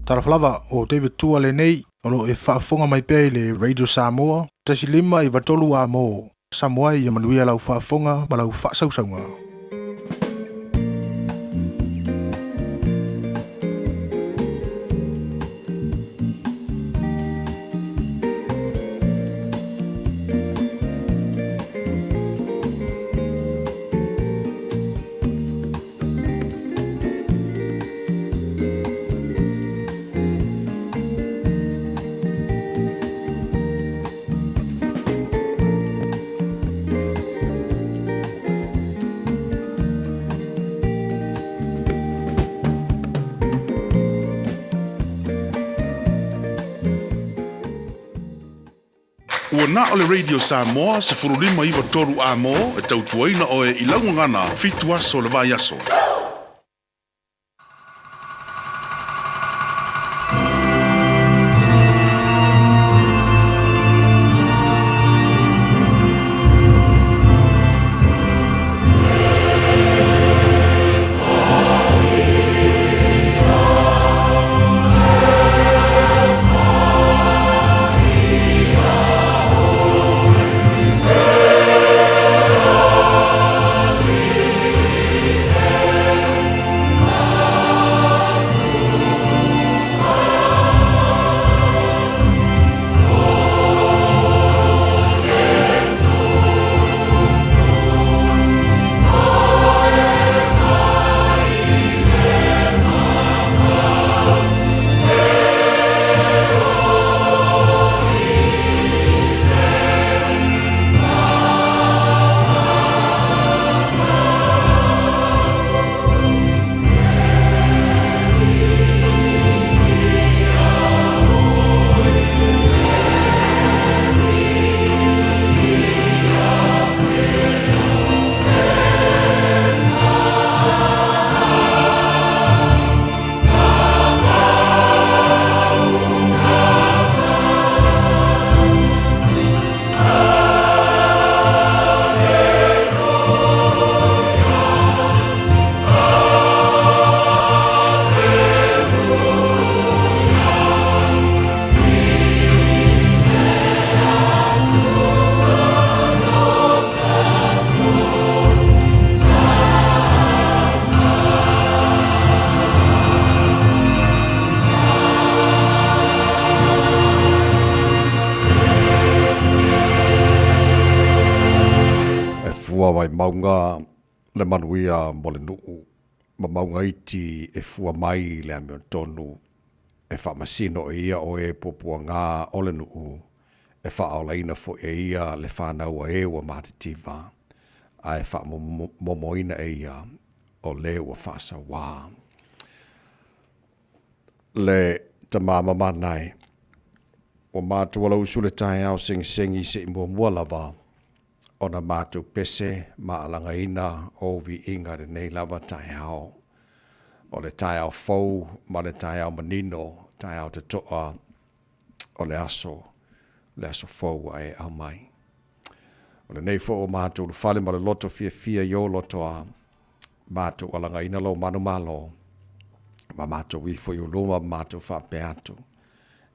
Talafalava o David Tua le nei, o lo e whaafonga mai pēi le Radio Samoa, tasi lima i watolu a mō. Samoa i amanuia lau whaafonga ma lau whaasausaunga. Ua na o le Radio Samoa se furulima iwa toru a mo e tautuaina o e ilangu ngana fitu aso le vai aso. Maunga le manuia mo le nuu, ma maunga iti e fua mai le ame tonu, e whamasino e ia o e popua ngā o le nuu, e whaolaina fo e ia le whanau a e wa mātitiva, a e whamomoina e ia o le wa whasa wā. Le ta māmama nai, o mātua lau sule tae au sengi se i mua lava, ona mātou pese maalanga ina o vi inga re nei lava tae hao. O le tae au fau, ma le tae au manino, tae au te toa, o le aso fau a e au mai. O le nei fau o mātou le fale ma le loto fia yo loto a mātou alanga ina lo manu malo, ma mātou wifo yo luma mātou wha pe atu.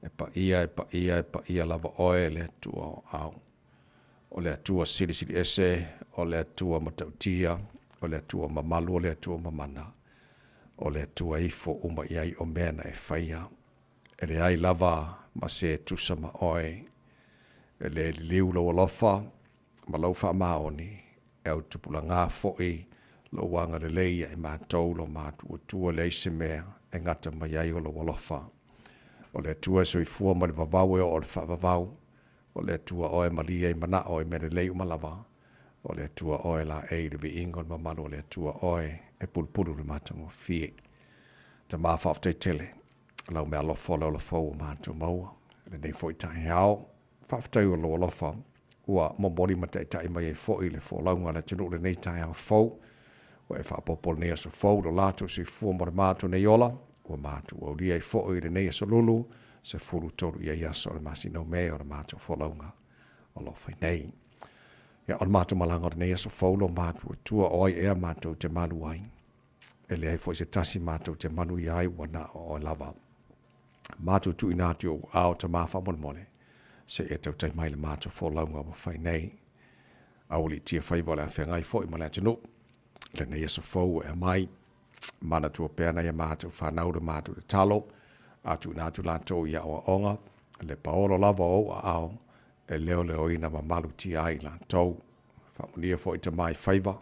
E pa ia lava oe le tua au. O le atua siri ese, o le atua matautia, o le atua mamalu, o le atua mamana, o le atua ifo uma iai o mena e whaia. E le ai lava ma se tusa ma oe, e le liu lau alofa, ma lau wha maoni, e au tupula ngā fo'i, lo wanga le leia e mātou lo mātua tua le ise mea, e ngata ma iai o lau alofa. O le atua so i fua ma le vavau e o le wha vavau, o le atua oe malia i mana oe mele lei umalava, o le atua oe la e le vi ingon mamalu, o le atua oe e pulpulu le mātango fie. Ta maa whaftai tele, lau mea lofo leo la fau o mātua maua, le nei fo i tahi hao, whaftai o loa lofa, ua mombori ma tai mai e fo i le fo launga le tunu le nei tahi hao fau, o e whapopol nea so fau, lo lātu si fua mo le mātua nei ola, ua mātua o lia i fo i le nei so lulu, se furu toru ia iaso o le masino mea o le mātua wholaunga o lo whai nei. Ia o le mātua malanga o le nei aso whaulo mātua tua oi ea mātua te manu ai. E le ai fwoi se tasi mātua te manu i ai wana o lava. mātou tu ina tu au ta mafa mon mone. Se e tau tai mai le mātou fo launga wa whai nei. Au li tia whai wale a whengai fo i mana tino. Le nei asa fau e mai. Mana tua pēna ia mātou whanau le mātou le talo. Atu ina tu lātou ia o onga. Le paolo lava o a au. E leo ina ma malu tia ai lātou. Whamunia fo i ta mai whaiva.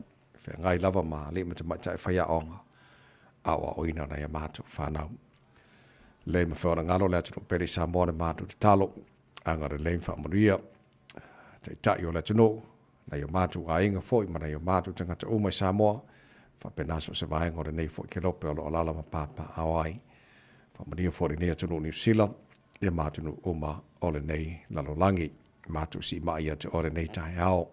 Whengai lava ma le ma ta mai tai whaia onga. Au a oina na ia mātou whanau. Le ma whaona ngalo le atu no pere sa mōne mātou te talo. Angara le whamunia. Te tai o le atu no. Na ia mātou a inga fo i mana ia mātou tangata umai sa moa. Whapenaso se vaenga o le nei fo i ke lope o lo alala ma papa awai. Whamunia fo le nei atu no New Zealand. Ia mātou no uma o le nei lalolangi. Mātou si mai atu o le nei tai ao.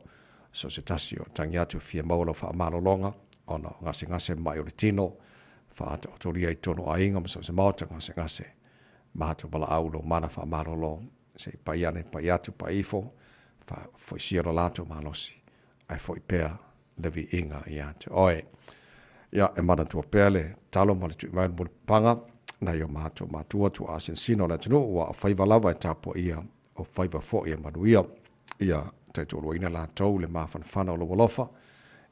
So se tasi o tangi atu fia maula wha amalo longa. Ona ngase mai o le tino. Wha ata o toria i tono a inga. So se mauta ngase. Mātou bala aulo mana wha amalo long. Se pai ane, pai atu, pai ifo. Wha foi siaro lato malosi. Ai foi pea levi inga i atu. Oe. Ia e mana tua pea le talo ma le tui mai mo le panga. Na yo mātua tu asin sino le tino. Wa a whaiva lava e tapo ia. O whaiva fo ia manuia. Ia taitolo ina la tau le mawhanwhana o lo walofa.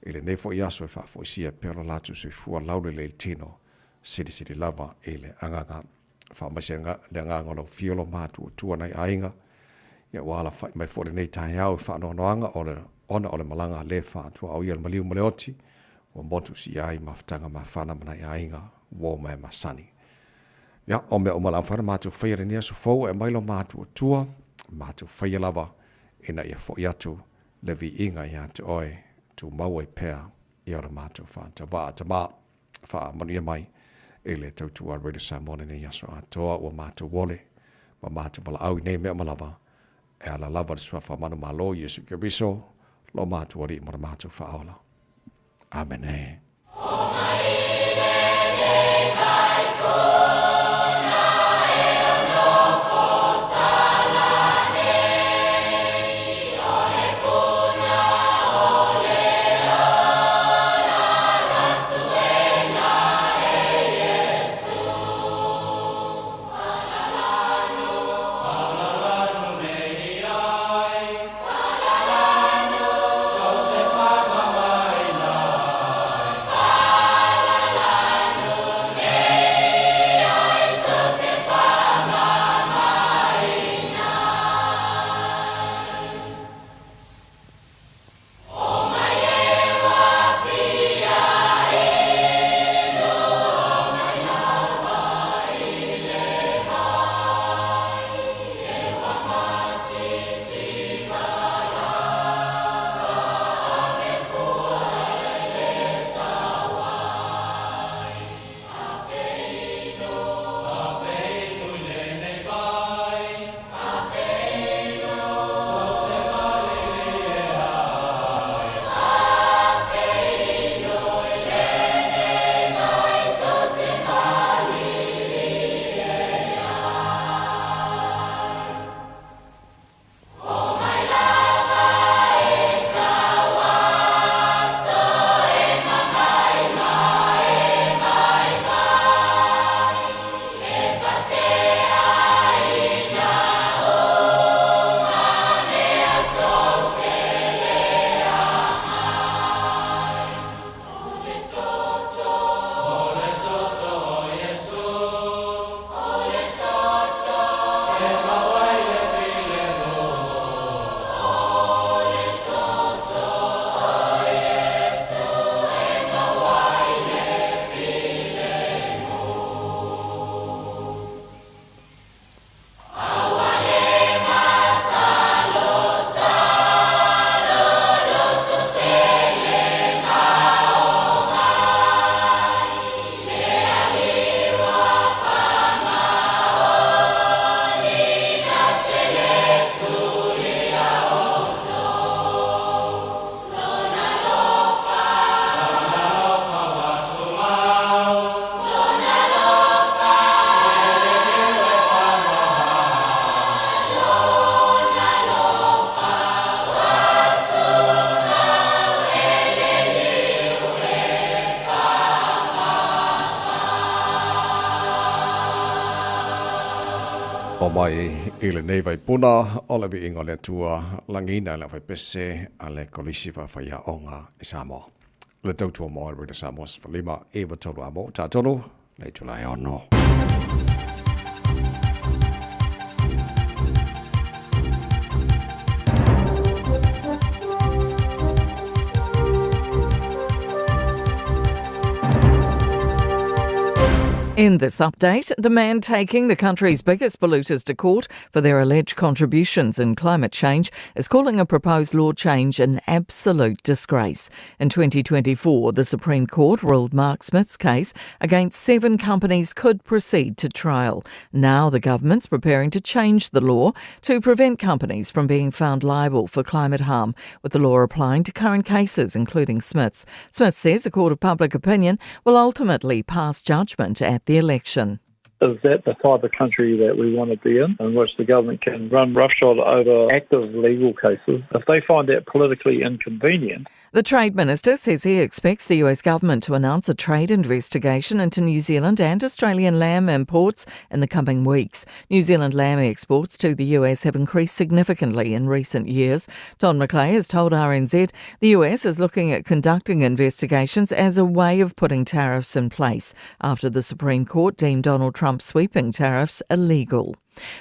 Ile nefo i aso e whafo isia pēra latu sui fua laule le tino. Sidi lava ile anganga. Whamase le anganga lo fiolo mātua tua nei ainga. Ia wala whai mai fo le nei tai au whano noanga ona o le malanga le whātua au ia le maliu maleoti. Wa motu si ai mawhtanga mawhana mana i ainga. Wo mai masani. Ia o mea o malamwhana mātua whaia nia so fau e mailo mātua tua. Mātua whaia lava. Ina ia fo iatu le vi inga ia te oe tu maua i pēr i ora mātou whāta wā ta mā wha manu ia mai e le tautua Radio Samoa nei aso a toa o mātou wole ma mātou wala au i nei mea malava e ala lava le sua wha manu malo Yesu Kiriso lo mātou ori mora mātou wha aola. Amen. mai ile nei vai puna ole vi ingo le tua langina le vai pese ale kolisiva fa ya onga isamo le tau tua mo re Samoas falima e va tolu amo ta tolu le tula ono. In this update, the man taking the country's biggest polluters to court for their alleged contributions in climate change is calling a proposed law change an absolute disgrace. In 2024, the Supreme Court ruled Mark Smith's case against 7 companies could proceed to trial. Now the government's preparing to change the law to prevent companies from being found liable for climate harm, with the law applying to current cases, including Smith's. Smith says a court of public opinion will ultimately pass judgment at the election. Is that the type of country that we want to be in which the government can run roughshod over active legal cases if they find that politically inconvenient? The Trade Minister says he expects the US government to announce a trade investigation into New Zealand and Australian lamb imports in the coming weeks. New Zealand lamb exports to the US have increased significantly in recent years. Don McClay has told RNZ the US is looking at conducting investigations as a way of putting tariffs in place after the Supreme Court deemed Donald Trump's sweeping tariffs illegal.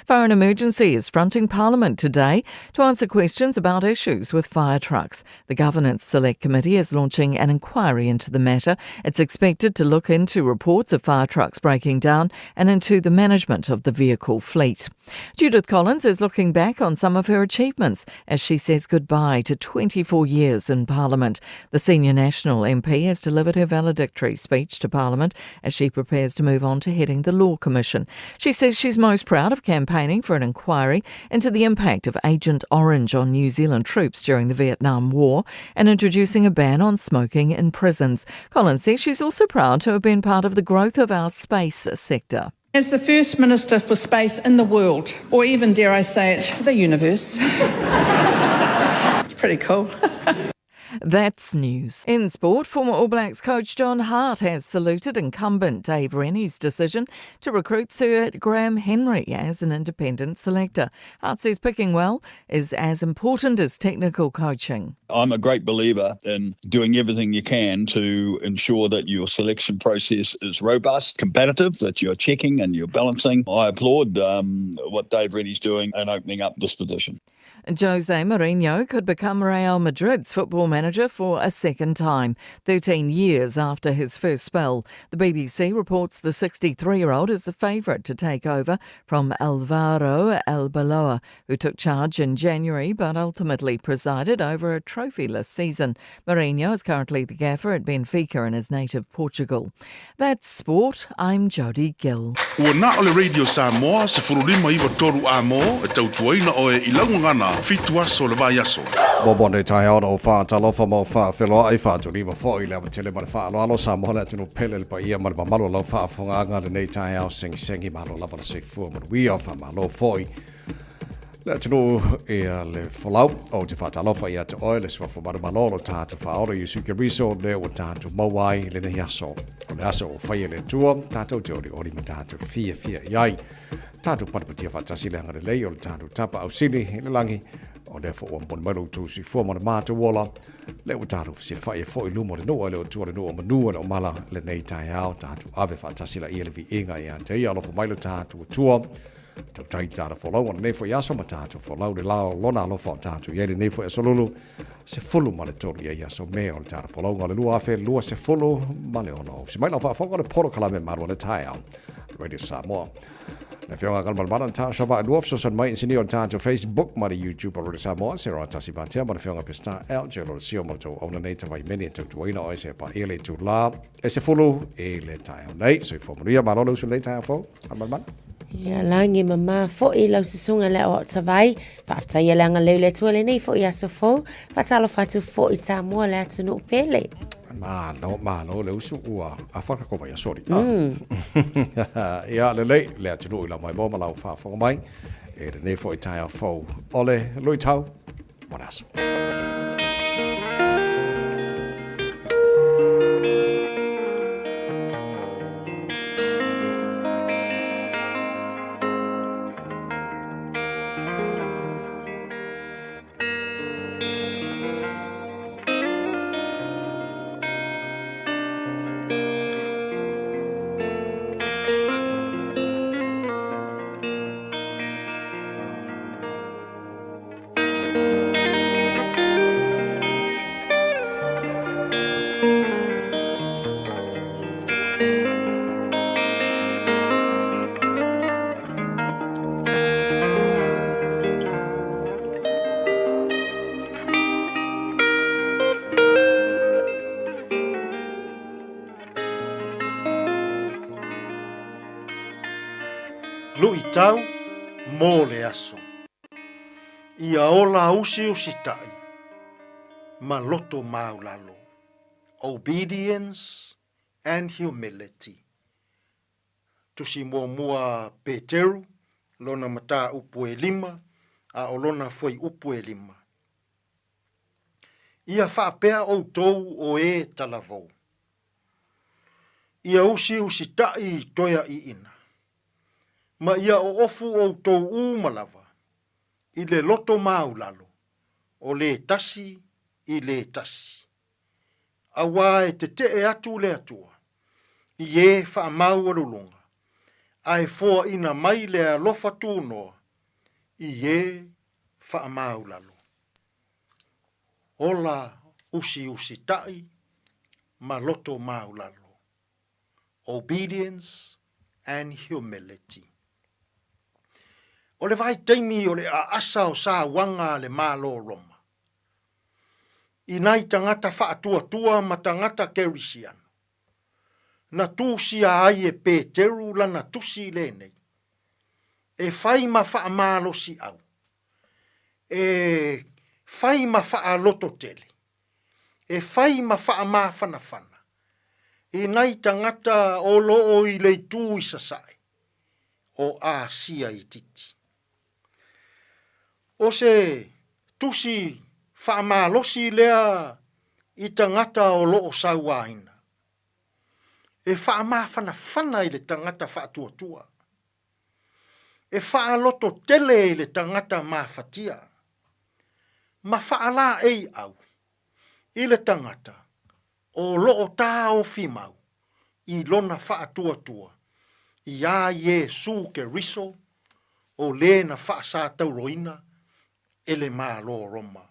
Foreign Emergency is fronting Parliament today to answer questions about issues with fire trucks. The Governance Select Committee is launching an inquiry into the matter. It's expected to look into reports of fire trucks breaking down and into the management of the vehicle fleet. Judith Collins is looking back on some of her achievements as she says goodbye to 24 years in Parliament. The senior National MP has delivered her valedictory speech to Parliament as she prepares to move on to heading the Law Commission. She says she's most proud of campaigning for an inquiry into the impact of Agent Orange on New Zealand troops during the Vietnam War and introducing a ban on smoking in prisons. Collins says she's also proud to have been part of the growth of our space sector. As the first Minister for Space in the world, or even, dare I say it, the universe. It's pretty cool. That's news. In sport, former All Blacks coach John Hart has saluted incumbent Dave Rennie's decision to recruit Sir Graham Henry as an independent selector. Hart says picking well is as important as technical coaching. I'm a great believer in doing everything you can to ensure that your selection process is robust, competitive, that you're checking and you're balancing. I applaud what Dave Rennie's doing in opening up this position. Jose Mourinho could become Real Madrid's football manager for a second time, 13 years after his first spell. The BBC reports the 63-year-old is the favourite to take over from Alvaro Arbeloa, who took charge in January but ultimately presided over a trophyless season. Mourinho is currently the gaffer at Benfica in his native Portugal. That's sport. I'm Jodie Gill. Ua na ole Radio Samoa se furulima iwa toru a mo e tautuaina o e ilaungangana fitua so le vai aso. Bobone tai ono fa talofa mo fa felo ai fa tu liva fo ile ma tele ma fa lo Samoa le tunu pele pa ia ma malo lo fa fonga nga le nei tai au sengi malo la va se fu mo we of ma lo foi. Le tunu e le folau o te fa talofa ia te oil se fa ma malo ta te fa ora you can resort there with ta to mawai le nei aso. Le aso fa ile tua ta to jori ori ma ta to fia yai. Tātou patapatia whatasi le hangare lei o le tātou tapa au sini le langi o le fo o mbon maru tu si fo mana mātu wola le o tātou whasile whae fo i lumo le noa le o tua le noa manua le o mala le nei tai au tātou ave whatasi la ia le vi inga i an te ia alofo mailo tātou tua tau tai tātou fo lau ana nei fo i aso ma tātou fo lau le lao lona alofa o tātou i nei fo i aso lulu se fulu ma le tolu i aso mea o le tātou fo lau ngā le lua afe lua se fulu ma le ono se maila wha fonga le poro kalame maru le tai au Radio Samoa. Na whionga kalmalmana ta shava aluaf so san mai insini o tātou Facebook ma le YouTube o Radio Samoa se roa tasi batea ma le whionga pesta out je lo sio ma tau auna nei tawai meni e tau tuaina o e se pa e le tu la e se fulu e le tai au nei so i fōmaria ma lolo su le tai au fō kalmalmana. Ia langi mama fo i lau susunga le o tawai whaafta ia langa leu le tuale nei fo i aso fō whatalo fatu fo i Samoa le atu no pele. Malo le usu ua a whaka ko vai sorry. Ia le atu i la mai mo malau wha whaka mai e le nei fo i tai au fō ole lui tau monaso. tau mō le aso. Ia ola usi tai, ma loto maulalo. Obedience and humility. Tusi mua Peteru, lona mata upu e lima, a olona foi upu e lima. Ia whaapea o tou o e talavou. Ia usi tai toia I ina. Ma ia o ofu o tou malava. I le loto maulalo. O le tasi I le tasi. Awa e te atu le atua. I e whaamau arulunga. Ai fōa ina mai le alofa tūnoa. I e whaamau lalo. Ola usi tai ma loto mau lalo. Obedience and humility. O le vai teimi o le a asa o sa wanga le malo Roma. I nai tangata whaatua ma tangata kerisiano. Na tusi a ai e Peteru lana tusi le nei. E whai ma whaamalo si au. E whai ma whaaloto tele. E whai ma whaamawhanawhana. I nai tangata o loo I le tū I sasai. O a sia I titi. O se tusi whaamalosi lea I tangata o loo sauaina. E whaamawhanawhana I le tangata whaatuatua. E whaaloto tele I le tangata mawhatia. Ma whaala ei au. I le tangata o loo tā o whimau. I lona whaatuatua. I a Yesu ke riso o le na whaasātau roina e le mālo Roma.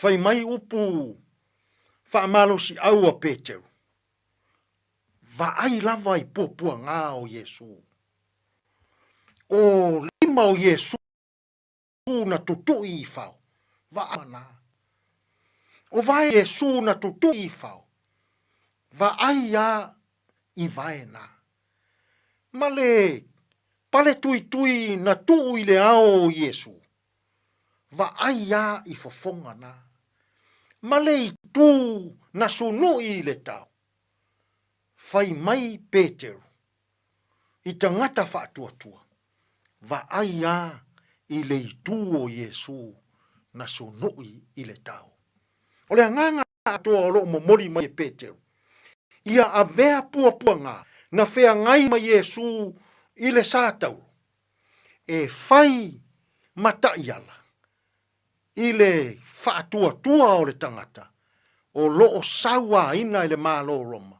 Whai mai upu whaamalo si au a Peteru. Va ai lava I pupua ngā o Yesu. O lima o Yesu na tutui I whao. Va ana. O vai Yesu na tutui I whao. Va ai a I vai na. Male pale tui na tui le ao o Yesu. Va ai a I fofonga na. Male I tu na sunu I le tau. Whai mai Peteru. I tangata whaatuatua. Va ai a I le itu o Yesu na sonoi I le tau. O le nganga atua o loo momori mai Peteru. Ia a vea pua ngā na whea ngai mai Yesu I le sātau. E whai matai ala. I le whaatuatua o le tangata. O loo sawa ina I le mālo Roma.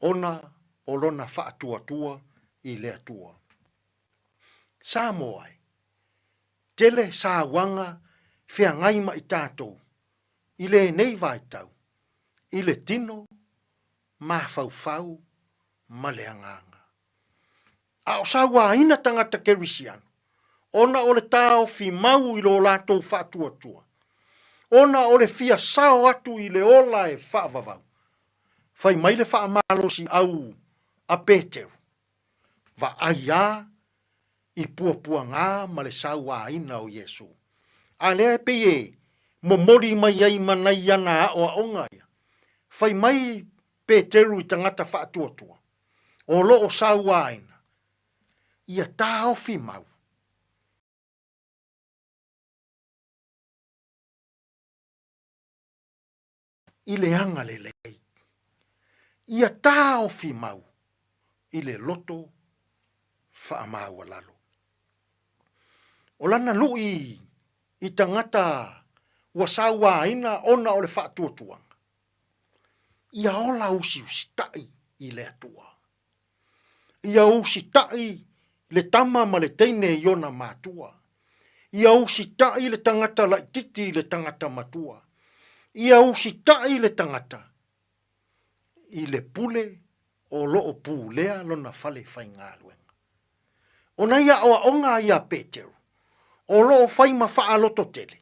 Ona o lona whaatuatua I le atua. Samoai. Tele sa wanga whea ngai ma I tātou. I le nei vai tau. I le tino, ma fau, ma le anganga. A o sa wā ina tangata kerisiano. Ona o le tāo fi mau I lo lātou whaatuatua. Ona o le fia sao atu I le ola e whaavavau. Whai mai le whaamalo si au a Peteru. Va ai a I pua ngā ma le sau a ina o Yesu. A lea pe e, mo mori mai ai manai ana o a onga ia. Whai mai Peteru I tangata whaatuatua. O lo o sau a ina. Ia tā ofi mau. I le anga le lei. Ia tā ofi mau. I le loto whaamau lalo. O lana lui I tangata wasawa ina ona o le whaatuatuanga. Ia ola usi tai I le atua. Ia usi tai le tama ma le teine I ona matua. Ia usi tai le tangata la titi le tangata matua. Ia usi tai le tangata I le pule o loo pulea lona fale whai ngā luenga. Ona ia o onga ia Peteru. O loo whai ma whaaloto tele.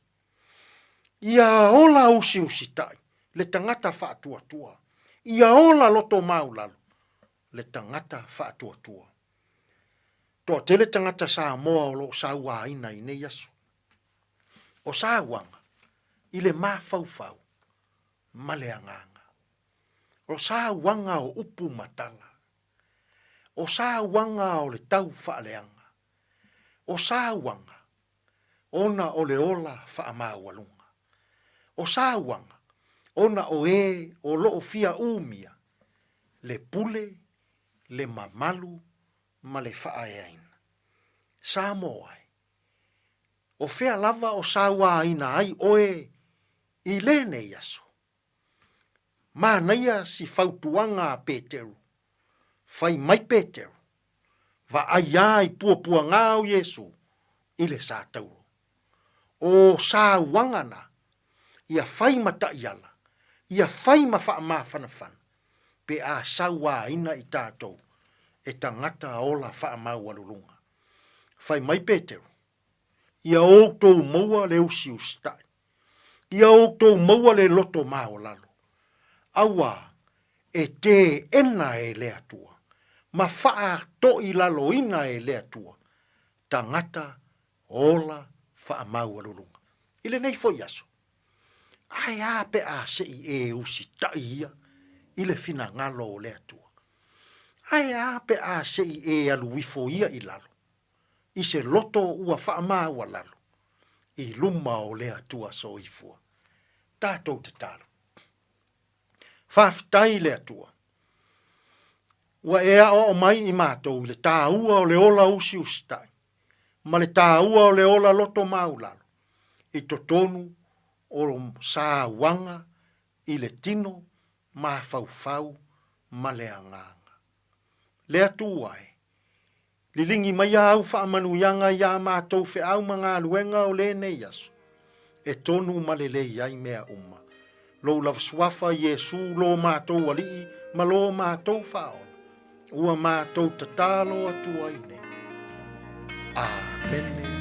Ia ola usi tai le tangata whaatuatua. Ia ola loto maulalo le tangata whaatuatua. to tele tangata Samoa o lo saua ina i nei aso. O sauanga, i le mafaufau, ma le anganga. O sauanga o upu matala. O sauanga o le tau faaleanga. O sauanga, ona o le ola faamaualunga. O sauanga, ona o o loo fia umia, le pule, le mamalu, ma le faaeaina. Samoa o fea lava o sawa ina ai oe i lene yaso. Ma naia si fautuanga a Peteru, fai mai Peteru, va ai pua ngau Yesu i le sātauro. O sawangana, ia fai mata iala, ia fai ma fanafana, pe a sawa ina i tātou, e tangata ola wha walulunga. Fai mai Peteru, ia outou maua le usi ustai. Ia outou maua le loto mao lalo. Aua, e te ena e lea tua. Ma faa to i lalo ina e lea tua. Tangata ola faa maua lulunga. Ile nei fo yaso. Ai ape a se i e usi tai ia. Ile fina ngalo o lea tua. Ai ape a se i e aluifo ia i lalo. I se loto ua faa maua lalo. I luma o lea tua so i fua. Tātou te talo. Whawhitai lea tua. Ua ea o mai i mātou le tāua o le ola usi ustai. Ma le tāua o le ola loto maulalo. I totonu o sā wanga i le tino ma faufau ma le anganga. Lea tua e. Lilingi mai au whaamanuianga ia mātou fe au mga luenga o le nei aso. E tonu malele iai mea umma. Lo lavaswafa Yesu lo mātou alii, ma lo mātou whaola. Ua mātou tatalo atua ine. Amen.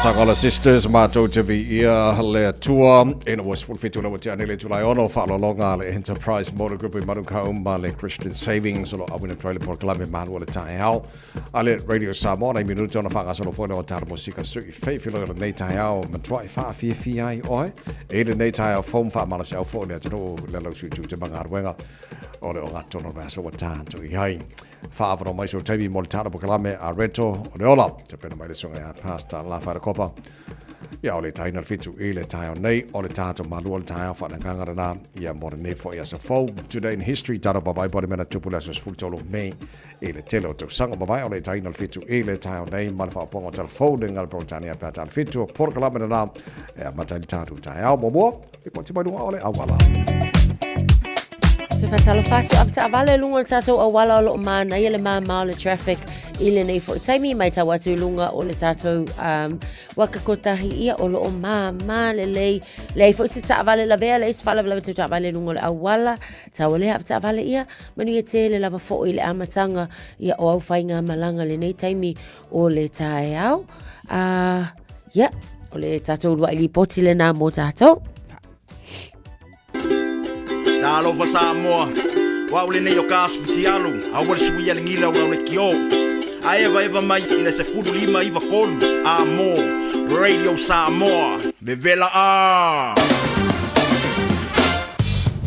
Sangala Sisters, Mato TV, Lea Tua, in a Westful Fitula, which I nearly July on, follow Longa, Enterprise Motor Group with Maruka Male Christian Savings, or I win a trailer for Club in Manuel Tayao. I let Radio Samon, I mean, John of Fagasono, Tarmosica, Faithful of Natayao, Matwai, Fi, Oi, Aiden Natayao, Foam Farmers, Alphonia, to Lelo to Bangarwanga, or the Ogaton of Vaso, what time to Yai. Father of my show, Tabi Montana, Bocalame, Areto, Oreola, depending on the song I had passed La Faracopa. Ya ole taina fitu ile tayo nei ole tato malual tayo fa nganga na ya morne fo ya so today in history tara babai body mena tupula so full tolo me ile telo to sanga babai ole taina fitu ile tayo nei malfa pongo tel folding al protania pa tal fitu por kalama na ya matali tatu tayo bobo ko tiba dunga ole awala So fatalo fatu up ta vale lunga tato o wala lo mana yele ma le traffic ile nei fo taimi mai ta watu lunga o le tato wakakota ia o lo ma le fo se ta vale la vela is fala vela ta vale lunga o wala ta ole up ta vale ia manu ye tele lava fo ile amatanga ia o fainga malanga le nei taimi o le taeau ya o le tato lo ili poti le na mo tato Talo fa Samoa wa ule nei o kasfutialu a wale sui ale ngila wa ule kio a eva mai ina se fudu lima iva kolu a mo Radio Samoa vevela a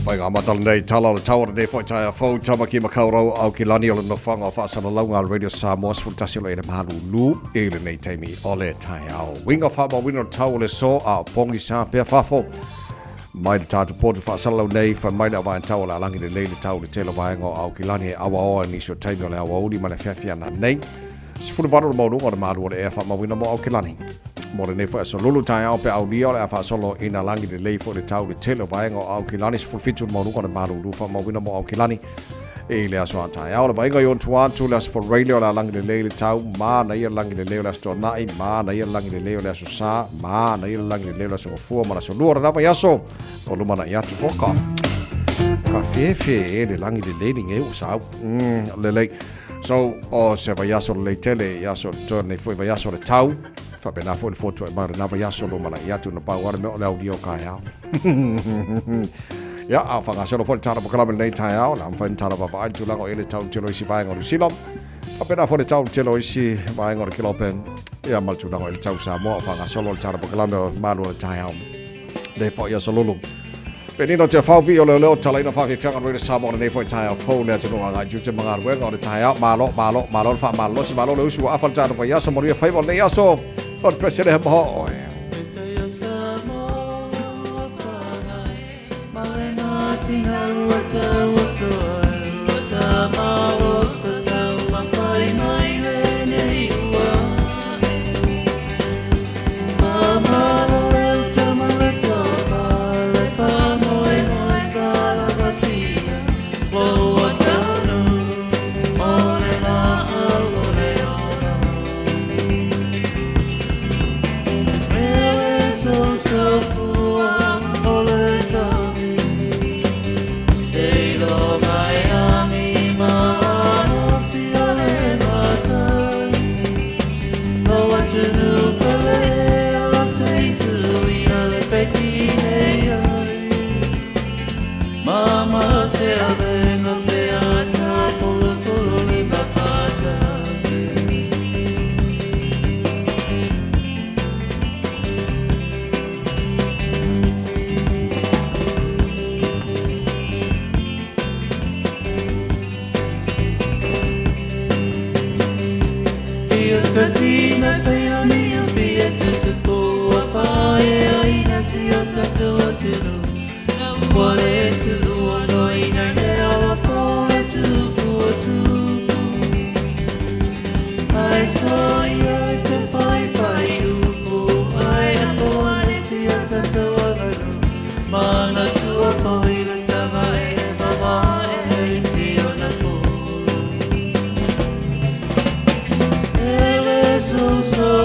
Pai ngā matala nei tala o tawara nei whai taia whau tamaki makaurau au ki lani o le nofanga o whaasana launga Radio Samoa sfutasi o le mahanu lu e le nei taimi o le taia au. Winga whama wino tau le so a pongi sa pia whafo. Mai le tātu pōtu whaasalau nei, wha mai le awai tau la alangi le leile tau le telo waengo au ki lani e awa oa nisio taimi o le awa uli ma le whiawhiana nei. Sifuru wano le maunu o le maru o le ea wha mawina mo au ki lani. Mo le nei wha so lulu tai au pe au lia o le a wha solo ina alangi le leifo le tau le telo waengo au ki lani. Sifuru fitu le maunu o le maru lu wha mawina mo au ki lani. E le aso antai au le waenga yon tuantu le aso for radio le alangi le leile tau ma na ia alangi le leo le aso tonai ma na ia alangi le leo le aso sa ma na ia alangi le leo le aso ngofua ma na so lua rana yaso o lumana iatu hoka ka fefe e le langi le leile nge usau le lei so o se va yaso le tele yaso torne foi va yaso le tau fa pena foi le foto e ma na va yaso lumana iatu no pa wara me o le audio ka ya Ya, a whanga sero fo tara po kalame nei tai au, la mfa tara pa vai tu lango ele tau telo isi vai ngor silom. A pena fo tau telo isi vai ngor kilopen. Ya mal tu lango ele tau Samoa whanga solo tara po kalame malu tai au. Nei fo ya solulu. Penino te fau vi o leo tala ina whaki whianga roi Samoa nei fo tai au fo lea te nunga ngai jute mangar wenga o le tai au malo wha malo si malo le usu wa afal tara pa yaso moria whaiva nei yaso. O presele he moho. So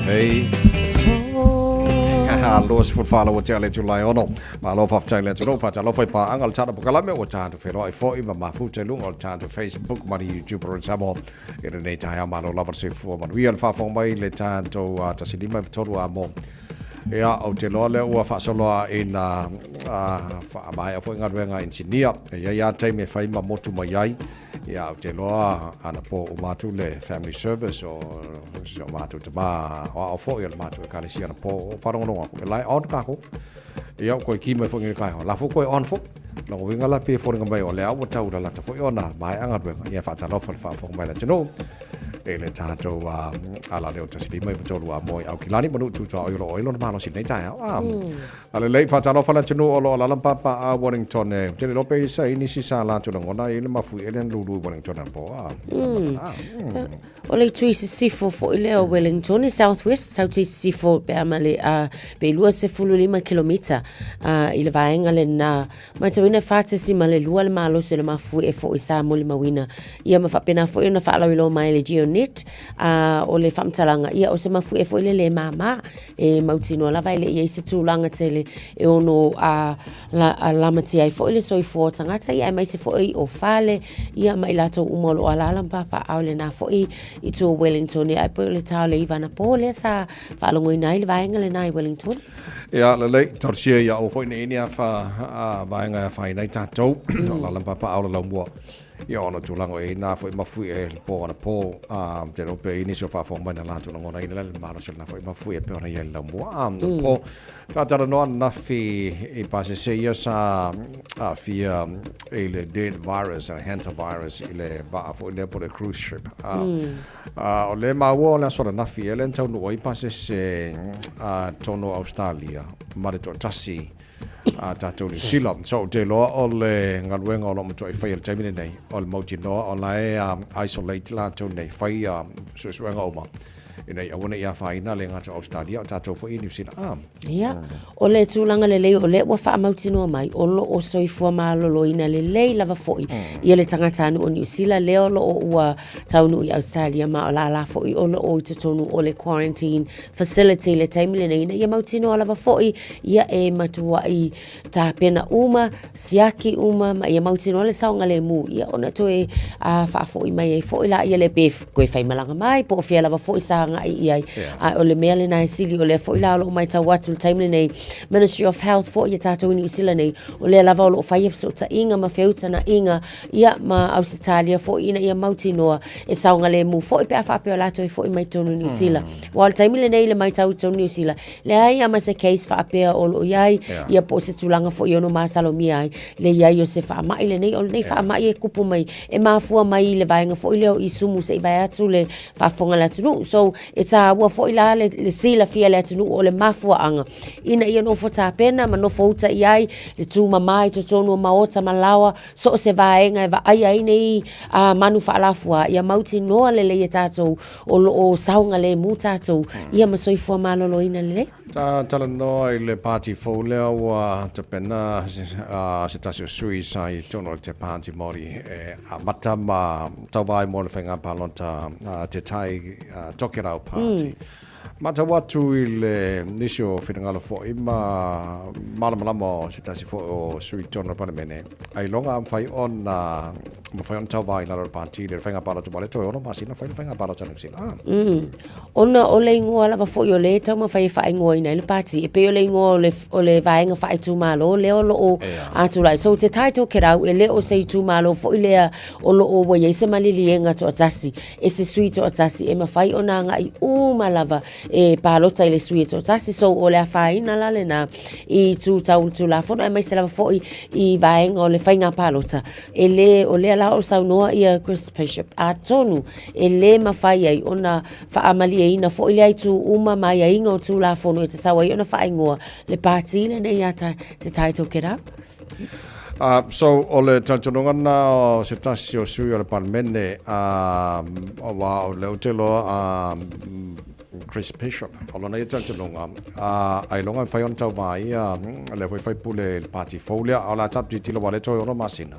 Hey. Los for follow challenge July ono. Malo of challenge no fa chalo fa pa angal chana pakalame o chan to fero I fo ima mafu chelung o chan to Facebook mari YouTube ron samo. Ere ne chaya malo lover se fo man. We fa fo mai le chan to tasidima toru amo. Ya o telo le o fa solo in fa mai fo ngadwenga engineer. Ya time fa ima motu mai. Ya te loa ana po o matu le family service o so matu te ba o fo ia matu ka le sia po farongo lai on ka ko ia ko ki me fo ngi ka la fo ko on fo lo winga la pe fo ngai o le au tau la ta fo ona mai anga be ia fa ta lo fo mai la tino e le tato ala le o tasili mai fo lo mo au kilani manu tu to o lo ma lo sin nei tai ala le fa ta lo fa la tino o lo la papa a Wellington e te lo pe sai ni si sa la tu ngona ile mafu ile lu Wellington po o le tui se sifo fo ile o Wellington e Southwest Southeast sifo pe amale pe lua se fulu 5 kilomita ile vaenga le na mai te wina fate si male lua le malo se le mafu e fo isa mo le mawina ia ma fa pena fo ina fa la lo mai le geonet o le famtalanga ia o se mafu e fo ile le mama e mautino la vai le ia se tulanga tele e ono la mati ai fo ile soi fo tangata ia mai se fo o fale ia mai lato umolo ala papa au le na fo I to Wellington ai po le tau le ivana po le sa fa longo nai le vaenga le nai Wellington ya le torsia ya o ko ni fa vaenga fa nai tatou la papa au la mo ya ono tulango e na fo mafu e po na po te no pe ini so fa fo mai na la tu ngona ina le maro se na fo mafu e pe ona ya la mo po ta no na fi e pase se ya sa fi e le dead virus hantavirus ile ba fo le po le cruise ship o le ma wo la so na fi ele tau no i pase se tono Australia ma to tasi tatou ni sila so te lo o le ngalwenga o lo mo toi fai te mine nei o le mauti no o lai isolate la to nei fai so nga o ma ina ia wona ia fai na le ngata Australia tatou fo New Zealand ia o le tulanga le o le wa fa mauti no mai o lo o soifua malo lo ina le lava foi ia le tangata anu o New Zealand le o lo o ua taunu I Australia ma o la foi o lo o tonu o le quarantine facility le taimile nei ia mauti no lava foi ia e matua I ta pena uma siaki uma ma ia mauti no le saunga le mu ia ona toe fa foi mai foi la ia le bef ko fai malanga mai po fia lava foi sa ai o le mele na sili o le foi la lo mai ta watu time nei Ministry of Health for ia tatou New Zealand nei o le lava o fai so ta inga ma feuta na inga ia ma Australia fo ina ia mauti noa e saunga le mu fo pe fa pe la to fo mai tonu New Zealand wal time nei le mai tau tonu New Zealand le ai ama se case fa pe o lo ia ia po se tulanga fo ia no ma salomi ai le ia yo se fa mai le nei o nei fa mai e kupu mai e ma fu mai le vainga fo ile o isumu se vai atu le fa fonga la tunu so it's a wa fo ila le sila fia le tunu o le mafu anga ina ia no fota pena ma no fota iai le tu mamai to tonu maota malawa so se vaenga va ai nei manu fa la fua ia mauti no le le tato o saunga le mu tato ia ma soifua malolo ina le Tala no le party fo lea ua te pena se tasi o sui sai tono te party mori a mata ma tawai mo le whainga palonta te tai tokirau party. Mata watu I le nisio whingalo fo I malamalamo se tasi fo o sui tono panemene. Ai longa am whai on ma whai on tawai na le party le whainga palonta mo le toi ono masina whai le whainga palonta na sila. Ona o le ingoa lava fo I o le tau ma whai ingoa ina le party. E pe o le ingoa o le vaenga whai tu malo le o loo atu lai. So te taito kerau e le o sei tu malo fo I lea o loo wa ye se malili e nga to atasi. E se sui to atasi e ma whai ona nga I lava e palota I le sui to atasi. So o le a whai na lale na I tu tau tu la fono e mai se lava fo I vaenga o le whainga palota. E le o le ala o sau noa ia Chris Bishop a tonu e le ma whai ai ona whaamali e ina fo I le ai tu uma mai a inga o tu la fono e te sawa I ona whaingoa le party le nei ata te taito kerau. So o le tantononga na o se tasi o sui o le panemene o wa o le utelo Chris Bishop o lona I tantononga ai longa whai on tau mai le whai pule le party faulia o la tapu tilo wale toi ono masina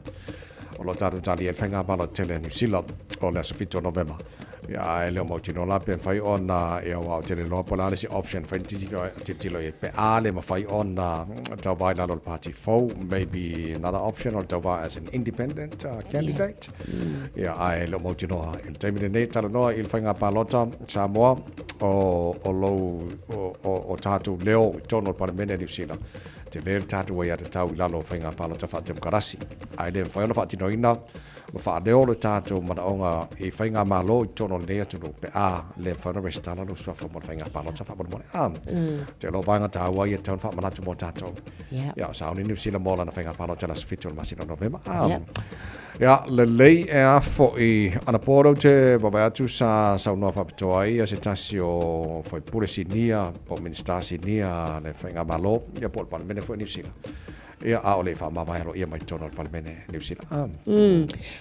o lo taru tali e whainga palo tele New Zealand o le asafito November ya e leo mau tino la pe whai on e o au tele loa pola si option whai tilo e pe ale ma whai on tau vai lalo le party fau maybe another option or tau vai as an independent candidate ya e leo mau tino il taimine nei tala noa il whainga palota Samoa o lou o tatu leo tono paramene New Zealand te le tatu wai ata tau lalo whainga palota whatem karasi ai le whai ona whatino ina ma whaadeo le tatu manaonga I whainga malo I tono lea tunu pe le whaina restana no sua whamon whainga palota whamon te lo vainga ta wai e taun whamanatu mo tatu ya sauni New Zealand mola na whainga palota na sfitu masino November ya le lei e a fo I anaporo te wawai atu sa saunua whapitoa I a se tasi o whai pure sinia po minister sinia le whainga malo ia po le panemene fo New Zealand ia a o le whamawai alo ia mai tono le panemene New Zealand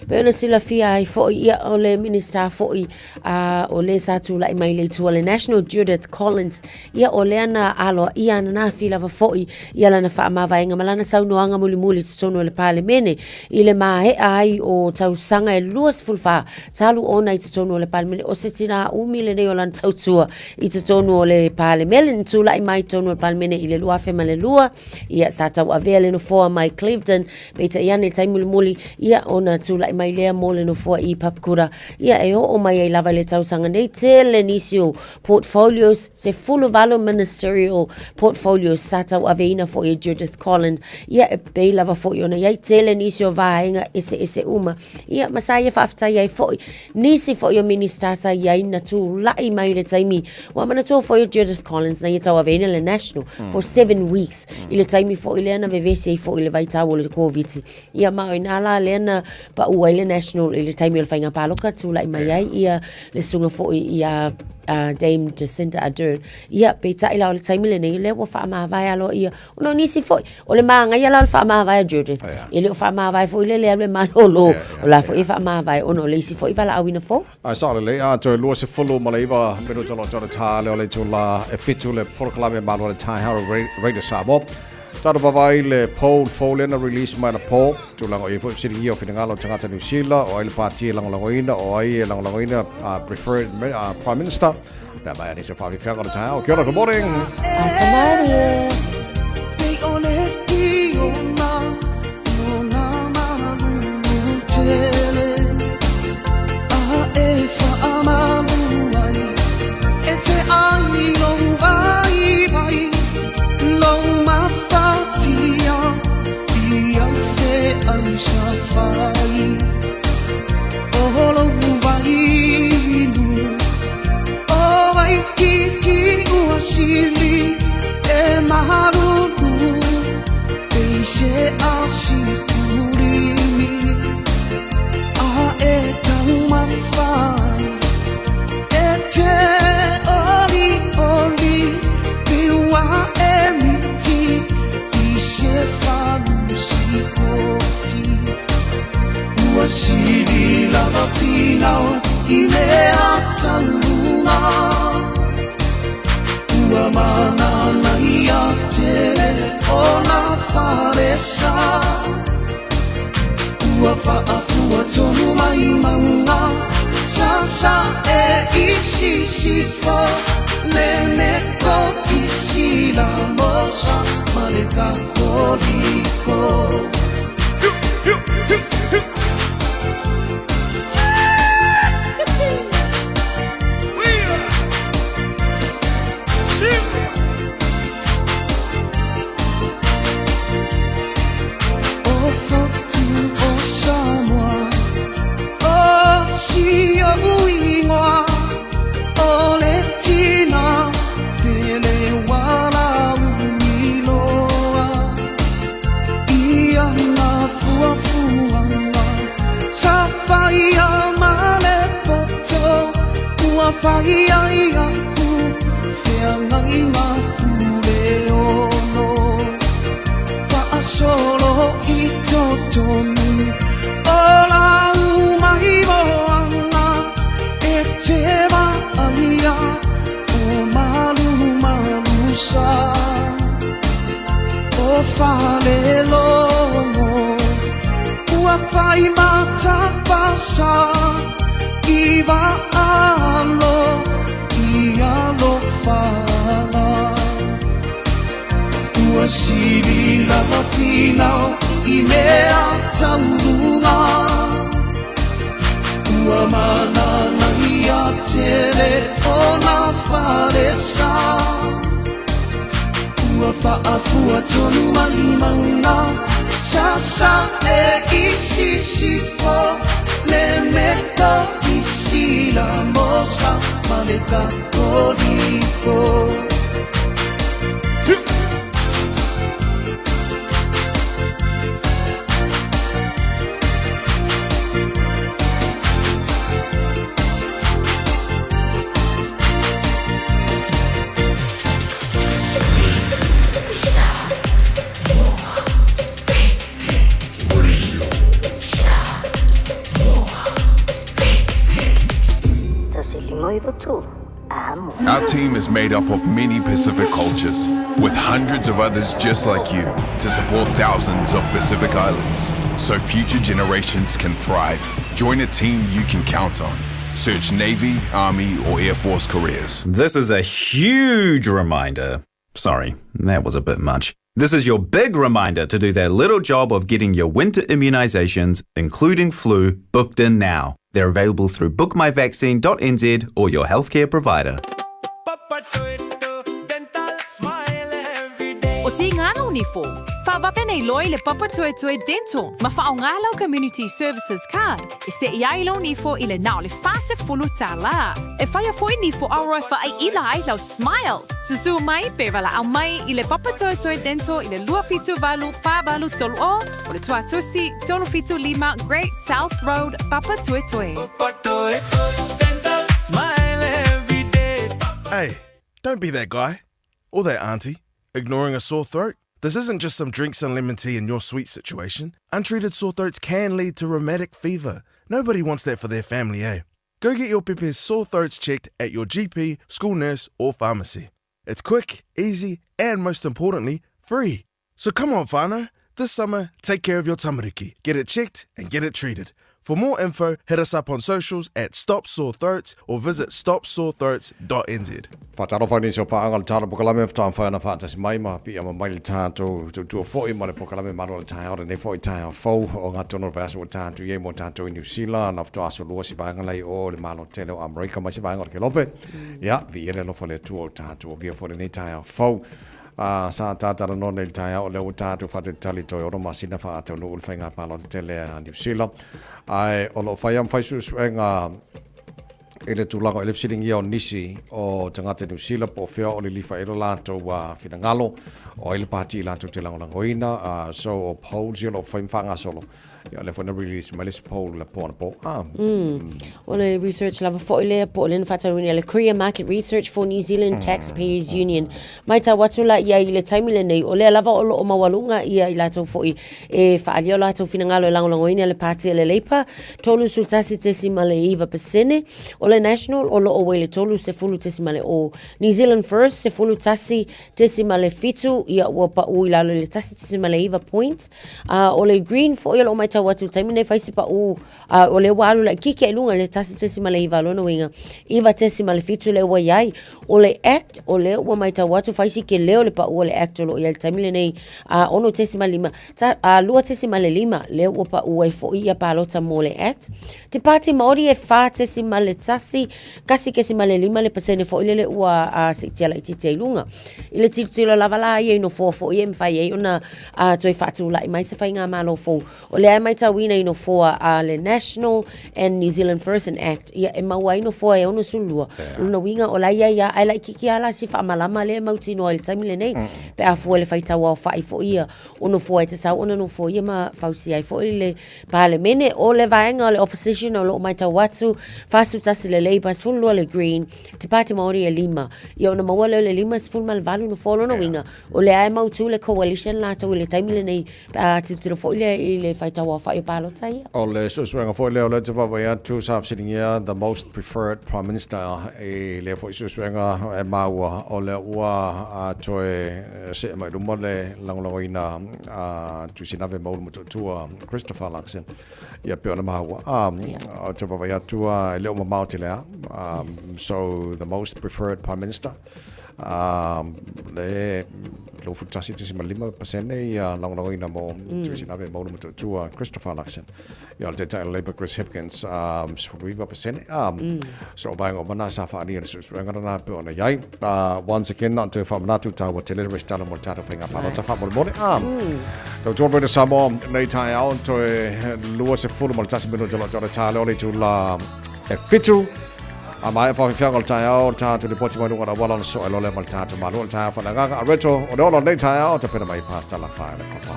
pe ona sila fia ai fo ia o le minister fo o le satu lai mai le tu le National Judith Collins ia o le ana alo ia na fila va fo ia lana whamawai nga malana saunoanga muli tono le palemene I le mahe ai o tau sanga e luas fulfa talu ona I tono le palemene o se tina umile nei o lana tau tua I tono le palemene tu lai mai tono le palemene I le lua fema le lua ia sa tau avele no foa mai Clevedon beita iane taimuli ia ona tu lai mai lea mole no foa I Papakura ia e o mai ai lava le tau sanga nei tele nisio portfolios se full valo ministerial portfolios sa tau aveina fo I Judith Collins ia e bei lava fo I ona ia tele nisio vaenga ese uma ia masaya whaftai ai fo nisi fo I o minister sa ia ina tu lai mai le taimi wa mana tu fo I Judith Collins na ia tau aveina le national for 7 weeks I le taimi fo I le ana vevesi ai fo I le vaitau o le COVID ia ma o inala le ana pa ua I le national I le taimi o le whainga paloka tu lai mai ai ia le sunga fo I Dame Jacinda Ardern ia pe tai la o le taimi le nei le wa whaamawai alo ia ono nisi fo o le maanga ia la o whaamawai Judith I le o whaamawai fo I le malolo o la fo I whaamawai ono le isi fo I wala awina fo ai sa le a to lua se fulu ma le iwa pero tolo ta le o le tula e fitu le proclame ma le tai how radio Samoa tara bavai le poll folena release mai na poll tulango I fo siri o finangalo tangata New Zealand o ile party langolangoina o ai langolangoina preferred prime minister da mai ni se fa vifia ko ta o good morning Sili e maharuru e se asipurimi a e tauma fai e te oli biwa e miti I se falusi koti ua sili lava pinao I le atalunga Mana ona wharesa Ua whaafua tonu mai maunga Sasa isi sifo Nene ko isi la mosa Maleka koliko Whaiaia ku Whia ngai ngā pule ono Whaasolo I totonu O la umahi moanga E te maia O malu malusa O whale lono Ua whai mata pasa Iwa alo, alo whala Ua siri lava pinao I mea taurunga Ua manana ia tere o na wharesa Ua whaafua tonu mai mauna Sasa isi sifo Le meka isi la mosa Maleka koliko Our team is made up of many Pacific cultures, with hundreds of others just like you, to support thousands of Pacific islands, so future generations can thrive. Join a team you can count on. Search Navy, Army, or Air Force careers. This is a huge reminder. Sorry, that was a bit much. This is your big reminder to do that little job of getting your winter immunisations, including flu, booked in now. They're available through bookmyvaccine.nz or your healthcare provider. O te ngana ni fo. Whawape nei loi le Papa Toe Toe Dental. Ma whaongalau Community Services Card. E se iailo ni fo I le nao le fase fulu tā la. E whaia foi ni fo auroi whaai ila ai lau smile. Susu mai pe wala au mai I le Papa Toe Toe Dental I le lua fitu valu whabalu tolu o le tua tusi tolu fitu lima Great South Road Papa Toe Toe. Papa Toe Dental. Smile every day. Hey, don't be that guy or that auntie ignoring a sore throat. This isn't just some drink some lemon tea in your sweet situation. Untreated sore throats can lead to rheumatic fever. Nobody wants that for their family, eh? Go get your Pepe's sore throats checked at your GP, school nurse, or pharmacy. It's quick, easy, and most importantly, free. So come on, whānau. This summer, take care of your tamariki. Get it checked and get it treated. For more info, hit us up on socials at Stop Sore Throats or visit stopsorethroats.nz. Whataro whaini so paanga le tāra pokalame whatam whaina whaatasi mai ma pia ma mai le tātou tua fōi ma le pokalame maro le tāia ora nei fōi tāia fau o ngā tono vasa o tātou iei mo tātou I New Zealand na whato aso lua si paanga lei o le malo tele o Amerika mai si paanga o ke lope. Ia, vi ere lofa le tua o tātou o kia fōi nei tāia fau. Sa tātara no nei tāia o leo tātou whate tali toi oro masina whaatau no ul whainga palo te tele a New Zealand. Ai, o lo whaiam whaisu suenga ele tūlanga ele fsiringi o nisi o tangata New Zealand po whia o le lifa ero lātou whingangalo o ele pāti lātou te langolangoina so o pole zero whaimwhanga solo ia le whana release ma lesi pole le pōna po o le research lava fo lea po le whatarunia le Korea Market Research for New Zealand Taxpayers Union mai tā watula ia I le taimile nei o lea lava o lo o mawalunga ia I lātou fo e whaalia lātou whingangalo e langolangoina le pāti le leipa tolu sultasi tesi ma le iwa pasene o le national o lo o wele tolu se fulu tesi male o New Zealand First se fulu tasi tesi male fitu ia ua pa ui lalo le tasi tesi male iwa point o le green fo ia lo mai tau watu taimi nei faisi pa o le walu la kike e lunga le tasi tesi male iwa lona winga iwa tesi male fitu le ua iai o le act o le ua mai tau watu faisi ke leo le pa ua le act o lo ia le taimi le nei ono tesi male lima lua tesi male lima le ua pa ua i fo ia pa lota mo le act te pati maori e fa tesi male tasi kasi kesi male lima le pasene fo ile le ua se tiala i tite ilunga ile titilo lavala ia ino fo ia mfai ia ona toi fatu la mai se fai ngā malo fo o le ai mai tawina ino fo le National and New Zealand First and Act ia e maua ino fo e ono sulua una winga o la ia ai la kiki ala si fa malama le mauti no il taimi le nei pe a fo le fai tawa fai fo ia ono fo e te tau ono no fo ia ma fausi ai fo ile pa le mene o le vaenga le opposition o lo mai tawatu fasu tasi le Labour sfulu le Green te pati maori e lima ia ona maua le lima sfulu mal valu no folo no winga o le ai mautu le coalition la tau le taimi le nei titiro fo ile fai tawa fai palo tai o le suswenga fo le o le te papa ia tu sa sitting here the most preferred prime minister e le fo suswenga e maua o le ua toe se mai rumo le langolongo ina tu sinave maulu mutua Christopher Luxon ia pe ona maua o te papa ia tu le o mamau te lea so the most preferred prime minister le lo futasi te sima 5% ia langolongo ina mo tu sinave maulu mutua Christopher Luxon ia le te Labour Chris Hipkins 5% so bang o mana sa fa ni so ngana pe ona yai once again not to from not to tower te le restalo mo tata finga pa no ta fa mo to to be samo nei tai au to lua se fulu mo tasi mino jolo jolo tale ole tu la e fitu ama fa fa ngol tai au ta to le poti mo ngona wala so ele le mal tata ma lo tai fa nga a retro o lo nei tai au te pe mai pasta la fa le copa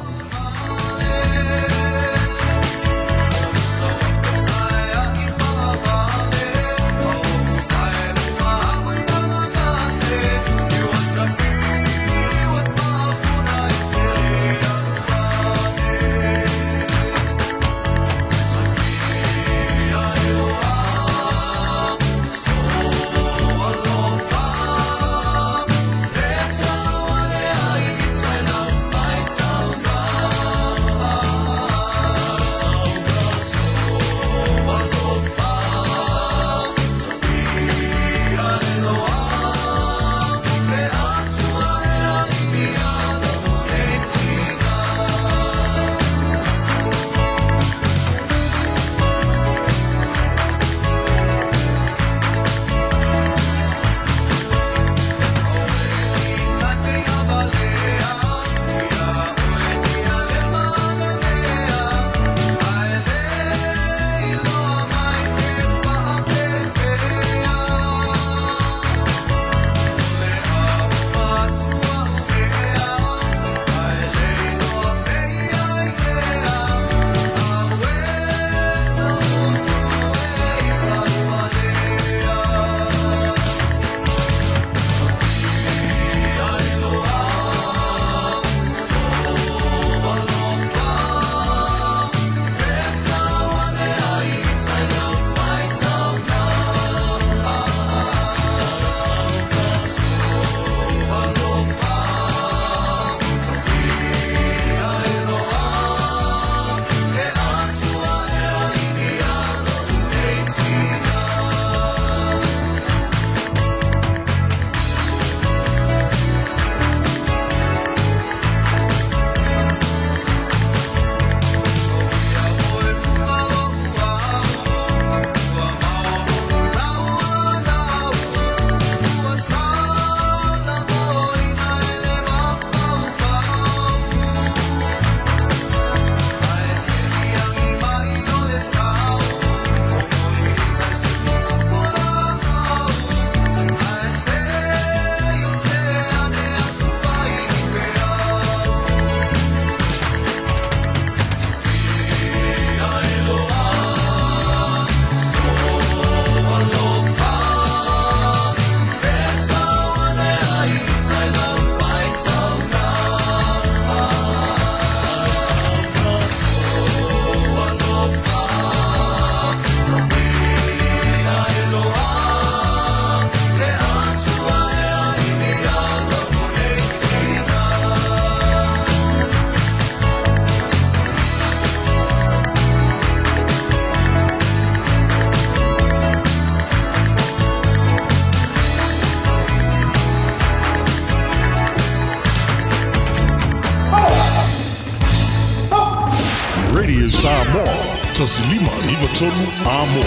Samoa. Tasilima iwa tolu amo.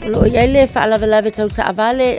Lo ia le whaalawalawe tau ta avale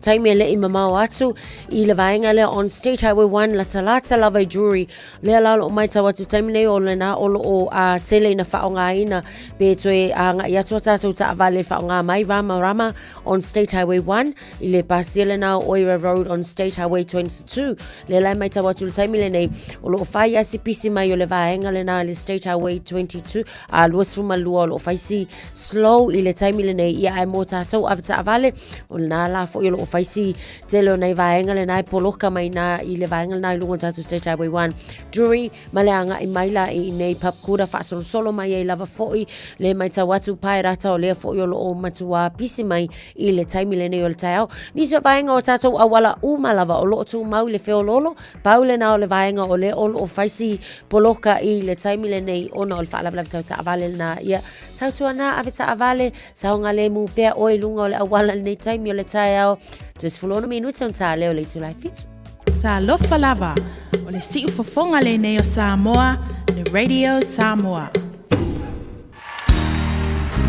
taimi le I mamau atu I le vaenga le on State Highway 1 la talata lava jury le la o mai tau atu taimi nei o le na o o tele na whaonga ina be toe nga ia tua tatu ta avale whaonga mai rama on State Highway 1 I le pasile na Oira Road on State Highway 22 le la mai tau atu taimi le nei o lo whai asi pisi mai o le vaenga le na le State Highway 22 luas fuma lua o lo whai si slow I le taimi le nei ia ai mo tātou avata avale o nā la fo yolo o faisi te leo nei vaenga le nai poloka mai nā I le vaenga nai lungo tātou State Highway 1 jury maleanga I maila I nei papkura whaasolo solo mai e lava foi le mai tau atu pai rata o lea fo yolo o matua pisi mai I le taimi le nei o le taiao niso vaenga o tātou awala umalava o lo tu mau le feo lolo paule na o le vaenga o le o faisi poloka I le taimi le nei ona o le whaalawalawa tau ta avale na ia tautua na avata avale saonga le mu pea o lunga o le awala nei taimi o le taiao just fulona minuta on tā leo le tulai fitu. Tā lofa lava o le siu fofonga le nei o Samoa le Radio Samoa.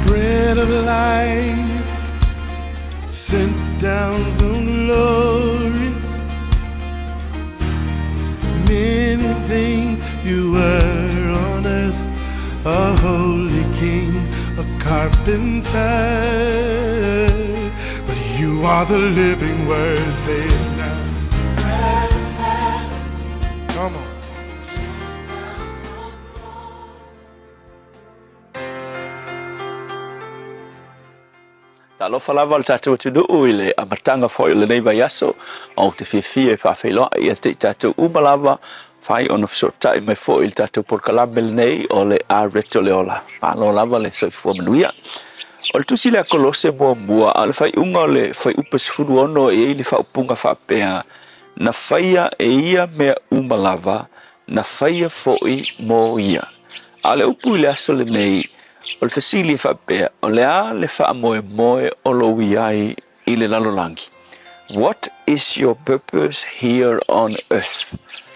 Bread of life sent down from glory. Many things you were on earth, a holy king, a carpenter, but you are the living word. Say it now. Come on. Ta lo falava le tatou tu do ile a matanga fo ile nei vai aso o te fie fa felo ia te tatou umalava fai on so tai me fo il tatou por kalambel nei o le a retoleola pa lo lava le so fo manuia o tu sile kolose mo al fai unga le fai upes fudu ono e ile fa upunga fa pea na faia e ia me umalava na faia fo I mo ia ale upu ile aso le nei o le fasili fa pea o le a le fa moe o lo wiai I le lalolangi. What is your purpose here on earth?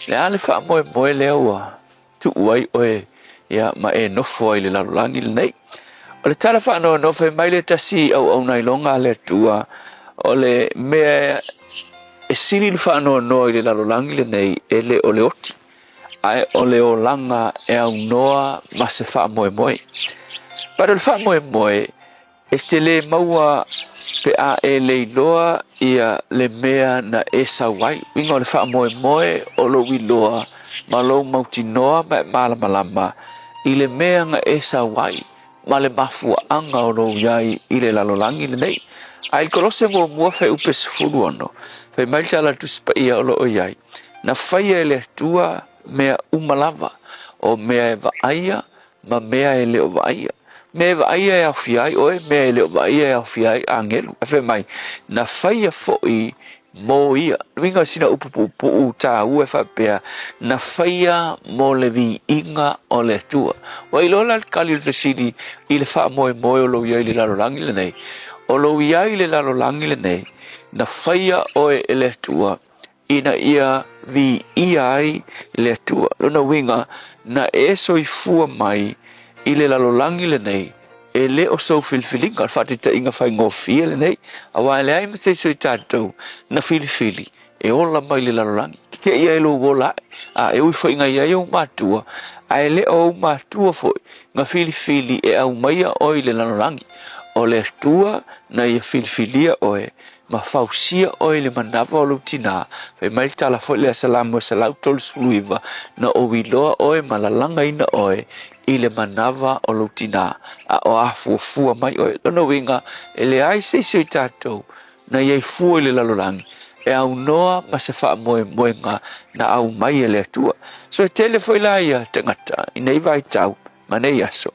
Le a le fa moe le ua tu uai oe ia ma e nofo I le lalolangi le nei. O le tala fa no fe mai le tasi au nai longa le tua o le mea e sili le fa no I le lalolangi le nei e le o le oti. Ai o le o langa e au noa ma se fa moe. Para le fa moe e te le maua pe a e le loa ia le mea na e sawai wingo le fa moe o lo wi loa ma lo mauti noa ma malama I le mea nga e sawai ma le mafua anga o lo iai I le lalolangi le nei ai kolose mo fe upe sfuru ono fe malta la tu spa ia o lo iai na faia le tua mea umalava o mea va aia ma mea e le o va aia me va ia e afiai oe me le va ia e afiai angelu afe mai na faia foi mo ia winga sina upu ta u fa pe na faia mo le vi inga o le tua o ilola kali le fesidi ile fa mo o lo ia ile la langi le nei o lo ia ile la langi le nei na faia oe le tua ina ia vi ai le tua lona winga na eso I fua mai ile la lolangi le nei e le o so filfilinga fati te inga fai ngofia le nei awa le ai mse so tatou na filfili e ola mai le la lolangi ke ia lo wola a e ui fai nga ia o matua a le o matua foi nga filfili e au mai o ile la lolangi o le tua na ia filfilia oe ma fausia o ile manava o lutina fe mai tala foi le salamu salau tol sluiva na o wiloa oe malalanga ina oe ile manava o lutina a o afu mai o no winga ele ai se tatou na ye fu ile lalolangi e au noa ma se fa moenga na au mai ele tua so tele foi la ia tangata ina vai tau manei aso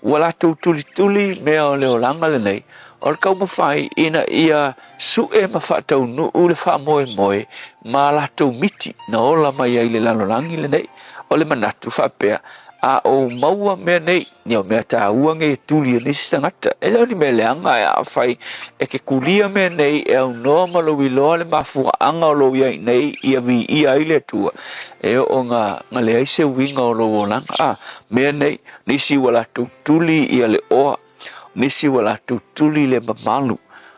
wala tu tuli me o le olanga le nei o ka mo fai ina ia su e ma fa tau no u le fa moe ma la tu miti na ola mai ile lalolangi le nei o le manatu fa pe a o maua me nei ni o me ta uange tuli ni sangata ele ni me leanga a fai e ke kulia me nei e no malo wilo le mafu anga lo ia nei ia vi ia ile tu e o nga le ise winga o lo langa a me nei ni si wala tu tuli ia le o ni si wala tu tuli le mamalu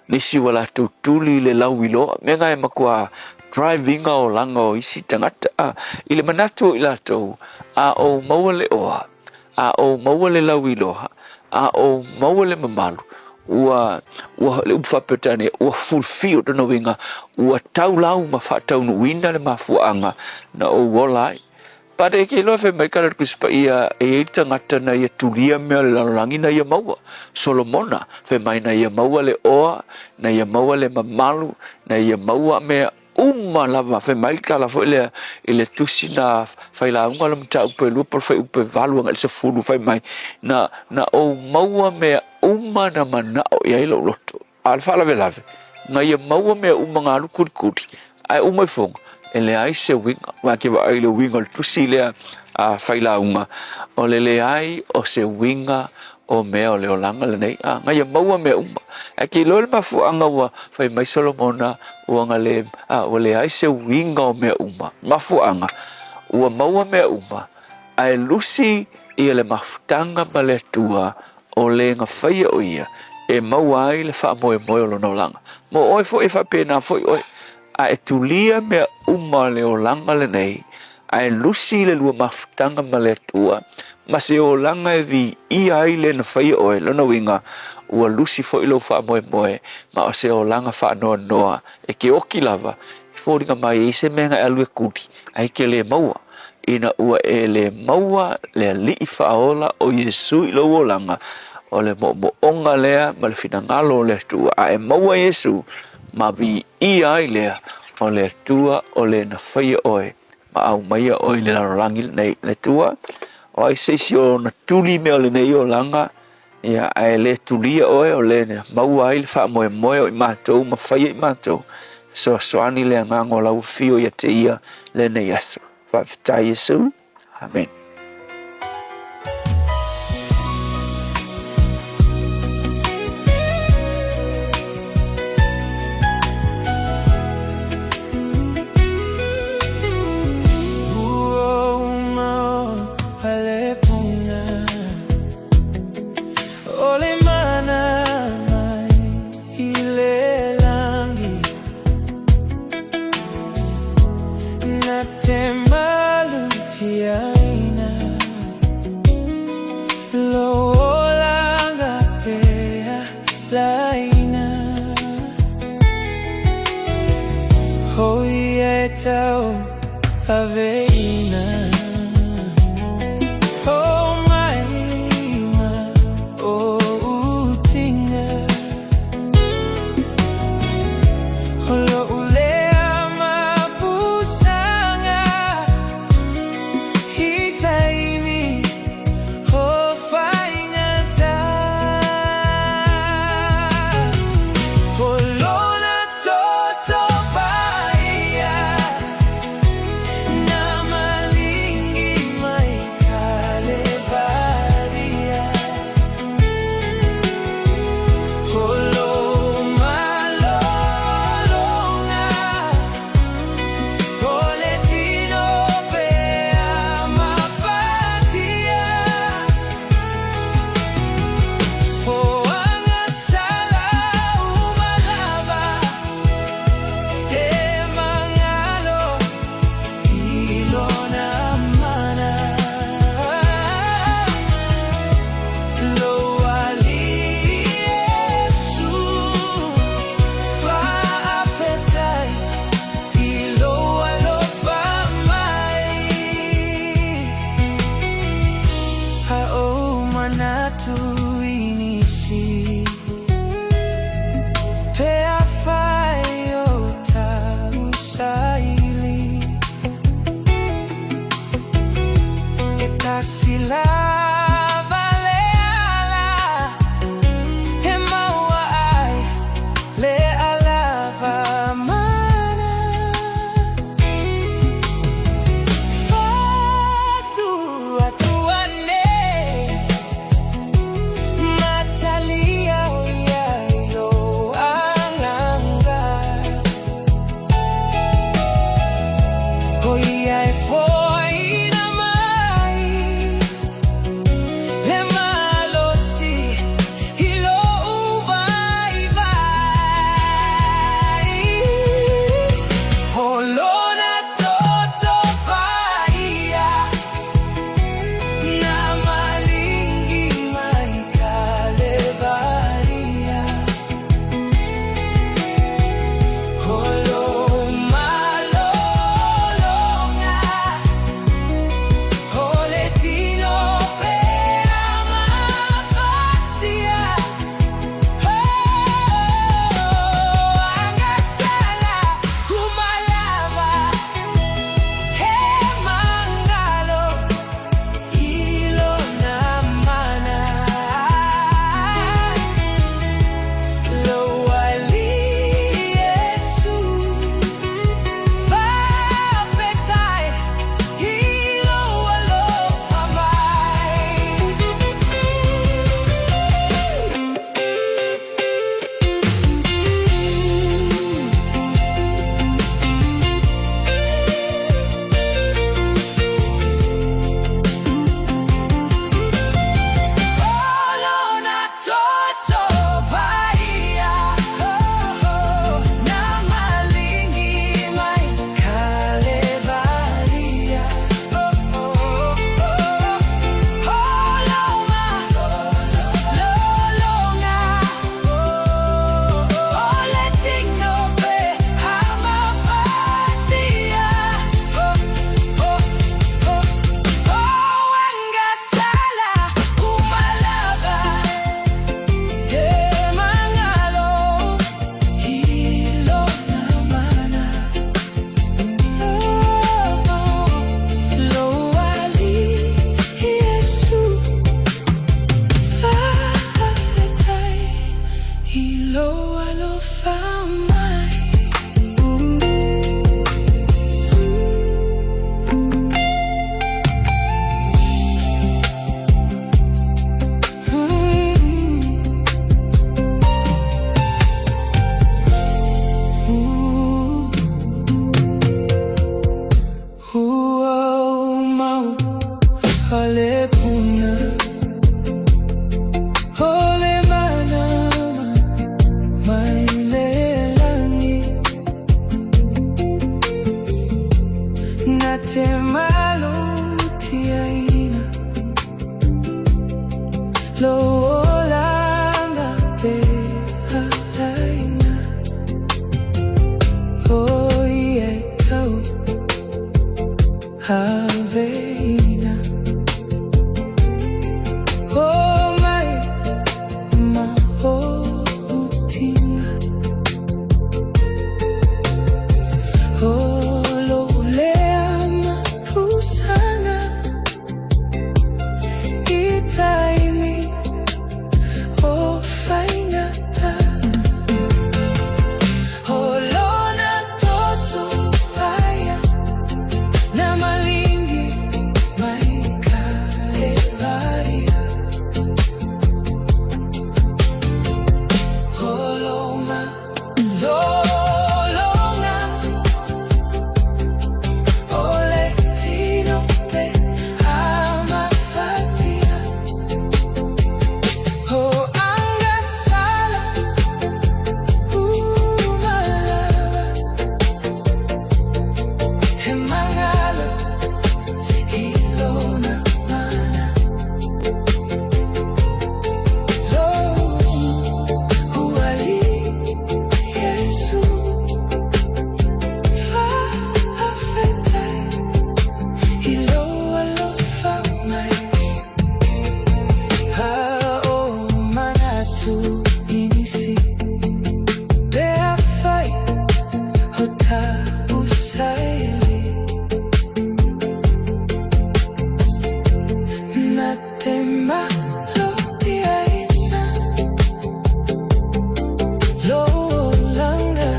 ni si wala tu tuli le lawilo me nga e makua driving o langa o isi tangata ile manatu ila to a o mawale o a o mawale lawilo a o mawale mamalu ua le upfapetane ua fulfill no winga ua taulau mafatau no wina le mafuanga na o wolai pare ke lo fe mai kara kuspa ia e tangata na ia tulia me la langi na ia maua solomona fe mai na ia maua le o na ia maua le mamalu na ia maua me lava fe mai kala fo ele tusi na fai la unga le mta upe lu por fai upe valu ngal se fulu fai mai na o maua me na mana o ia ilo loto al fala velave na ia maua me ngalu kuri ai fong ele ai se winga wa ke va ile winga le tusi le a fai la unga o le ai o se winga o mea o leo langa le nei nga ia maua me e ki lo le mafu anga wa fai mai solomona ua nga le o le ai se winga o mea mafu anga ua maua mea ai lusi ia le mafutanga ma le tua o le nga fai o ia e maua ai le wha moe moe o lona o langa mo oi fo e wha pēna fo oi a e tulia mea leo langa le nei ai lusi le lua mafutanga ma le tua ma se o langa e vi ia ai le na fai oe lona winga ua lusi fo ilo wha moe moe ma o se o langa wha noa noa e ke oki lava i fōringa mai e se menga e alue kuri ai ke le maua ina ua e le maua le li i whaola o Yesu ilo o langa o le mo onga lea ma le fina ngalo le tua a e maua Yesu ma vi ia ai lea o le tua o le na fai oe ma au maia oe le larangi nei le tua o ai seisi o na tuli me o le nei o langa ia ai le tulia oe o le maua ai le wha moe moe o i mātou ma whaia i mātou so soani le ngango lau fio ia te ia le nei aso whawhita Yesu Amen. Hale puna Hole manama Mai lelangi Nate malo tiaina Lo olanga pe halaina Oh yeah tau Haveina Oh my mahotina Oh lo leama kusana Itaimi Oh fainata Oh lona toto haya Na malingi mai kalevaya Holoma Lolonga Ole tino pe amafatia Oh anga sala Umalava Hemangala Ilona mana Lo Uali Yesu Fa afetai Ilo alofa mai Ha o manatu inisi Bea fai Hota usaili Natema lo tiaina Lo langa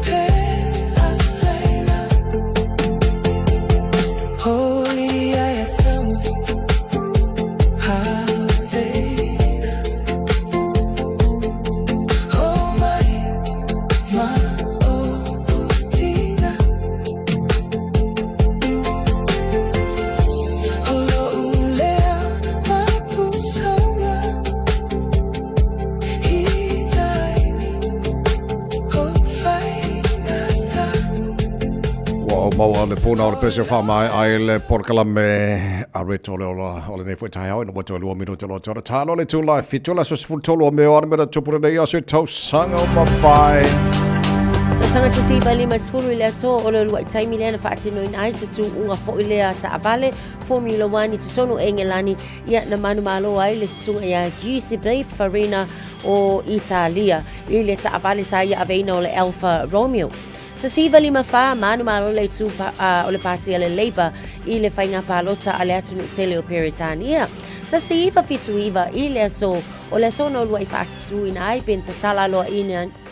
pe alaina Holy ayatam Haveina Oh my maotina Lo ulea mapusanga Hitaimi Oh fainata Wa maua le puna o le pese wha mai ai le porkalame a reto le ola o le nefu tai hau ina wato lua minuto lo tōra tālo le tūlai fitu la sosfun tolo o mea mera tupura nei asu tau sanga o mawhai. Sa sanga te siva lima sfulu ilea so o le luai taimi lea na whaatino in ai se tu unga fo ilea ta avale Formula 1 i tutono engelani ia na manu malo ai le susunga ia Giusi Babe Farina o Italia i le ta avale sa ia aveina o le Alfa Romeo. Ta siva lima wha manu malo le tu o le parti ale Labour i le whainga palota ale atunu tele o Peritania. Ta siva fitu iva i le so o le so no luai whaatu in ai ben ta tala loa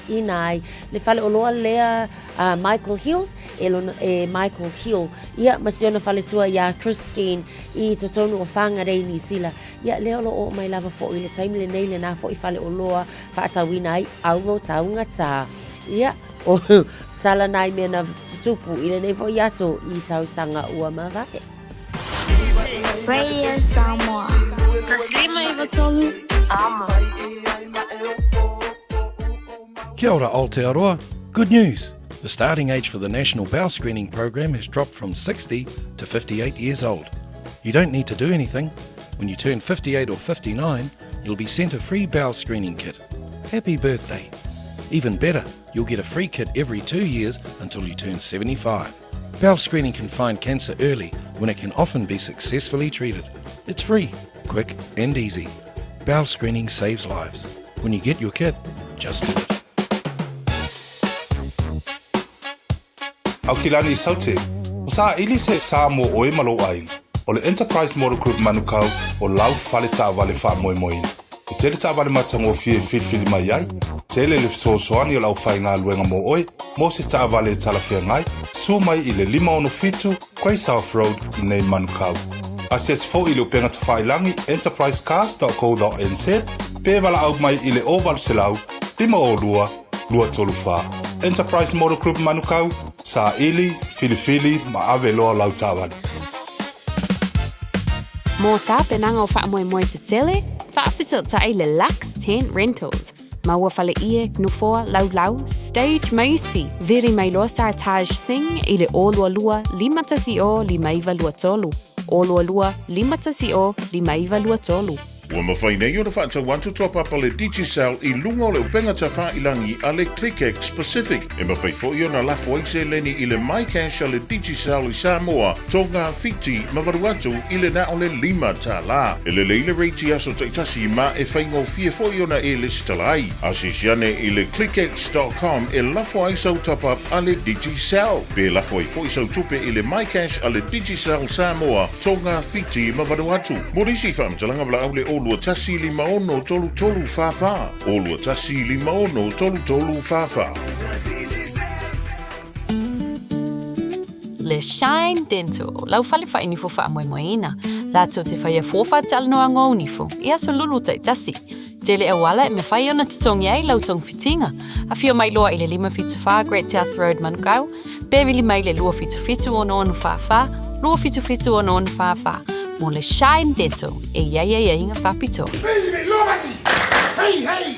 inai le fale o loa lea Michael Hills Michael Hill ia masiona fale tua ia Christine i totonu o whangarei New Zealand ia leo lo o mai lava fo i le taimi le nei le na fo i fale o loa whaatau inai auro taunga tā ia o tala nai mena tutupu i le nei fo i aso i tau sanga ua mawai Radio Samoa. Taslima Ivatolu. Amo. Kia ora Aotearoa. Good news. The starting age for the National Bowel Screening Program has dropped from 60 to 58 years old. You don't need to do anything. When you turn 58 or 59, you'll be sent a free bowel screening kit. Happy birthday. Even better, you'll get a free kit every 2 years until you turn 75. Bowel screening can find cancer early when it can often be successfully treated. It's free, quick and easy. Bowel screening saves lives. When you get your kit, just do it. Au kilani saute, o sa ili se sa mo oe malo ai, o le Enterprise Motor Group manukau o lau fale ta vale fa moi moi. O tele ta vale matango fie filfili mai ai, tele le soani o lau fai ngā luenga mo oe, mo se ta vale tala fia ngai, su mai i le 5 Grey South Road i nei manukau. Ases fo i le upenga ta whailangi enterprisecars.co.nz, pe wala au mai i le oval selau, 5 lua tolu wha. Enterprise Motor Group manukau, sa ili, filifili, ma ave loa lau tawani. Mō tā penanga o whaamoemoe te tele, whaafisota ai le Lux Tent Rentals. Maua whale ie, nufoa, lau, stage maisi. Veri mai loa sa Taj Singh i le olua lua, 5-5-2 olua lua, 5-5-2 Ua mawhai nei o na whaatau wantu tōpapa le Digicel i lunga o le upenga ta whailangi a le ClickX Pacific. E mawhai fōi o na lafo aise leni i le MyCash a le Digicel i Samoa, tō ngā whiti mawaru atu i le na o le 5 tā la. E le leile reiti aso taitasi ma e whaingo fie fōi o na e listalai. Asisiane i le clickx.com e lafo aisau tapap a le Digicel. Pe lafo ai fōi sau tupe i le MyCash a le Digicel Samoa, tō ngā whiti mawaru atu. Morisi whaamtalanga vla au le Olua tasi 5 tolu fafa. Olua tasi 5 tolu fafa. Le Shine Dental. Lau fale whaini fo wha moina. Lato te whaia fōwha te alanoa ngō unifo. Ia so lulu tai tasi. Te le awala e me whai ona tutongi ai lau tong fitinga. A whio mai loa i le 5-5 Great South Road Manukau. Bevili mai le 2-5 o nōnu whawha. 2-5 o nōnu whawha. Mo le Shine Dental e ia inga whapito. Hey!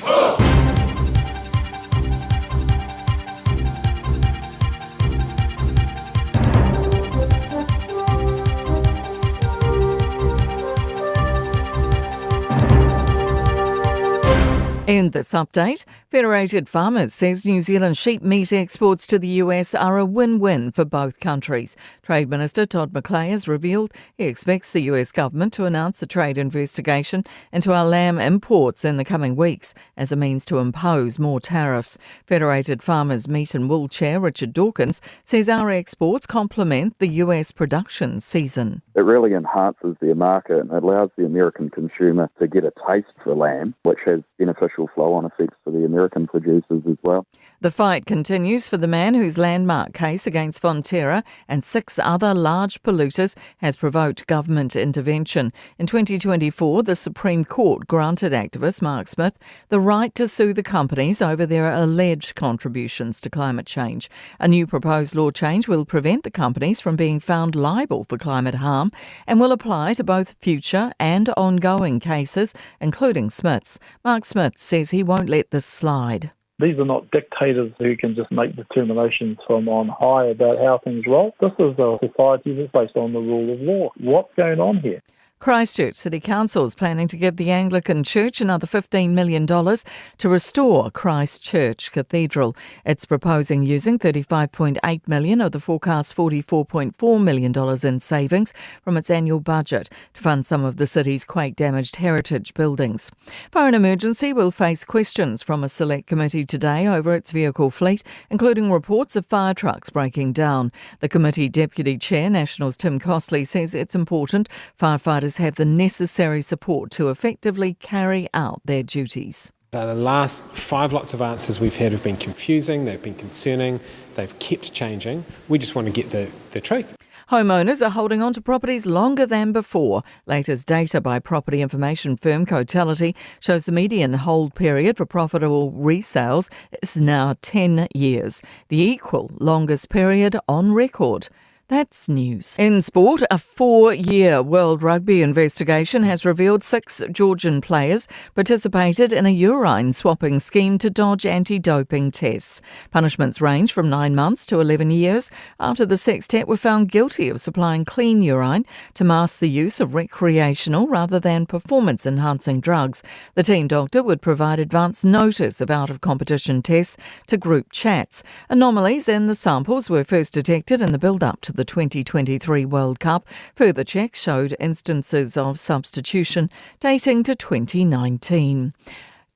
In this update, Federated Farmers says New Zealand sheep meat exports to the US are a win-win for both countries. Trade Minister Todd McClay has revealed he expects the US government to announce a trade investigation into our lamb imports in the coming weeks as a means to impose more tariffs. Federated Farmers Meat and Wool Chair Richard Dawkins says our exports complement the US production season. It really enhances their market and allows the American consumer to get a taste for lamb, which has beneficial flow-on effects for the American producers as well. The fight continues for the man whose landmark case against Fonterra and 6 other large polluters has provoked government intervention. In 2024, the Supreme Court granted activist Mark Smith the right to sue the companies over their alleged contributions to climate change. A new proposed law change will prevent the companies from being found liable for climate harm and will apply to both future and ongoing cases, including Smith's. Mark Smith says he won't let this slide. These are not dictators who can just make determinations from on high about how things roll. This is a society that's based on the rule of law. What's going on here? Christchurch City Council is planning to give the Anglican Church another $15 million to restore Christchurch Cathedral. It's proposing using $35.8 million of the forecast $44.4 million in savings from its annual budget to fund some of the city's quake-damaged heritage buildings. Foreign Emergency will face questions from a select committee today over its vehicle fleet, including reports of fire trucks breaking down. The committee deputy chair, Nationals Tim Costley, says it's important firefighters have the necessary support to effectively carry out their duties. The last 5 lots of answers we've had have been confusing, they've been concerning, they've kept changing. We just want to get the truth. Homeowners are holding on to properties longer than before. Latest data by property information firm Cotality shows the median hold period for profitable resales is now 10 years, the equal longest period on record. That's news. In sport, a 4-year World Rugby investigation has revealed 6 Georgian players participated in a urine swapping scheme to dodge anti-doping tests. Punishments range from 9 months to 11 years after the sextet were found guilty of supplying clean urine to mask the use of recreational rather than performance-enhancing drugs. The team doctor would provide advance notice of out-of-competition tests to group chats. Anomalies in the samples were first detected in the build-up to the 2023 World Cup. Further checks showed instances of substitution dating to 2019.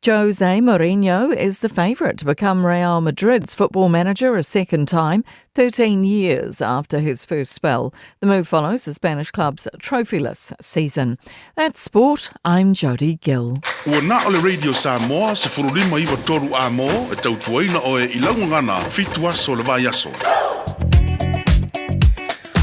Jose Mourinho is the favourite to become Real Madrid's football manager a second time, 13 years after his first spell. The move follows the Spanish club's trophyless season. That's sport. I'm Jodie Gill. Ua na ole Radio Samoa se furulima iwa toru a mo e tautuaina o e ilaungangana fitua so le vai aso.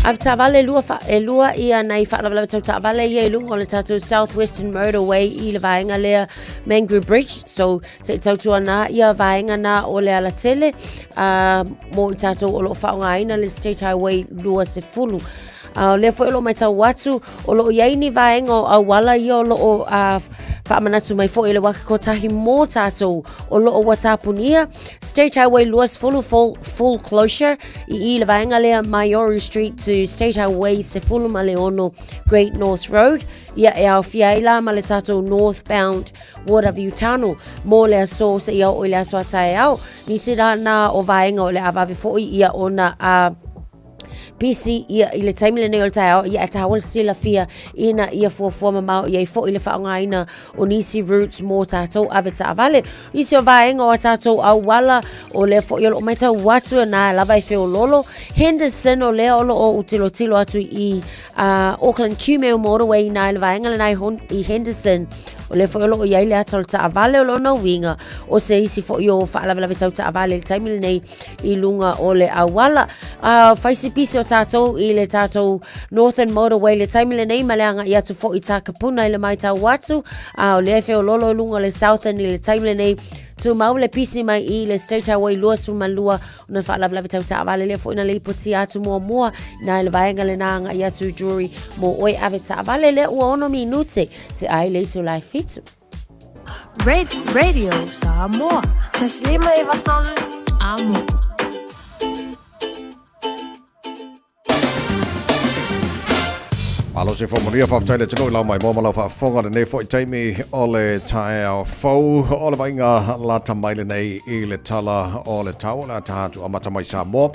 Av tavale lua ia nei whaalawalawa tau tavale ia ilunga o le tātou Southwestern Motorway i le vaenga lea Mangrove Bridge. So se tautua nā ia vaenga nā o le ala tele mo i tātou o lo whaongaina le State Highway lua se fulu. Le fo lo mai tau watu o lo yaini vaenga o wala i o lo whaamanatu mai fo le waka kotahi mō tātou o lo o watapunia. State Highway luas full closure i le vaenga lea Maori Street to State Highway se fulu ma le ono Great North Road. Ia e au fiaila ma le tātou northbound Waterview Tunnel. Mō lea so se ia o le aso atai au. Ni sira nā o vaenga o le avawe fo ia o na PC ia i le taimile nei o le taiao ia e tahawal sila fia ina ia fuafua mamau ia i fo i le whaongaina o nisi roots mō tātou ave ta avale. Isi o vaenga o tātou au wala o le fo i o lo mai tau watu na lava i feo lolo. Henderson o lea o lo o utilo atu i Auckland Cumeo Motorway na le vaenga le nai i Henderson. O le fo i o lo o iai le atol ta avale o lo na winga o se isi fo i o whaalawalawe tau ta avale le taimile nei i lunga o le au wala. Faisi pisi o tātou i le tātou Northern Motorway le taimile nei maleanga i atu fo i tā kapuna i le mai tau watu. O le feo lolo lunga le Southern i le taimile nei tu mau le pisi mai i le State Highway lua sumalua o na whaalawalawe tau ta avale le fo ina le ipoti atu mua na le vaenga le nanga i atu jury mo oi ave ta avale le ua ono minute te ai le tu lai fitu. Radio Samoa. Taslima Ivatolu. Amo. Alo se formulia fa taile tino la mai mo la fa fonga nei fo taimi o le tae au fo o le vainga la tamaile nei I le tala o le tau na tatu amata mai Samoa.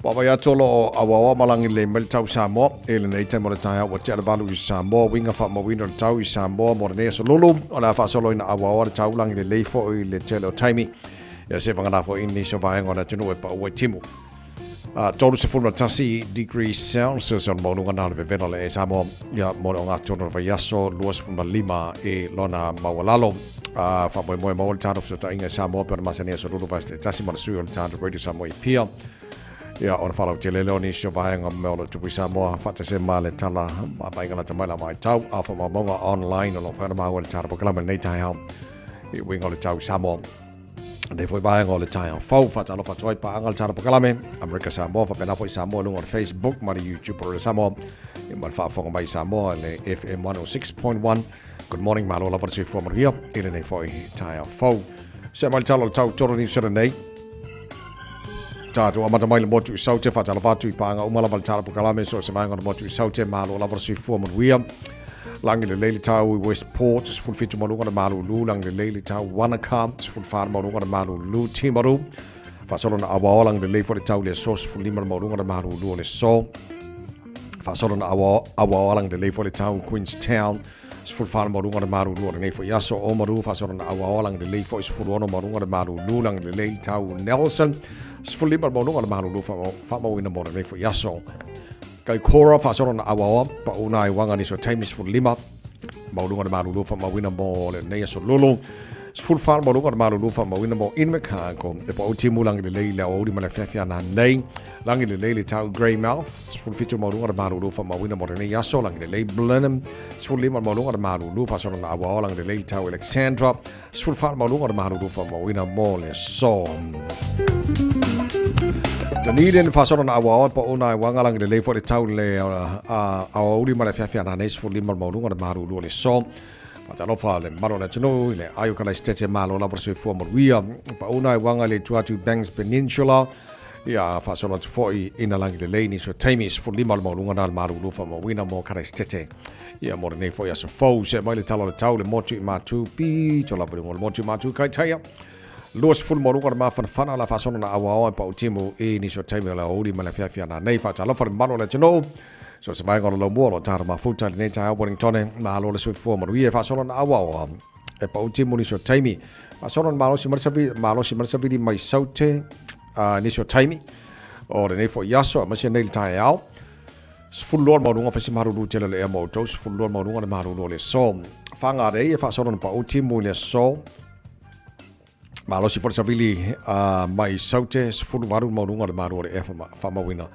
Papa ya tolo awa malangi le mel tau Samoa e le nei taimo le tae au te valu I Samoa winga fa mo winga tau I Samoa mo nei so lulu o la fa solo ina awa o tau langi le leifo I le telo taimi. Ya se vanga fo ini so vainga na tino e pa o timu. Tolu se fulma tasi degrees Celsius on maununga na le vevena le Samoa ia mo ngā tono vai yaso luas fulma 5 e lona mawalalo fa mo mo le tano so tainga Samoa per masania so lulu vaste tasi mo sui on tano radio Samoa pia ia on follow te lelo ni so vaenga mo le tupi Samoa fa se male tala ma vaenga na tamala mai tau fa mo monga online on fa ma wala tano programa nei tai hau I winga le tau Samoa. Dei foi vaenga o le tae au fau fatalo fatoi pa angal tara pakalame America Samoa fa pena foi Samoa lunga o Facebook ma le YouTube o le Samoa I ma fa fonga mai Samoa le FM 106.1. Good morning malo la versi for Maria ile nei foi tae au fau se mal talo tau toro ni sera nei tato amata mai le motu I saute fatalo fatu I pa anga umala val tara pakalame so se vaenga o motu I saute malo la versi for Maria langi le leili tau I Westport is full fitu malunga na malu lu langi le leili tau Wanaka is full far malunga na malu lu Timaru fasolo na awa lang le leili for le tau le sos full lima malunga na malu lu le so fasolo na awa lang le leili for le tau Queenstown is full far malunga na malu lu le for yaso omaru fasolo na awa lang le leili for is full ono malunga na malu lu langi le leili tau Nelson is full lima malunga na malu lu fa mawina mo le for yaso kai kora fa soro na awa pa una I wanga ni so time for 5 maulunga na malu fa mawina mo le nei so lolo full far maulunga na malu fa mawina mo in meka ko e pa timu lang le leile o di mala fia na nei lang le leile tau Greymouth full fitu maulunga na malu fa mawina mo le nei yaso lang le leile Blenheim full lima maulunga na malu fa soro na awa lang le leile tau Alexandra full far maulunga na malu fa mawina mo le so Dunedin fasoro na awa pa una wanga lang le for le tau le uri mala fia na nes for lima maulunga na maru le so patalo fa le maro na tino le ayo kana stete malo la verso for Maria pa una wanga le Tuatu Banks Peninsula ia fasoro to foi ina lang le leni so timis for lima maulunga na maru fa mawina mo kana stete ia mo ne foi aso fo se mai le talo le tau le motu matu pi to la bringo le motu matu kai taia Luas full morunga na mafana la fasona na awa pa utimu e ni so time la ori mala fia na nei fa talo fa mano le tino so se mai ngolo mo lo tar ma futa nei ta Wellington ma lo le so fo mo ie fasona na awa e pa utimu ni so time fasona ma lo si marsabi di mai saute ni so time o le nei fo yaso ma se nei ta ao full lord morunga fa si maru lu tele le mo tos full lord morunga na maru le so fanga re e fasona pa utimu le so Malo si forza vili mai saute sfuru maru maurunga le maru e fa mawina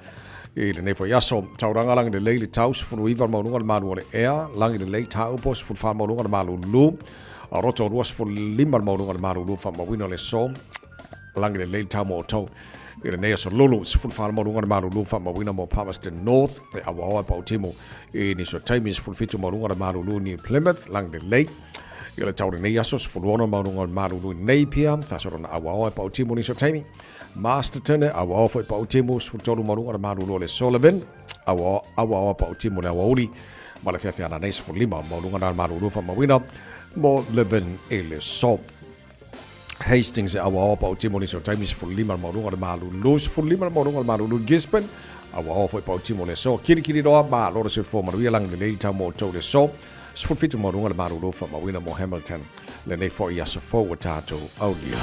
I le nei fo yaso tauranga lang le leile taus fu iwa maununga le malu le ea lang le lei tau pos fu fa maununga le malu lu a roto ruas fu lima maununga le malu lu fa mawino le so lang le leile tau mo tau I le nei so lulu fu fa maununga le malu lu fa mawino mo Palmerston North le awa pa utimo I ni so taimis fu fitu maununga le malu lu ni Plymouth lang le lei I le tau le nei yaso fu luona maununga le malu lu nei pia ta so na awa pa utimo ni so taimi Masterton awa fo pa utimo fu tolu maununga le malu lu le Sullivan awa pa utimo le awa uli ma le fia na nei fu lima maununga le malu lu fa mawino mo Leven ele so Hastings awa pa utimo ni so taimis fu lima maununga le malu lu fu lima maununga le malu lu Gisborne awa fo pa utimo le so kiri do ma lo se fo ma lang le ta mo to le so fu fitu maununga le malu lu fa mawino mo Hamilton le nei fo ia so fo tato aulia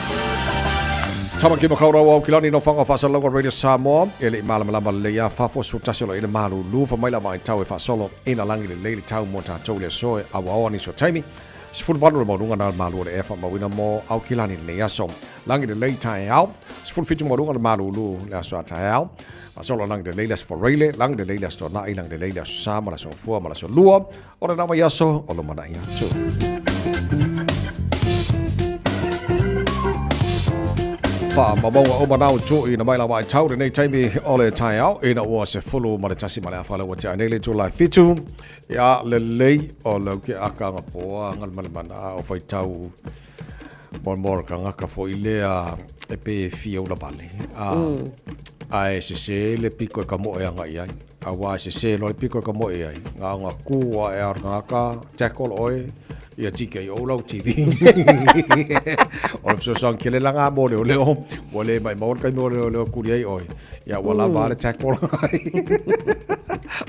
Tama ki makaura wa kilani no fanga fa solo radio Samoa ele malama le ya fa fo su tasolo ile malu lu fa mai la mai tau fa solo ina langi le tau mo ta tau le so awa ni so taimi siful valu mo runga na malu le fa mawina mo au kilani le ya so langi le tai au siful fitu mo runga malu lu la so tai au solo langi le las for rele langi le las to na ilang le las sama la so fu ma la so lua ora na ya so o lo mana ya tu Mabawa o manau jo I na mai la mai tau nei taimi ole tai au ina o se fulu ma le tasi ma le afala wa tai nei le July fitu ya le lei o lo ke aka nga po ngal mal mana o fai tau mor ka nga ka fo ile a e pe fia ula vale a se le pico ka mo ya nga ia a wa se lo le pico ka mo ia nga ku wa e nga ka tackle oi ia tika I olau TV. O so sang kele langa mo le leo. Wale mai mo kai mo le kuria oi. Ia wala vale tackle.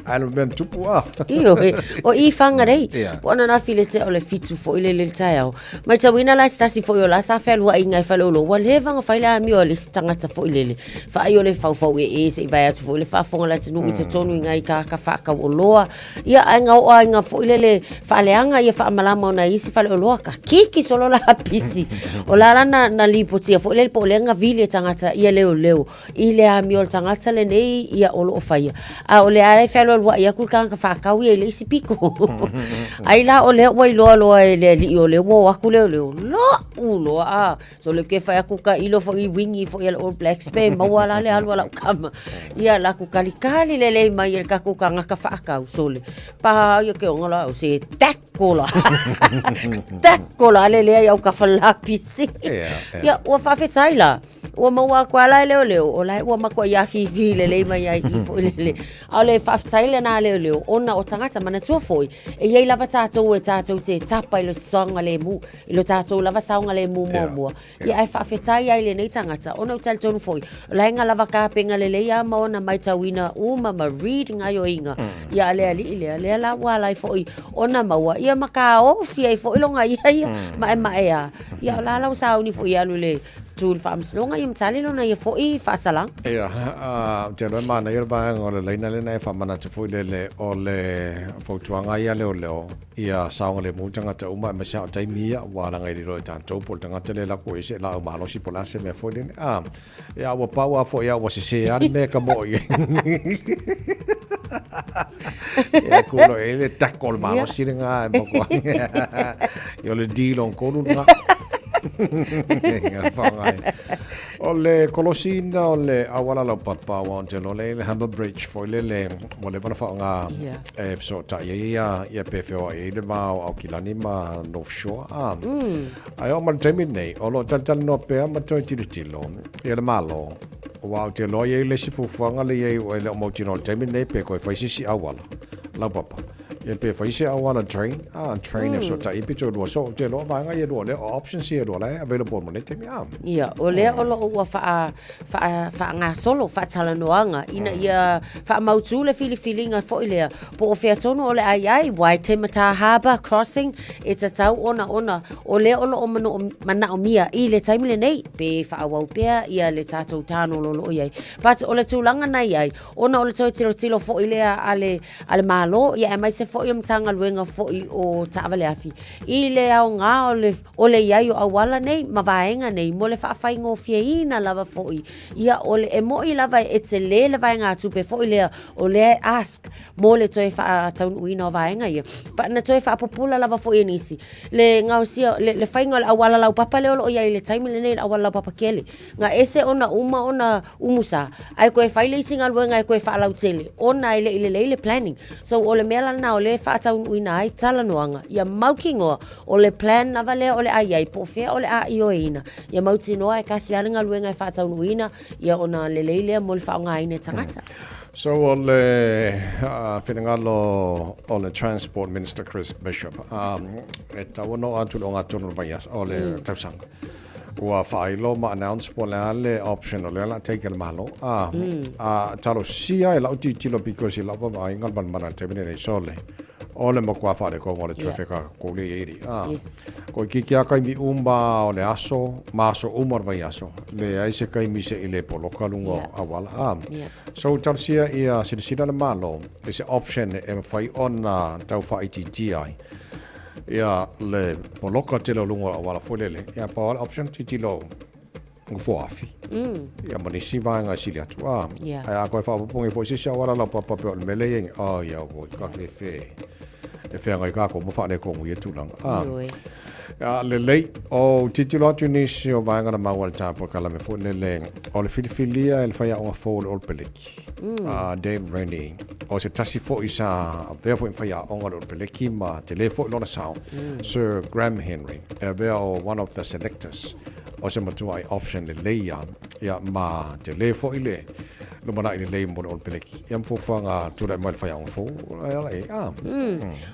Alo men tupua. Io o I fanga rei. Pona na file te o le fitu fo ile le taiao. Mai tawina la stasi fo yo la sa felu ai ngai falolo. Wale vanga faila mi o le tangata fo ile. Fa ai o le fau e se vai atu fo ile fa fonga la tunu I te tonu ngai ka fa ka o loa. Ia ai nga o ai nga fo ile le fa leanga ia fa malama na isi fale o loa ka kiki solo la pisi. O la rana na lipotia fo ile po lenga vile tangata ia leo. Ile a mi o tangata le nei ia o lo faia. A o le ai felo wa ia kulkanga fa kawi ile isi piko. Ai la o le wai lo le li o le wo aku le lo ulo a so le ke fa ku ka ilo fo I wingi fo ia All Blacks pe ma wala le alwa la kama. Ia la ku kali le mai ia ka ku kanga ka fa ka usole. Pa yo ke ngola o se takola. Takola le ia ka fa la pisi. Ia o fa fe taila. O ma wa kwa la le o la o ma ko ia fi le mai ai fo le. Ale fa taila na le ona o tangata mana tua foi e ia lava tatou e tatou te tapa I lo songa le mu I lo tatou lava saunga le mu mo ia ai fa fetai ai le nei tangata ona o tal tonu foi la inga lava ka penga le ia ma ona mai tawina uma ma reading ayo inga ia le le la wala foi ona ma ia maka ofi ai foi longa ia ma ia la sauni foi alu le tul fams longa ia mtali lona ia foi fa salang ia te no mana ia ba ngole leina le nei fa mana te foi le o le fotuanga ia leo ia saunga le mutanga te uma me sa tai mia wala ngai ro tanto por tanga te le la ko ise la malo si pola se me foi den ia wa pa wa fo ia wa se ar me ka mo ia ko lo ele takol malo si nga mo ko io le di lon ko nga Ole Colosina ole awala lo papa wa telo le Humber Bridge fo le mole bana fa nga so ta ia pe fo e de ma o kilani ma North Shore ai o ma terminate o lo tal no pe ma to tilo e le malo wa te lo ye le si fu nga le ye o le mo tino terminate pe ko fa si awala la papa e pe fa si awala train so ta I pito do so te lo ba nga ye do le options here do le available mo le te mi ia o le o lo wa fa nga solo fa tala noanga ina ia fa mautu le feelinga fo ile po fe tonu o le ai Waitemata Harbour crossing it's a tau ona o le o lo mana o mia I le taimile nei pe fa wa pe ia le tatou tano lo ia but o le tulanga nei ai ona o le tiro fo ile ale malo ia mai se fo i mtanga luenga fo i o Taavale Afi. I le au ngā o le iai o awala nei, mawaenga nei, mo le whaafai ngō fiaina lava fo i. Ia o le e mo i lava e te le vaenga tupe fo i lea o le ask, mo le toi wha taun uina o vaenga ia. Pa na toi wha popula lava fo i nisi. Le ngau sia, le whainga le awala lau papa leo o iai le taimi le nei le awala lau papa kele. Nga ese ona ona umusa. Ai koe whaile singa luenga ai koe wha lau tele. Ona ile planning. So o le mea na o le whaataun uina ai tala noanga. Ia mauki ngoa o le plan na vale o le ai po fea o le a i o ina. Ia mauti noa e kasi alinga luenga e whaataun uina. Ia ona le leile mo le whaonga ine tangata. So o le whinangalo o le Transport Minister Chris Bishop. E tau no atu o ngā tunu vaias o le tausanga. Ua whailo ma announce po le option o le ala take le malo. Talo sia e lau titilo because i lau pa ingal man te mene nei sole. O le makua whare ko le traffic a ko le eri. Ko kiki a kai mi umba o le aso, maso umar vai aso. Le aise kai mi se ile poloka lungo awala. So talo sia ia sirisina le malo. E se option e mwhai ona tau wha ITT ai. Ia le poloka te lo lungo awala fulele. Ia pa le option titilo ngufo afi. Ia manisi vanga sili atu. Ai a koe whapapungi fo sisi awala lau papape o le mele yengi. Ia voi ka fe. E whea ngai kako mo whaane kongu i tūlanga. Le lei o titilo atu nisi o vanga na maua le tāpua kala me fo le o le filifilia e le whaia o ngā fō le olpeleki. Dave Rennie. O se tasi fo i sa vea fo i whaia o ngā le olpeleki ma te le fo i lona sao. Sir Graham Henry. E vea o one of the selectors. O se matua i option le leia. Ia ma te le fo i le. Lumana i le mo le olpeleki. Ia mfufanga tura mai le whaia o ngā fō.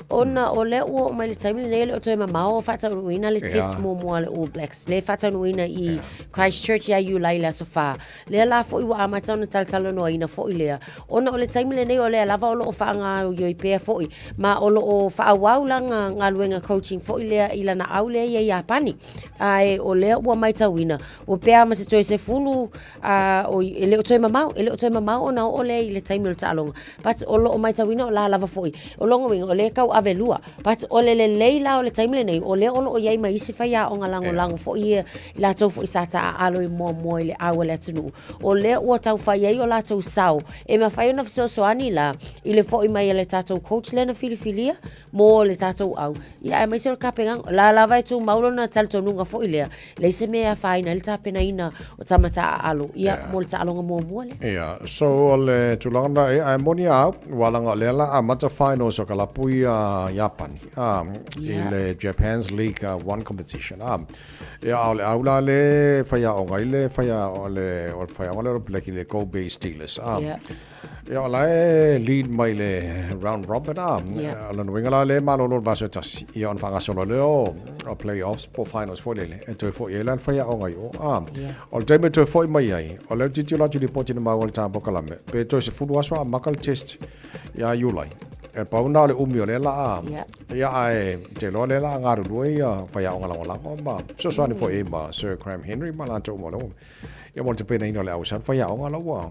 Ona o le ua o mai le taimi le o toi mamao o whatau nuina le test mo le All Blacks. Le whatau nuina i Christchurch ia iu laila so wha. Le la fo i wa amatau na taltalo noa ina fo i lea. Ona o le taimi le nei o le lava o lo o wha ngā yo i pēa fo i. Ma o lo o wha awau langa ngā luenga coaching fo i lea ila na au lea ia i apani. Ai o lea ua mai tauina. O pēa ma se toi se fulu o ele o toi mamao. Ele o toi mamao ona o le i le taimi le talonga. But o lo o mai tauina o la lava fo i. O longa winga o le kau avelua. But o le leila o le taimi le nei o le olo o iai mai isi whaia o ngā lango fo i la tau fo i sata a alo i mua i le awa le atunu. O le ua tau whaia i o la tau sao. E ma whaia na fisosoani la i le fo i mai le tātou coach le na filifilia mo le tātou au. Ia e mai se o kapengang la lava e tu maulo na taltonunga fo i lea. Le se mea whaina le tāpena ina o tamata a alo. Ia mo le tāalonga mua le. Ia, so o le tulanga e a moni au walanga le la a mata finals o kalapui a Japan. In the Japan's League One competition. Ia aula le whaia o ngai le whaia o le whaia o le pleki le Kobe Steelers. Ia ola e lead mai le round robin. Ala nuingala le malolo vaso tasi. Ia on whangasolo le o playoffs po finals fo lele. E toi fo ielan whaia o ngai o. O le teime toi fo i mai ai. O le titula tu li poti na maua le tāpo kalame. Pe toi se fulu aswa a makal test. Ia iulai. E pauna le umi o le la ia ai te lo le la ngaru lui whaia o ngalangolango ma so soani fo e ma Sir Graham Henry ma la tau mo lo ia mo te pena ino le ausan whaia o ngalawa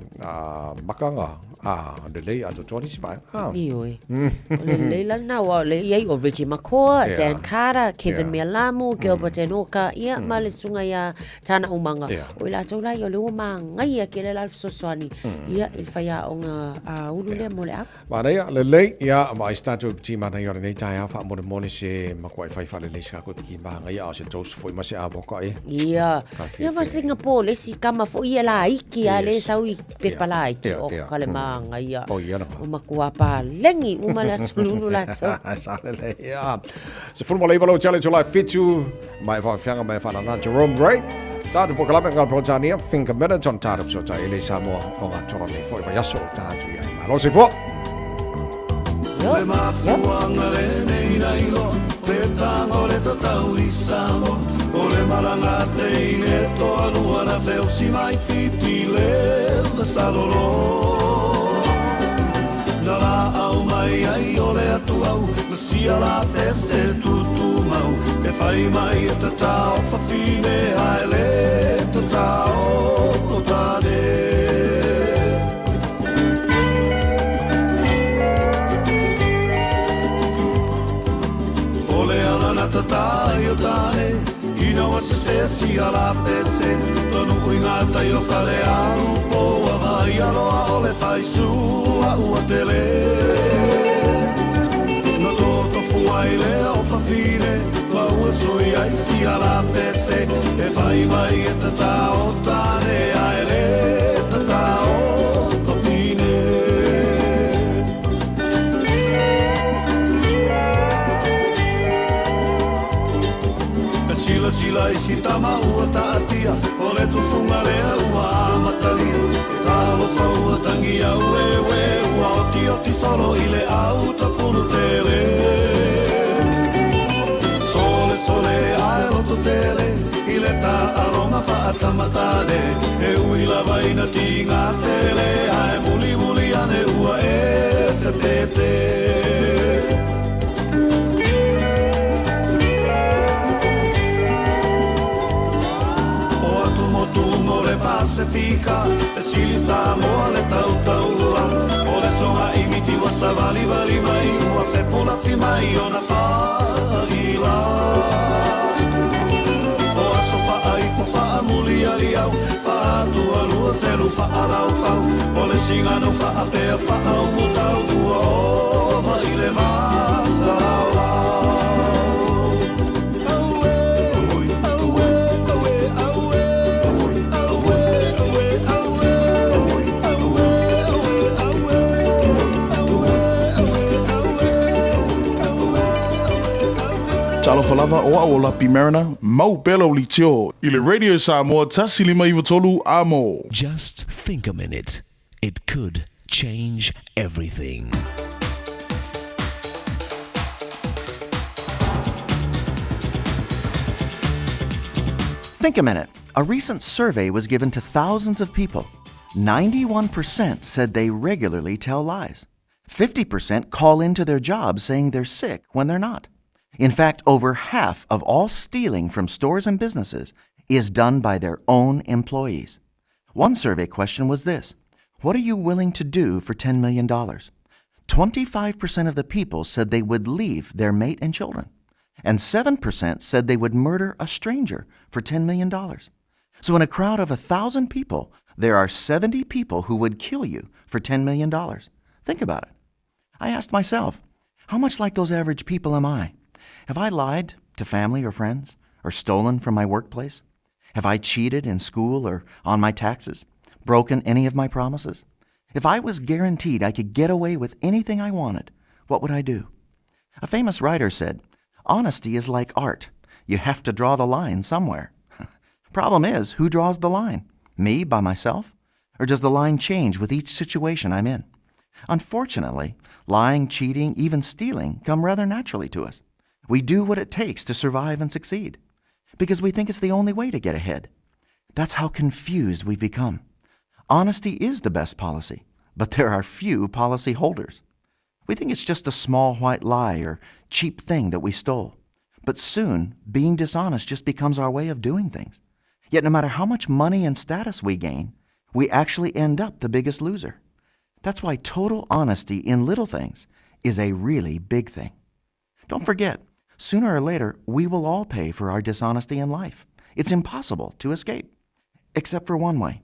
makanga le lei atu 25 Ioi le lei la na wa le iai o Reggie McCaw Dan Carter Kevin Mialamu Gilbert Enoka ia ma le sunga ia tana umanga o la tau lai o le uma ngai a ke le la so soani ia il whaia o nga ulu le mo le a ma le lei ia ma I start to tima na yore nei tai fa mo mo se ma kwai fai fa le leisa ko ki ma ngai a se tos foi ma se a boka ia va Singapore le si kama fo ia la iki a le sau i pe pala iki o kale ma ngai a o makua pa lengi uma la sululu la so sa le ia se full mo le valo challenge life fitu mai fa fianga mai fa na Jerome Gray sa te pokala ngal projania think a minute on tart of so tai le samo o nga toro le foi va yaso ta tu ia ma lo se fo Le mafuanga le nei nei lo, le tango le tatau i samo, o le maranga te ine to alua na feo si mai fiti le vasalolo. Na la au mai ai o le atu au, na sia la pese tutu mau, e fai mai e tatao fa fine ai le tatao o tade. tatai o tane Ina wa se se si ala pese Tonu uinga tai o whale aru po a mai aloa ole whai su a ua tele No toto fuai lea o whawhine Wa ua soi ai si ala pese E whai mai e tata o tane ai le tata o whawhine Sila isi tama ua taatia O le tufunga lea ua amatalia E talo whaua tangi au ewe Ua oti solo i le au tapunu tele Sole ae roto tele I le ta aronga whaatamatane E uila vaina tinga tele Ae muli ane ua e whewhete Pasifika, e sili Samoa le tautaua O le songa imiti wa sa vali mai Ua whepula fi mai o na whaila O aso whaai po wha muli ali au Whaatu alua seru whaalau whau O le singano whaapea whaau mutau Ua ova i le masa Talo falava o a o Lapi Mariner, mau belo li tio, I le Radio Samoa tasi lima iwa tolu amo. Just think a minute. It could change everything. Think a minute. A recent survey was given to thousands of people. 91% said they regularly tell lies. 50% call into their jobs saying they're sick when they're not. In fact, over half of all stealing from stores and businesses is done by their own employees. One survey question was this: what are you willing to do for $10 million? 25% of the people said they would leave their mate and children. And 7% said they would murder a stranger for $10 million. So in a crowd of 1,000 people, there are 70 people who would kill you for $10 million. Think about it. I asked myself, how much like those average people am I? Have I lied to family or friends, or stolen from my workplace? Have I cheated in school or on my taxes, broken any of my promises? If I was guaranteed I could get away with anything I wanted, what would I do? A famous writer said, honesty is like art. You have to draw the line somewhere. Problem is, who draws the line? Me by myself? Or does the line change with each situation I'm in? Unfortunately, lying, cheating, even stealing come rather naturally to us. We do what it takes to survive and succeed because we think it's the only way to get ahead. That's how confused we've become. Honesty is the best policy, but there are few policy holders. We think it's just a small white lie or cheap thing that we stole. But soon, being dishonest just becomes our way of doing things. Yet no matter how much money and status we gain, we actually end up the biggest loser. That's why total honesty in little things is a really big thing. Don't forget, sooner or later, we will all pay for our dishonesty in life. It's impossible to escape, except for one way.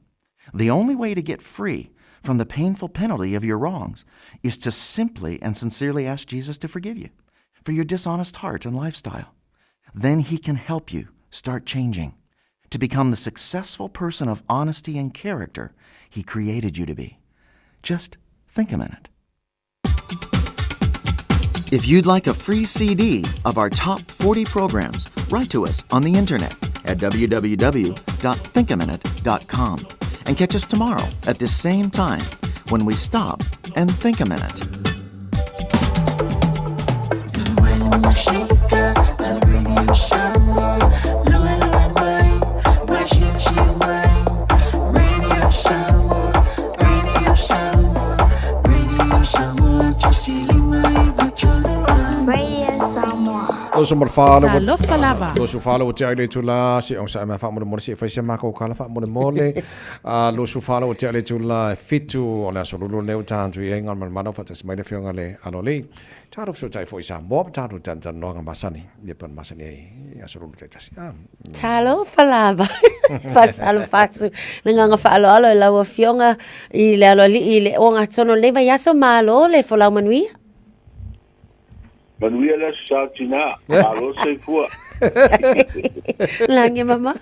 The only way to get free from the painful penalty of your wrongs is to simply and sincerely ask Jesus to forgive you for your dishonest heart and lifestyle. Then He can help you start changing to become the successful person of honesty and character He created you to be. Just think a minute. If you'd like a free CD of our top 40 programs, write to us on the internet at www.thinkaminute.com and catch us tomorrow at this same time when we stop and think a minute. Radio Samoa. Lo so marfalo. Talofa lava. Lo so falo o te ai le tula si on sa ma fa mo mo si fa se ma ko kala fa mo mole. Lo so falo o te ai le tula fitu ona so lo le tantu e ngal man mano fa te mai le fionga le ano le. Taro so tai foi sa mo taro tan tan no masani. Ye pan masani ya so lo te tasi. Talo falava. Fatalo fatsu. Nga falo alo la wa fionga I le alo li le onga tono le va yaso malo le fola manui. Manui la satina. Malo se fua. Lange mama.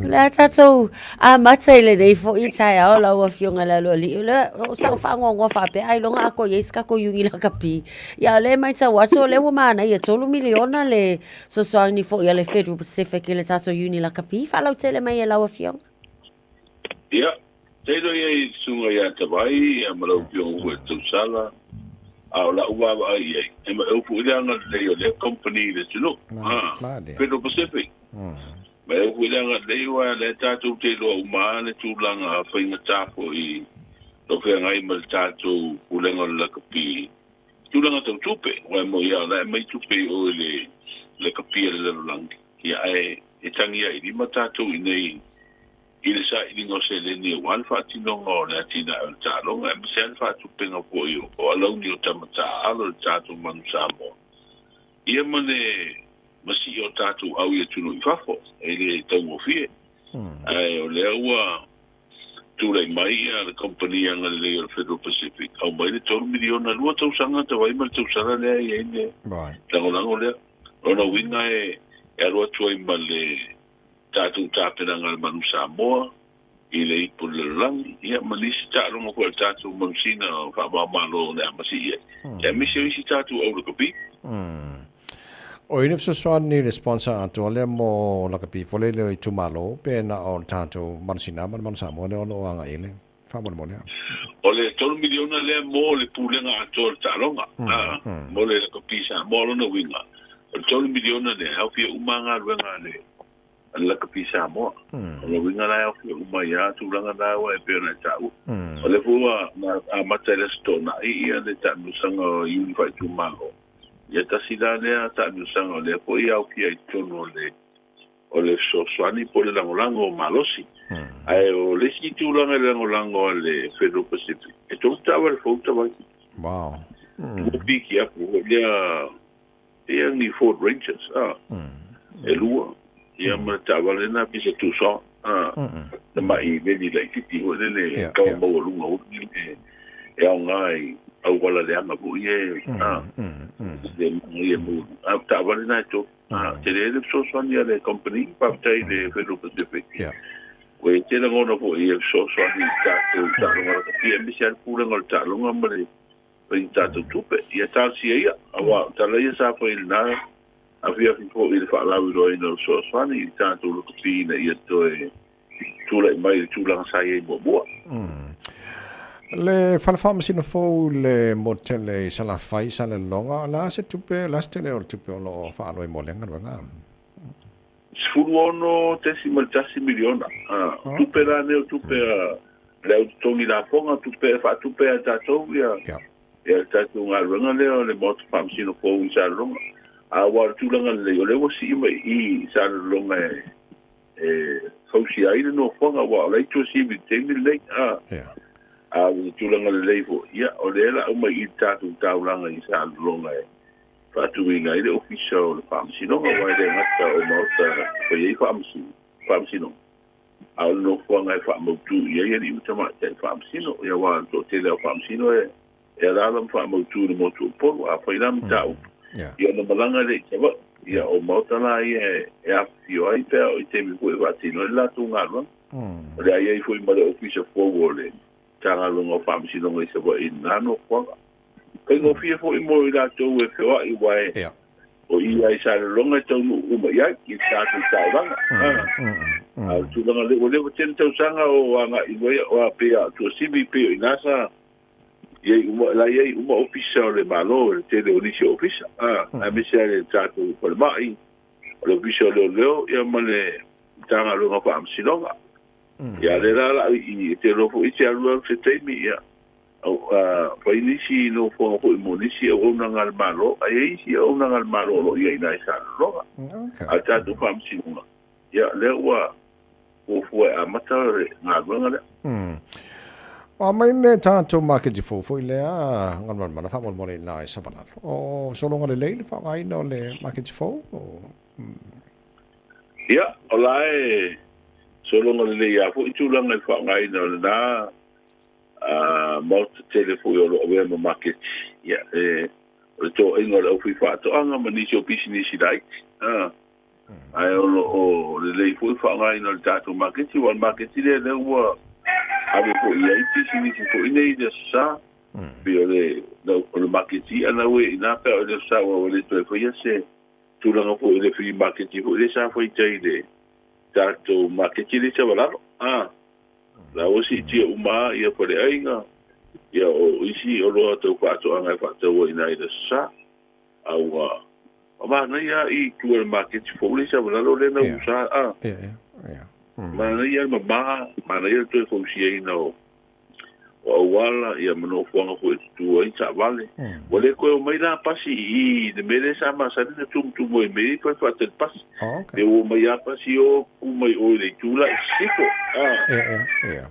La tato a matele nei fo I tai ao la wa fionga la lo li le o sa fa ngo fa pe ai longa ko yeska ko yungi la kapi. Ya le mai ta wa so le wa mana ye tolu miliona le so so ni fo ya le Federal Pacific le tato uni la kapi fa la tele mai la wa fionga. Ya, te do ye sunga ya tabai ya malo fionga we tu sala. La uwa ai e ma upu ilanga le company le tulu Federal Pacific ma upu ilanga le wa le tatu te lo uma le tulanga fainga tapo I lo fe ngai mal tatu ulenga la kapi tulanga tupe wa mo ya la mai tupe o le kapi le langi ya e tangi ai di matatu nei il sa il no se le ni wan fa ti no ngo na ti na ta lo nga se fa tu pe no po yo o lo ni o tamata alo ta tu man sa mo ia mane masi o ta tu au ye tu no fa fo e le to mo fie ai o le wa tu le mai a company ang le Federal Pacific au mai le to miliona lu to sanga te vai mal tu sala le ye ne right ta ngo le o no winga e ro tu I male tatu tapena ngal manusa mo ile ipul lang ia malisi tatu mo ko tatu mansina fa ba malo na masi ia misi tatu o ko pi o ine so ni responsa to le mo la kapi fole le tu malo pe na on tatu mansina mansa mo le ono anga ile fa mo le o le 3 miliona le mo le pulenga atol talonga mo le kapi sa mo no winga o 3 miliona le hafi umanga wenga le la kapisa mo o winga la o ma ya tu langa da wa pe na tau o le fua na matele stona I le ta musanga unify tu malo ya ta sila le ta musanga le po ya o ki ai tono le o le so swani po le lango malosi ai o le si tu langa lango le Federal Pacific e tu ta wa fo ta wa wow o piki ya po ya ni Ford Rangers e lua ia ma tawale na pisa tu so na mai vedi le kiti o le ka mo lunga o e ngai au wala le ama bu ye mo tawale na to te le so ni le company pa tai le Federal Pacific we te la ngona po ia so ni ta ngora ia mi se pura ngol ta lunga ma le ta tupe ia ta si ia awa ta le sa po il na avia po il fa la ro no so fani tanto lo copina io to tu la mai tu la sai bo le falfa sino fo le motele sala fai sala longa la se tupe la stele o tupe lo fa lo mo lenga nga sfuono tesimal tasi miliona tupe la ne tupe le tongi la fonga tupe fa tupe ta to ya ta tu nga nga le mot fam sino fo sala longa awar tulanga le ole wo si mai I sa longa fausi ai no fonga wa le to si bi te mi le tulanga le vo ya ole la o mai ta tu taulanga I sa longa fa tu winga ile official fam si no wa le ngata o mota ko ye fam si no au no fonga fa mo tu ye ni utama te fam si no ya wa to te le fam si no e la fa mo tu mo tu po wa fa ina ta ia no malanga le tava ia o motala ia a fio ai pe o te mi foi vati no la tu ngalo le ai foi ma le office forward tanga lo fam si no se va in nano kwa kai no fie foi mo la tu e fio ai wai o ia sa lo nga tu u ma ia ki sa tu sa va tu lo le o ten tu sanga o anga I o pe tu CBP inasa ye la ye uma official le malo te le onisi official a mi se le tatu por mai le official le ya male tanga lo pa am silonga ya le la I te lo fu I te lo se te mi ya au pai nisi no fo ko mo nisi o na ngal malo ai si o na ngal malo lo ia ina sa lo ata tu fam si una ya le wa o fo a mata nga ngale mai ne ta to market fo le a ngal man fa mo le na sa bala o so lo ngale le fa ngai no le market fo ya olai so lo ngale ya fo itu lang fa ngai no na mo telefone o lo mo market ya o to ingol o fi fa to anga mani so business dai ai o le fu fa ngai no ta to market wal market le wo ave po ia business po nei de sa bio le no market ana we na pe o le sa o le to fo se tu la po le free market po le sa fo i de ta to market le sa wala la o si tia uma ia por ainga ia o isi o lo to fa to anga fa to o ina ida sa au ma na ia I tu el market fo le sa wala lo le na usa ma na ia ma na ia to fo si ina o wala ia mano fo nga fo tu o sa vale o le ko mai la pasi I de mele sa ma sa de tum tum o me fa fa te pas de o mai a pasi o ku mai o le tu la sifo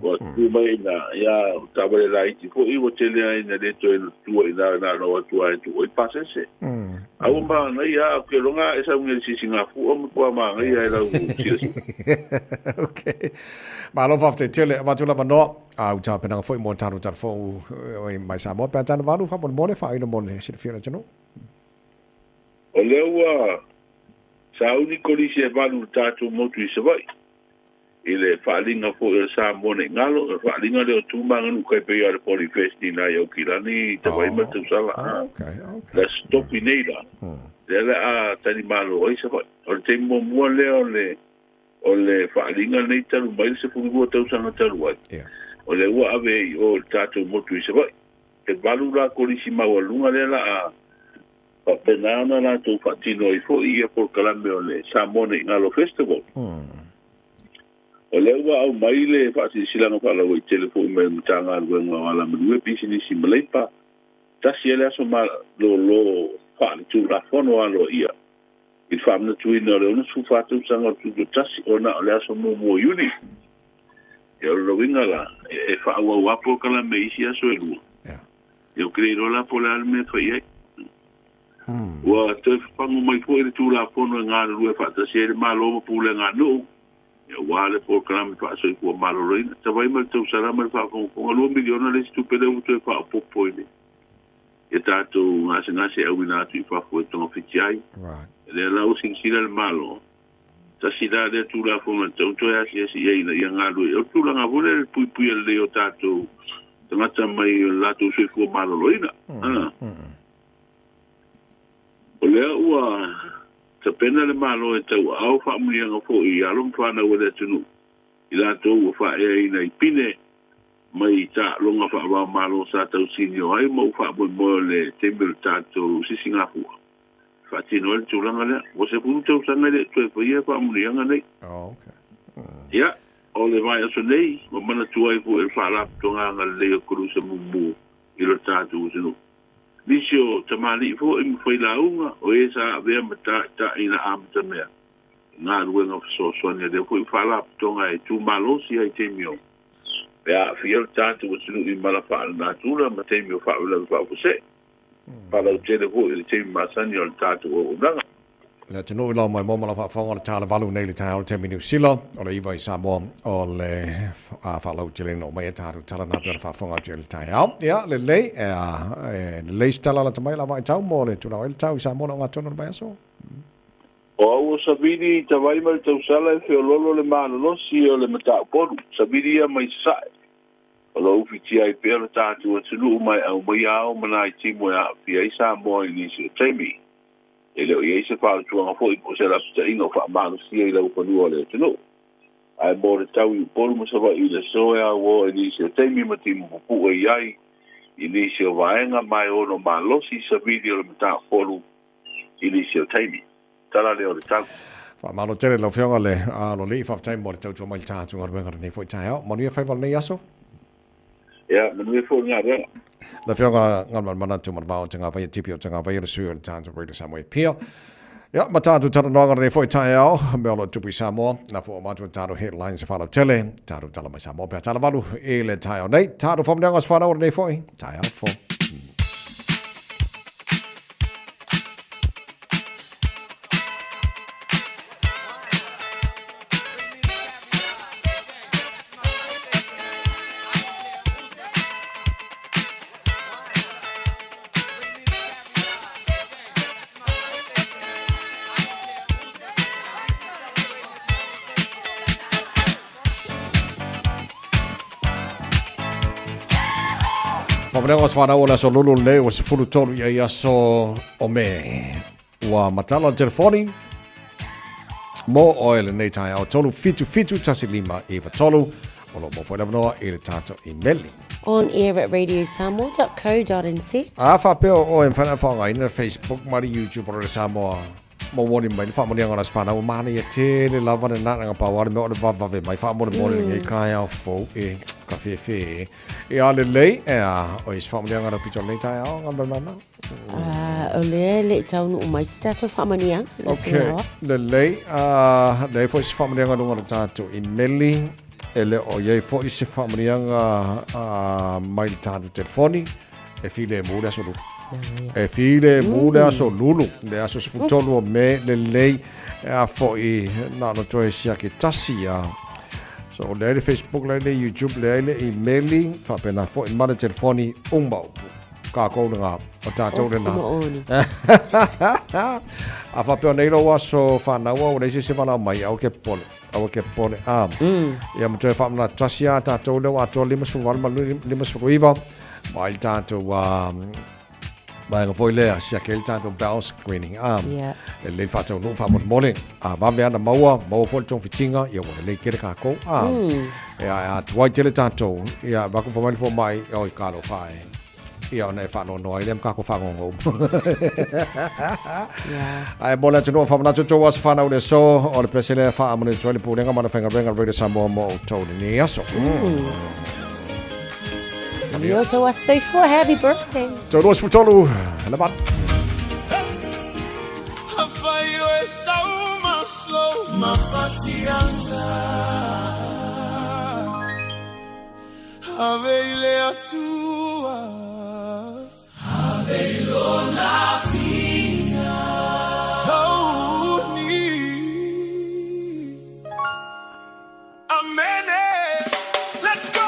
o tu mai na ia ta vale la I fo I o te le na de to tu ina na no tu ai tu o pase se au ma na ia ke longa esa un si singa fu o mo ma ia la okay ma lo fa te tele va tu la no au ta pe na fo mo ta no ta fo o mai sa mo pe ta no va lu fa mo le fa ino mo le si fia no o le wa sa uni ko li se va lu ta tu mo tu se vai ile fa linga fo sa mo ne ngalo fa linga le tu ma nganu kai pe ya le polifest ni na yo kilani te vai ma tu sala okay la stop ineda le a tani malo o se vai o te mo mo le o le fa linga nei talu mai se fu go tu sanga talu wa o le wa ave o tatu motu se vai te balu la ko li sima o lunga le la a penana la tu fatino I fo I por kalambe o le Samone Ngalo Festival o le wa au mai le fa si silanga fa la o telefone me mtanga lo nga wala me business I mleipa ta si ele so ma lo fa tu la fono alo ia I famna tu ino le no su fa tu sanga tu ta si ona le so mo uni eu lo vinga la e fa wa po kala me isi aso elu eu creio la polar me foi wa te fango mai foi tu la fono nga lu fa ta se malo po le nga no eu wa le po kala me fa so ko malo ro ta vai mal tu sara mal fa ko lo miliona le tu pele tu fa po po ni e ta tu nga se au na tu fa ko to oficiai le la o sin sila el malo ta sida de tu la foma to ya si ia ia ngalu o tu la ngavole pui pui le o tato tanga mai la tu se ko malo loina o le ua ta pena le malo e tau au fa mu ia fo I alum fa na wele tunu ila to o fa e ina ipine mai ta longa fa wa malo sa tau sinio ai mo fa mo le tembel tato si Singapore fatino el tulanga le o se punto usanga le tu e ia fa mu ia ngane ya o le vai aso nei o mana tu ai fu el fa la tonga le kru se mu I lo tatu sino Lisio tamali fo I foi la unga o esa ve mata ta ina amta me na ruenga so sonia de foi fa la tonga e tu malosi ai temio ya fiel tatu sino I mala fa na tu la mate mio fa la fa se para o te ko I te masani o tatu o nanga le te no ila mai mo mala fa fa ta la valu nei le ta o te minu sila o le iva I Samoa o le fa lo te no mai ta ta na pe fa fa te le ta ya le stala la mai la vai tau mo le tu na el tau Samoa no ngatono ba so o sabini ta vai mal tau sala e lolo le mano no si o le mata por sabini mai sai o lo ufiti ai per tatu o tulu mai au mai au mana I timo ya fi ai Samoa ni si temi ele o ia se fa tu nga foi ko se la sta ingo fa manu si ele o panu ole tulu ai bo le tau I por mo se va I le soa wo ni se temi matimo pu e ai ini se vaenga mai o no malo si se video le mata folu ini se temi tala le o tau fa malo tele lo fionga le a lo le fa time mo tau tu mai ta tu ngor wenga ni foi ta mo ni fa val nei aso Ya, men vi får ngare. La fionga ngal mana tu man bao tanga vai tipi tanga vai le suel tanga radio Samoa pia. Ja, mata tu tara noanga re foi tai au, me lo tupi Samoa, na fo ma tu taro headlines fa lo tele, taro tala mai Samoa pe tala valu e le tai au nei, taro fom nanga sfa na re foi, tai au fo. Pamela sfana ola so lulu le o se fulu tolu ia so o me wa matala telefoni mo oil nei tai au tolu fitu tasi lima eva tolu o lo mo foi lavanoa e le tato i meli on air at radiosamoa.co.nz. Fa peo o en fana fa ina Facebook mari YouTube o le Samoa mo woni mai fa mo ngana sfana o mani e te le lava na nga pa wa me o le va mai fa mo ngai kai au fo e ka fe e ale lei e o is fa mo ngana pito nei tai au ngamba mana o le tau o mai stato fa mania le lei le fo is fa mo ngana ngana tato i meli ele o ye fo is fa mo ngana mai tato telefoni e file mo da so e file mula so lulu le aso sfutolo me le lei a foi na no to sia che tasia so le Facebook le YouTube le emailing fa pena fo in mare telefoni umbau ka ko nga o tato le na a fa pe nei lo aso fa na wa le se fa na mai au ke pole ya mo te fa na tasia tato le wa to limus val ma limus riva mai tato Mai nga foi lea sia ke tanto bell screening le fato no fa morning va me ana maua fo tong fitinga ia wona le kere ka ko a tuai tele tanto ia va ko fo mai o ka lo fai ia na fa no ile ka ko fa ngo ai bola tuno fa na to was fa na le so o le pesele fa amone to le pulenga mana fenga venga radio Samoa mo to ni aso Yo to was so for happy birthday. To was for tolu. La ban. Afayo esa uma slow mafatianga. Aveile atua. Aveilo na pinga. Sauni. Amen. Let's go.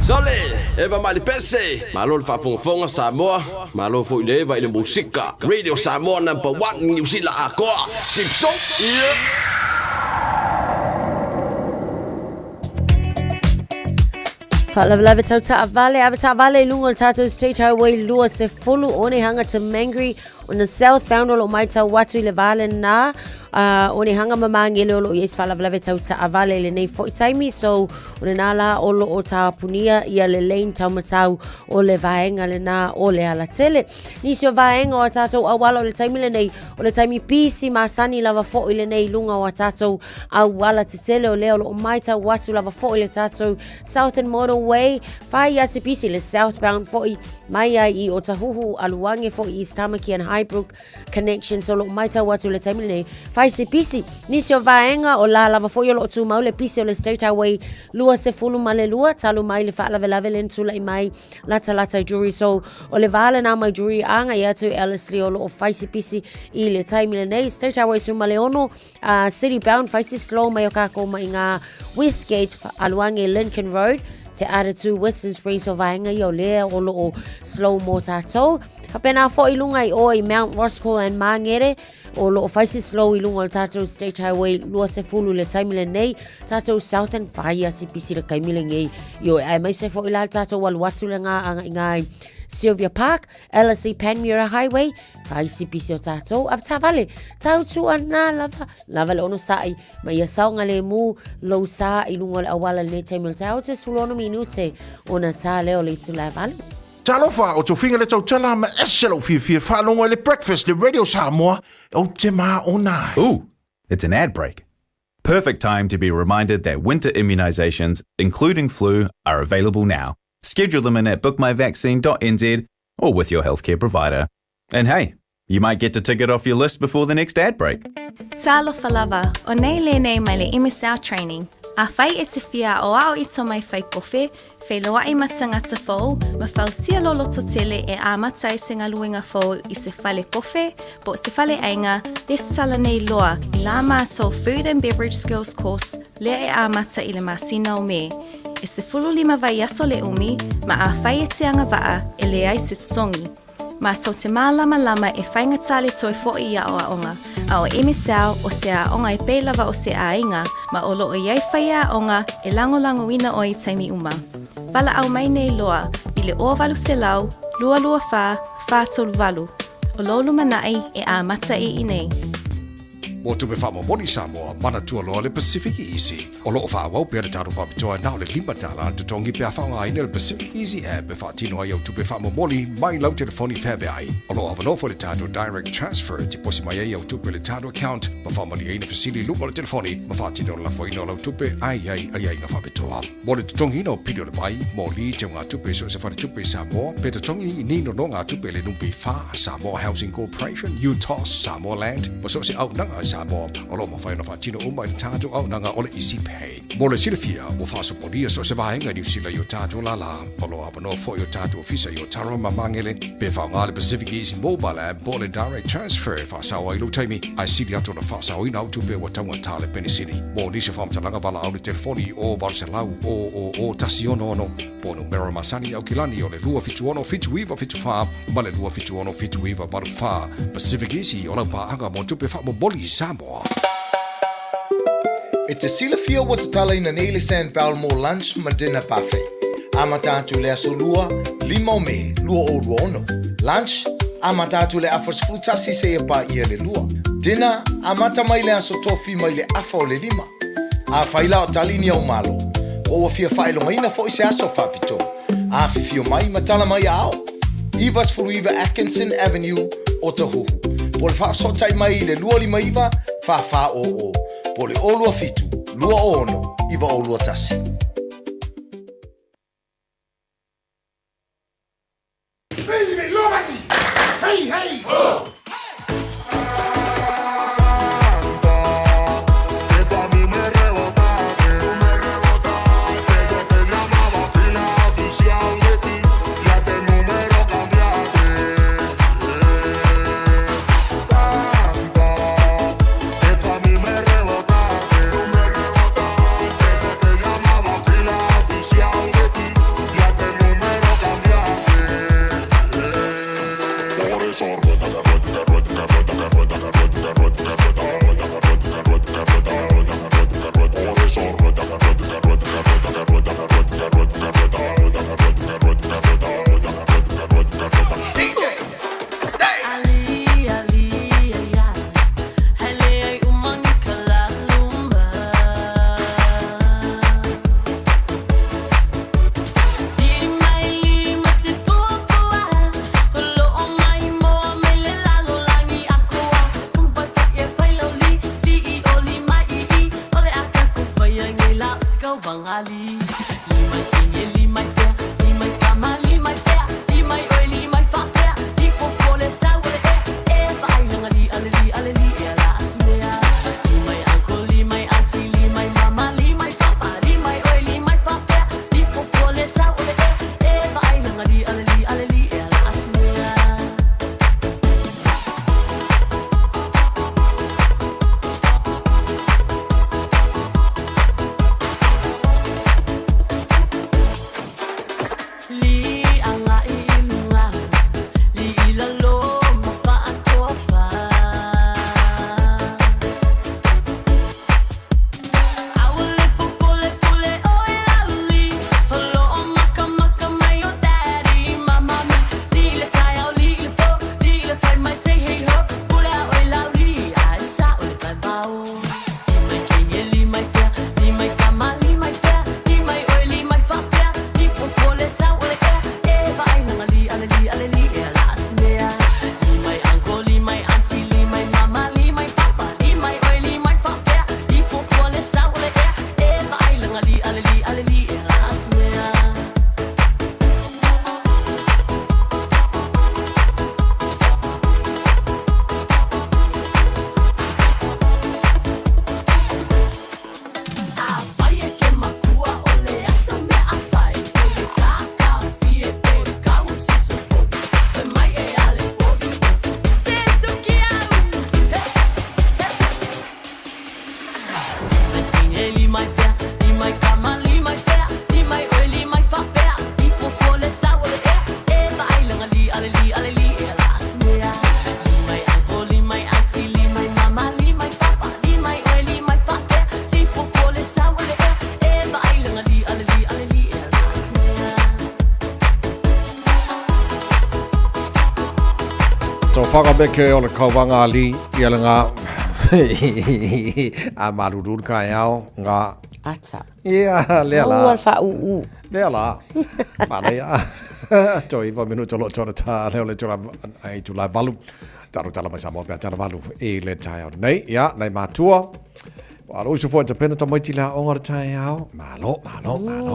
Sole, eva mali pese. Malo le whafonga Samoa. Malo fo ile eva ile musika. Radio Samoa #1 New Zealand akoa. Simpson. Whaalawalawa tau ta avale lungo tatou State Highway lua se fulu one hanga to Mangere on the southbound o mai tau watu le vale na one hanga mamangi le olo yes whaalawalawa tau ta avale le nei fo taimi so one nala olo o ta punia ia le lane tau matau o le vaenga le na o le ala tele nisi o vaenga o tatou awala o le taimi le nei o le taimi pisi masani lava fo le nei lunga o tatou awala te tele o le olo o mai tau watu lava fo le tatou Southern Motorway fai asi pisi le southbound foi mai ai o tahuhu aluange foi East Tamaki and Highbrook connection so lo mai tau watu le taimi nei fai se pisi nisi o vaenga o la lava foi o lo tu mau le pisi o le State Highway lua se fulu male lua talu mai le whaalawalawe len tula i mai lata jury so o le vale na mai jury anga i atu Ellerslie o lo o fai se pisi i le taimi le nei State Highway su male ono city bound fai se slow mai o kako mai ngā Westgate aluange Lincoln Road te aratu Western Springs o vaenga i o lea o lo o slow mo tātou. Hapena fo i lunga i o i Mount Roscoe and Mangere o lo o faisi slow i lunga o tātou State Highway lua se fulu le taimile nei tātou Southern Fire si pisi le kaimile ngei i o ai mai se fo i la tātou walu watu le ngā Sylvia Park, LSE Panmure Highway, faisi pisi o tātou. Ap tā vale, tau tua nā lava le ono sai, ma ia saunga le mu lau sa i lunga le awala le taimile tau te sulono minute o na tā leo le tu lai vale. Talofa o tofinga le tau tala ma eselo fia whalonga le breakfast le Radio Samoa o te maa o nai. Ooh, it's an ad break. Perfect time to be reminded that winter immunisations, including flu, are available now. Schedule them in at bookmyvaccine.nz or with your healthcare provider. And hey, you might get to tick it off your list before the next ad break. Talofa lava, o nei le nei mai le MSR training. A whai e te whia o ao i to mai whai kofe, whai loa i matangata fōu, ma whau sia lolo to tele e āmata i singa luenga fōu i se whale kofe, bo se whale ainga, des tala nei loa i la mātou Food and Beverage Skills course, lea e āmata i le masina o me. E se fulu lima vai aso le umi, ma a whai e te anga waa e le ai se tutongi. Ma tau te mālama e whainga tale toi fo i a o a onga, a o MSL o se a onga e pēlawa o se a inga, ma o loo iai whai a onga e lango ina o i taimi uma. Wala au mai nei loa, i le o walu se lau, lua wha tolu walu. O lolu manai e a mata i nei. Mo tupe whamo moni Samoa, mana tua loa le Pacific Easy. O loo whaawau pia le tāru whapitoa nao le limbatala te tongi pia whaunga aina le Pacific Easy app e whaatino ai au tupe whamo moni mai lau telefoni whawe ai. O loo awanofo le tāru direct transfer te posi mai ai au tupe le tāru account ma whamani aina fasili lunga le telefoni ma whaatino la whaino lau tupe ai nga whapitoa. Mo le tongi no pido le mai, mo li te ngā tupe so se whare tupe Samoa, pe te tongi i nino no ngā tupe le numpi wha Samoa Housing Corporation, UTOS, Samoa Land, ma so se au nanga Samoa, o lo mawhaina whaatino uma i tātou au nanga o le Easy Pay. Mo le silifia, mo whaasoponia so se wahenga New Zealand i o tātou lala, o lo awano fo i o tātou ofisa i o Tara Mamangele, pe whaunga le Pacific Easy Mobile App, mo le direct transfer, whaasawa i lo taimi, ai sili ato na whaasawa i nau tupe wa taunga tāle penisini. Mo nisi whamtalanga wala au le telefoni o Valselau o Tasiono ono, po numero masani au kilani o le lua fitu ono fitu iwa fitu wha, ma le lua fitu ono fitu iwa waru wha, Pacific Easy o lau paanga mo tupe wha mo boli Samoa. E te sila fia wa te tala ina neile San Palmo lunch ma dinner buffet. Ama tātu le aso lua, lima o me, lua o lua ono. Lunch, ama tātu le afas frutasi se e pa ia le lua. Dinner, ama tamai le aso tofi mai le afa o le lima. A whaila o talini au malo. O wa fia whailonga ina fo i se aso whapito. A fifio mai matala mai ao. Ivas Furuiva Atkinson Avenue o Tahuhu. Po le whaasotai mai le lua lima iwa, wha o. Po le olua fitu, lua o ono, iwa o lua tasi. Hey, hey! Oh! kau bangali. Limai kenge, limai pea, limai kama, limai pea, limai oi, limai whapea, i fofole saure e vai langali, aleli, aleli, e ala asumea. Limai uncle, limai auntie, limai mama, limai papa, limai oi, limai whapea, i fofole saure e vai langali, aleli, aleli, e ala asumea. Whakabeke o le kauwanga ali i ala ngā a marurur kai au ngā Ata. Ia, lea la. Au al wha uu. Lea la. Mana ia. Toi iwa minu tolo tona tā leo le tona ai tu lai valu. Taro tala mai Samoa pia tana valu e le tai au. Nei, ia, nei mātua. Alo usu fo intapena ta mai tila onga le tai au. Malo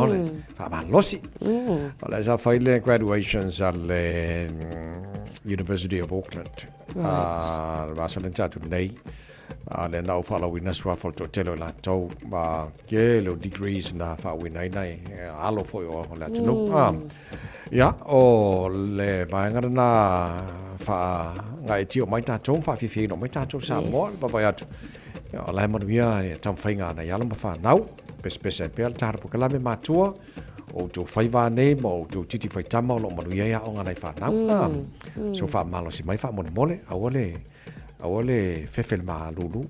le. Wha malosi. Wale sa whaile graduations ale University of Auckland. Vasa le tatu nei. Le nau whalawina sua whalto telo la tau. Ke leo degrees na whawina nei. Alo foi o le atunu. Ia, o le maengara na wha ngai tio mai tātou. Wha whiwhi no mai tātou Samoa. Bawai atu. Ia, lai manuia tam whainga na yala ma whanau. Pese pēl tārapu kalame mātua. O tō whaiwa nei mo o tō titi whaitama o lo manuia ia o ngā nei whanau. So wha malo si mai wha mone mole. Awale fefel ma lulu.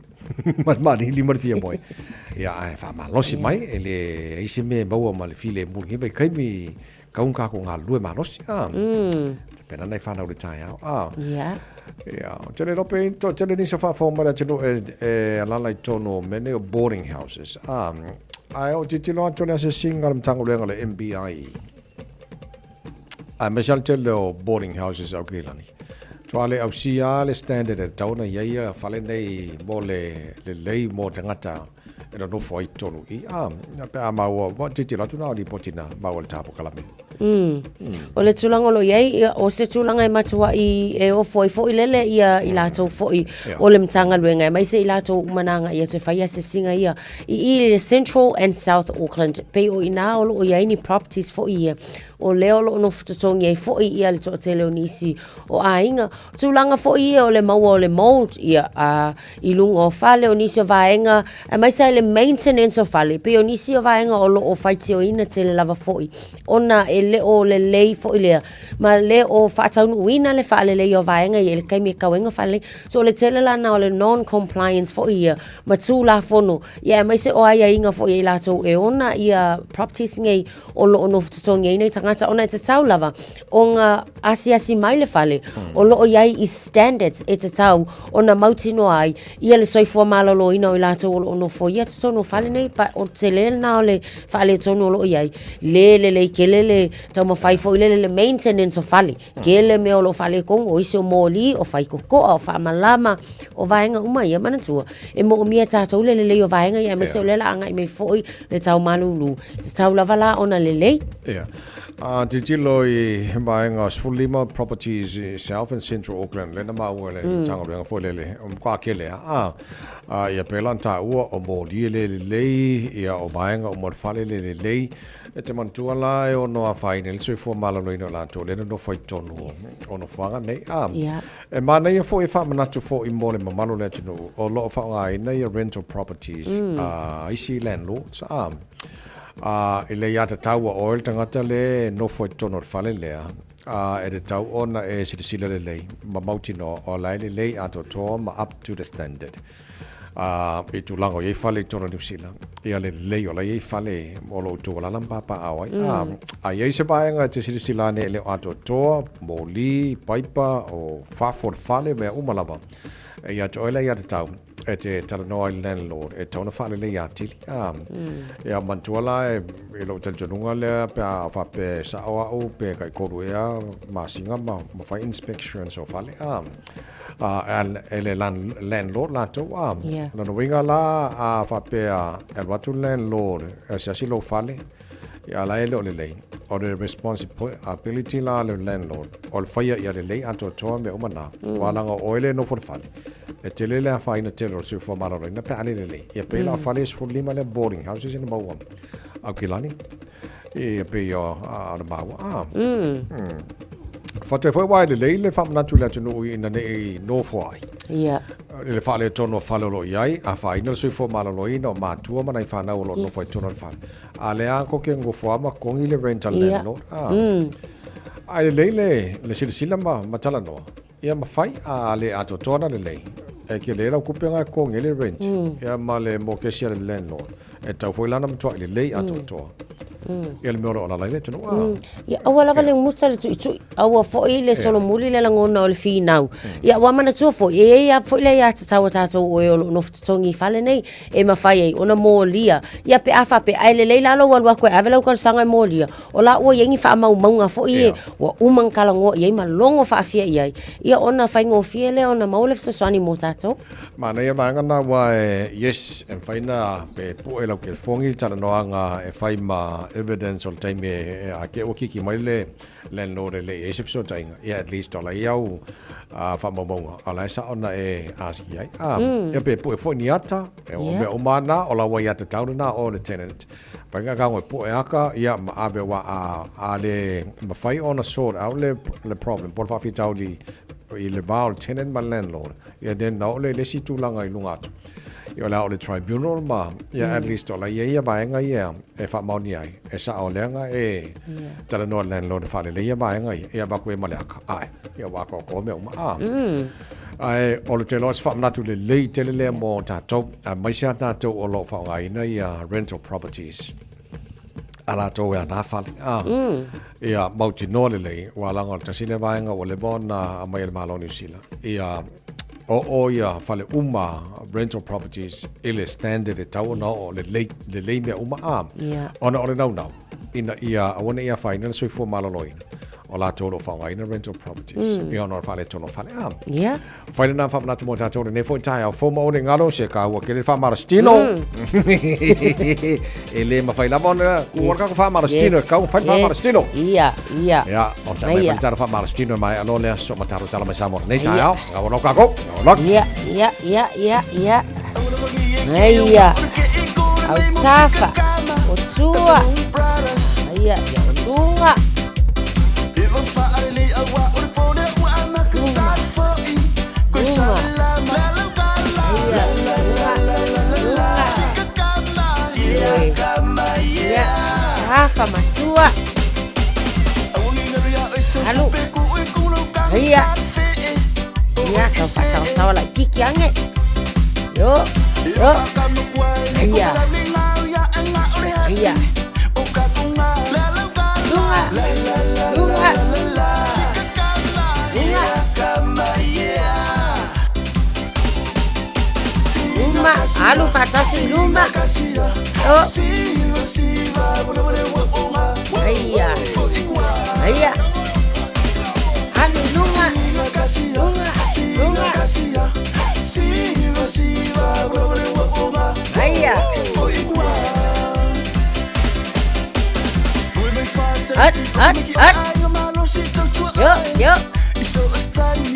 Mani lima fia moi. Ia wha malo si mai. Ele isi me maua ma le file muli. Vai kaimi kaunga ko ngā lue malosi. Pena nei whanau le tai au. Ia. Ia. Tele lope to tele nisa wha whaumara tino alalai tono mene o boarding houses. Ai o titilo atole ase singa le mtango lenga le MBI. Mesal tele o boarding houses au kilani. Tuale au sia le standard e tauna iaia whale nei mo le lei mo te ngata e no fo i tonu i. Pe a maua, titilo atu nao li potina maua le tapo kalame. O le tulanga lo iei, o se tulanga e matua i e o foi lele ia i lātou foi o le mtanga luenga. Mai se i lātou umananga ia te whaia se singa ia i le Central and South Auckland. Pei o ina o lo o iei ni properties foi ia. O leo lo no futotongi e foi ia le toa te leo nisi o ainga. Tulanga foi ia o le maua o le mold ia i lunga o whale o nisi o vaenga. Mai se le maintenance o whale. Pei o nisi o vaenga o lo o whaiti o ina te le lava foi. Ona e le o le lei fo ilea ma le o whaataunu uina le whaale lei o vaenga i le kaimi e kawenga whaale so le tele la na o le non-compliance fo ia ma tū la fono ia mai se o aia inga fo ia i lātou e ona ia properties ngei o lo ono futatongi ina i tangata ona e te tau lava o ngā asi mai le whaale o lo o iai i standards e te tau ona mautino ai ia le soifua malolo ina o i lātou o lo ono fo ia te tono whaale nei pa o te le na o le whaale tono o lo iai le ke lele tau mawhai fo ile le maintenance o fale. Ke le mea o lo fale kong o isi o mōli o whai kokoa o whaamalama o vaenga uma ia manatua. E mo o mia tātou le o vaenga ia me se o lela anga i me foi le tau malulu. Te tau lavala ona le lei. Yeah. Te tilo I vaenga Sfulima Properties South and Central Auckland. Le na maua le tanga renga foi lele. Kwa kele ia pelan ta ua o mōli le ia o vaenga o morfale le e te mantua la e ono a whaine le sui fua malalo ino la tō le no whai tonu ono whanga nei e mana ia fo e wha manatu fo I mole mamalo le tino o loo whanga ina ia rental properties isi landlords e le iata taua oil tangata le no whai tonu o whale lea e te tau ona e sitasila le lei ma mautino o lai le lei ato tō ma up to the standard e tu lango ye fale toro New Zealand ia le lei o la ye fale o lo tu la lampa pa awai ai se baenga te sila ne le ato to moli paipa o fa for fale me umalava ia to ile ia te tau e te talanoa I landlord e tona fale le ia tili ia mantuala e lo tel jonunga le pa fa pe sa o pe kai koru ia masinga ma fa inspections o fale ele landlord la to no winga la fa pe el watu landlord sa silo fale ia la ele le o the responsibility la le landlord o fire ia le ato to me umana wala nga oile no for fale e te lele a whaina telo si fo mararo ina pe ale lele ia pe la fale is for lima le boarding houses in Mauam au kilani e pe yo a Maua Fate foi wai le fa manatu le tunu ina nei no foi le fa le tono falo lo iai a fa ina sui fo malalo ina ma tua mana I fa na lo no foi tono fa ale anko ke ngo fo ma ko ile rental no ai le sila ma tala no ia ma fai ale ato tona le e ke le la kupenga ko ngele rent ia ma le mo ke sia le landlord e tau foi lana mtua le ato to ele me ora la le tunu ia awala vale musta le tu awa fo ile solo muli le ngona o le finau ia wa mana tu fo ia fo ile ia tau o no tongi fale nei e ma fai e ona molia ia pe afa pe ele le la lo wa ko avela ko sanga molia o la o yengi fa mau maunga fo ie wa umang kala ngo ia ma longo fa afia ia ona fai ngo fiele ona maule so swani motato mana ia manga na wa yes en faina pe po elo ke fongi tala noanga e fai ma evidence on time a ke o kiki mai le landlord le e se so tainga ia at least ola iau fa momonga ala sa ona e aski ai e pe po fo niata e o me o mana ola wa ia te tauna o the tenant panga ka ngo po aka ia ma ave wa a le ma fai ona sort out le problem por fa fi tauli I le val tenant ma landlord ia den no le si tu langa I lunga Yo la o le tribunal ma ia at least ola ia vaenga ia e fa mauni ai e sa o lenga e tala no landlord fa le ia vaenga ia ba ko e malaka ai ia wa ko me ma ai o le telos fa na tu le tele le mo ta to mai sa ta to o lo fa ngai na ia rental properties ala to ya na fa ia mauti no le wala ngol ta sile vaenga o le bona mai le malo New Zealand ia o ia fale uma rental properties ele standard e tau na o le lei me uma ona o le nau ina ia ona ia finance so for malaloina o la tolo fa ina rental properties e ona fale tono fale fale na fa na to mota to ne fo tai fo mo ne ngalo se ka o ke le fa marastino ele ma fa la bona o ka fa marastino ka fa marastino ia o sa mai fa marastino mai alo le so mataro tala mai samo ne tai au ga no ka go ia au safa o tua ia lunga safa matua halo ia kau pasang sawa like kiki ange yo iya lunga halo fatasi luma iya Aya. At. Yo.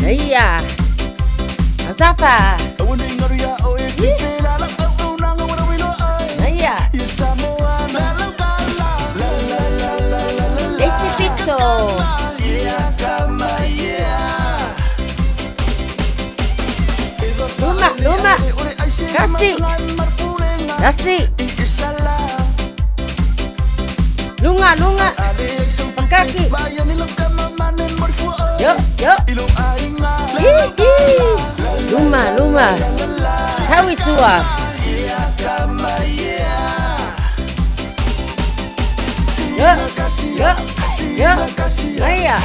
Aya. Atafa. Aya. Espirito. Luma. Kasi. Lunga. Pagkaki. Yo. Luma. Tawi tua. Yo. Aya.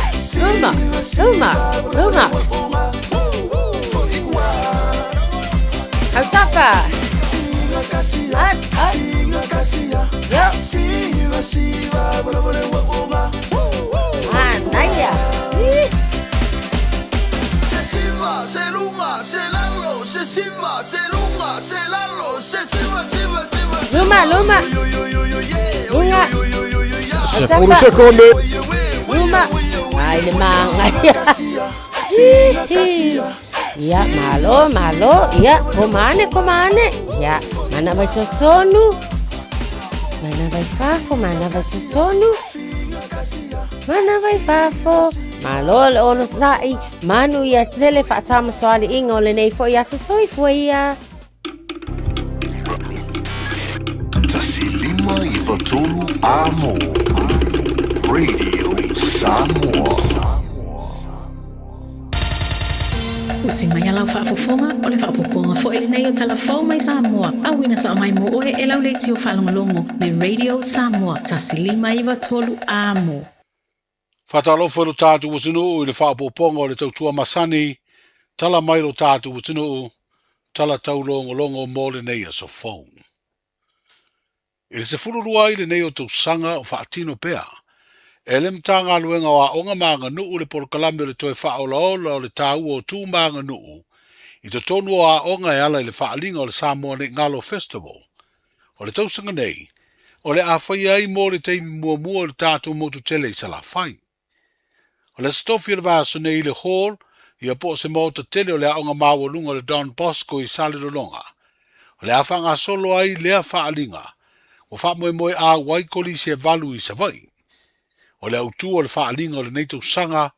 Luma. Atafa. At. Yo. Naya. Luma. Secondo secondo. Luma. Ay, limang. Ya, malo. Ya, komane. Ya, mana vai totonu. Mana vai fafo. Malo ono sai. Manu ya tele fatama swali ingo le nei fo ya soi fo ya. Tasilima ivatolu amo. Radio Samoa. Usimaya lau whaafofonga o le whaapoponga fo ele nei o talafau mai Samoa. Awina sa mai mo oe e lau leiti o whalongolongo le Radio Samoa. Tasilima iwa tolu amo. Whatalofo lo tātu watunu i le whaapoponga o le tautua masani. Tala mai lo tātu watunu. Tala taulongo mo le nei a so phone. I le se fulurua i le nei o tausanga o whaatino pea. E le mtanga luenga wa onga maanga nuu le porokalame o le toe whaolaola o le tāu o tū maanga nuu. I te tonu o a onga e ala i le whaalinga o le Samoa Nei Ngalo Festival. O le tausanga nei, o le a whai ai mo le teimi mua o le tātou motu tele i sala whai. O le stofi le vāso nei i le hall, i a po se mota tele o le a onga maua lunga o le Don Bosco i sali longa. O le a whanga solo ai lea whaalinga, o whamoe a waikoli se valu i sa vai. O le autua o le whaalinga o le neitau sanga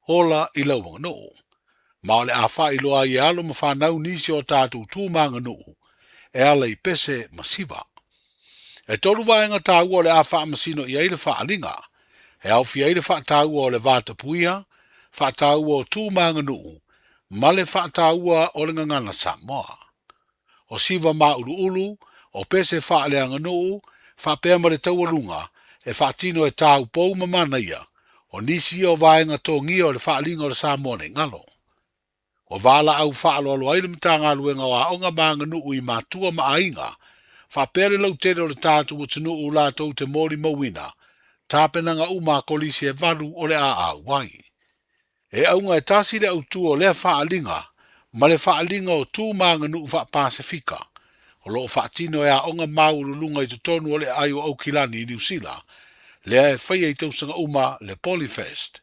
hola i laumanga nuu. Ma o le a wha i loa i alo ma whanau nisi o tātou tūmanga nuu, e ala i pese masiva. E tolu vaenga tāu o le a wha masino i eile whaalinga, e au fi eile wha tāu o le vāta puia, wha tāu o tūmanga nuu, ma le wha tāu o le ngangana Samoa. O siva ma ulu, o pese wha leanga nuu, wha pēma le taualunga, e whaatino e tāu pou mamana ia, o nisi o vaenga tō ngia o le whaalinga o le Samoa Nei Ngalo. O wala au whaalo alo aile mtanga aluenga o a onga maanga nuu i mātua maainga, whapere lau tere o le tātu o tunu u lātou te mori mawina, tāpenanga uma kolisi e valu o le a wai. E aunga e tasi le autu o lea whaalinga, ma le whaalinga o tū maanga nuu wha Pasifika, o loo whaatino e a onga mauru lunga i te tonu o le aio au kilani i New Zealand, lea e whaia i tausanga uma le Polyfest.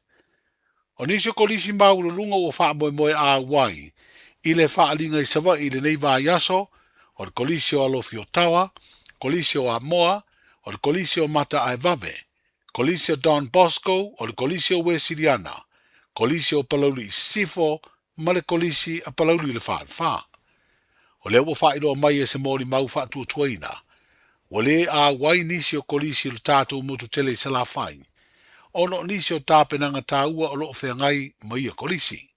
O nisio kolisi mauru lunga o whaamoe a wai, i le whaalinga i sawa i le neiva yaso, o le kolisi o alofi o tawa, kolisi o Amoa, o le kolisi o Mata Aevave, kolisi o Don Bosco, o le kolisi o Wesiriana, kolisi o Palauli i Sifo, ma le kolisi a Palauli le wha. O le ua whaero mai e se mori mau whaatua tuaina. O le a wai nisi o kolisi le tātou mutu tele i sala whai. Ono nisi o tāpenanga tāua o loo whengai mai a kolisi.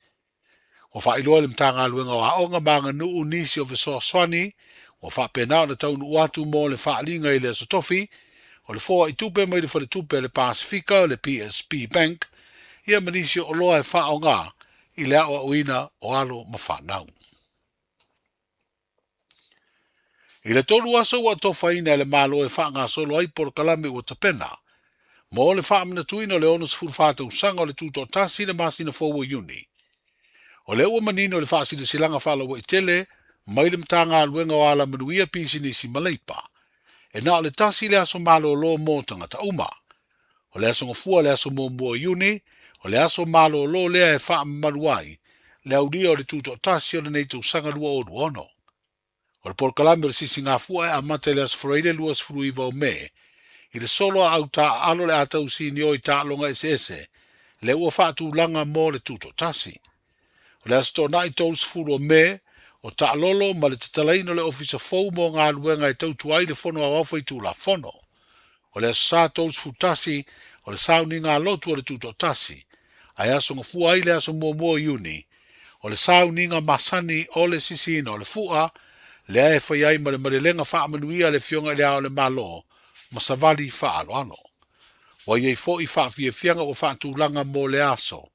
O whaeroa le mtanga aluenga o aonga maanga nuu nisi o visoa swani, o whapenao na taunu uatu mo le whaalinga i le sotofi, o le foa i tupe mai le whare tupe le Pasifika o le PSP Bank, ia manisi o loa e whaonga i le awa uina o alo ma whanau. I le tolu aso wa tofaina e le malo e whaanga solo ai por kalame o tapena. Mo le whaamina tuina le onus fulfata usanga o le tuto tasi le masina fowa uni. O le ua manino le whaasita silanga whala wa i tele, mai le mtanga aluenga o ala manuia pisi nisi maleipa. E na le tasi le aso malo lo mo tangata uma. O le aso ngofua le aso mo mua iuni, o le aso malo lo lea e wha maruai, le aulia o le tuto tasi o le nei tau sanga lua o luono. O le porkalame o le sisi ngā fua e amata le aso freire lua sfuru iwa o me, i le solo au ta alo le atau sini o i ta alonga ese, le ua wha tu langa mo le tuto tasi. O le aso tō nai tau sfuru o me, o ta alolo ma le tatalaino le ofisa fau mo ngā luenga e tau tuai le fono a wawhai tu la fono. O le aso sa tau sfuru tasi, o le sauni ngā lotu o le tuto tasi, ai aso ngafua ai le aso mua iuni, o le sauni ngā masani o le sisina o le fua, le ae whai ai ma le marelenga wha manuia le fionga le ao le malo, ma savali wha alo ano. Wa iei fo i wha fia fianga o wha tūlanga mo le aso,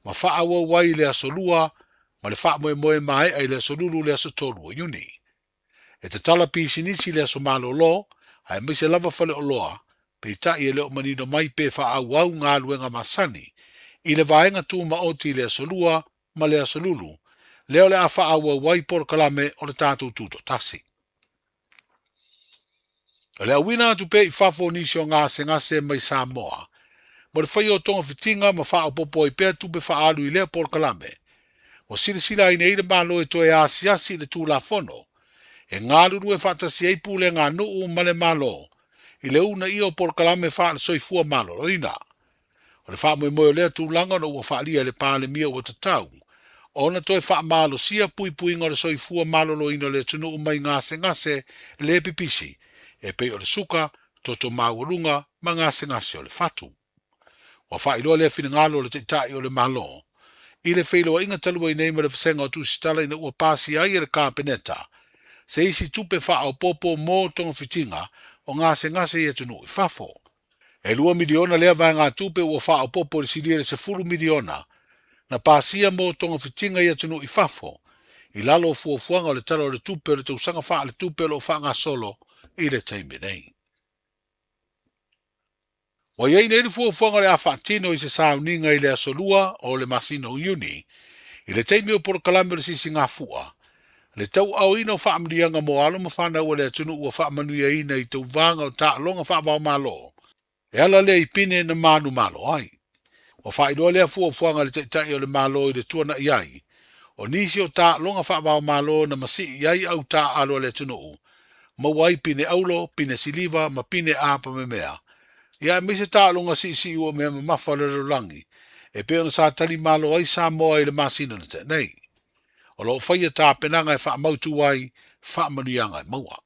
ma wha awa wai le aso lua, ma le wha moe mai ai le aso lulu le aso tolu o iuni. E te tala pisi nisi le aso malo lo, ai mai se lava whale o loa, pe i tai e leo manino mai pe wha au ngā luenga masani, i le vaenga tū ma oti le aso lua, ma le aso lulu, leo le a wha awa wai por kalame o le tātou tūto tasi. O le awina atu pe i whafo nisi o ngase mai Samoa, mo le whai o tonga fitinga ma wha o popo i pea tupe wha alu i lea por kalame, o sila i neire malo e toe asiasi le tū la fono, e ngā luru e whatasi ei pule ngā nuu ma le malo, i le una i o por kalame wha le soifua malo roina. O le wha moe lea tūlanga no ua wha lia le pāle mia o tatau, o na toi wha malo sia pui ngā le soifua malo roina le tunu mai ngase le pipisi, e pei o le suka, toto mauarunga, ma ngase o le fatu. Wa wha iloa lea fina ngalo le teitai o le malo, i le whailoa inga talua i neima le whasenga o tūsitala ina ua pāsi ai e le kāpeneta, se isi tupe wha au popo mō tonga fitinga o ngase i atunu i whafo. E 2 miliona lea vai ngā tupe ua wha au popo le silia le 10 miliona, na pāsia mō tonga fitinga i atunu i whafo, i lalo o fuafuanga o le tala o le tupe o le tausanga wha le tupe lo wha ngā solo i le taime nei. Wa iei nei fuafuanga le a whaatino i se sauninga i le asolua o le masino iuni, i le taime o por kalame le sisi ngā fua, le tau au ina o whaamrianga mo alo ma whana ua le atunu ua whaamanuia ina i tau vanga o ta longa whaavao malo, e ala le i pine na manu malo ai. O whaidoa lea fuafuanga le teitai o le malo i le tuana iai, o nisi o ta longa whaavao malo na masi iai au ta alo le atunu, ma wai pine aulo, pine siliva, ma pine apa me mea. Ia me se ta longa si ua mea ma mafa le langi, e peona sa tali malo ai sa moa i le masina na te nei. O lo whaia tā penanga e wha mautu ai, wha manuianga e maua.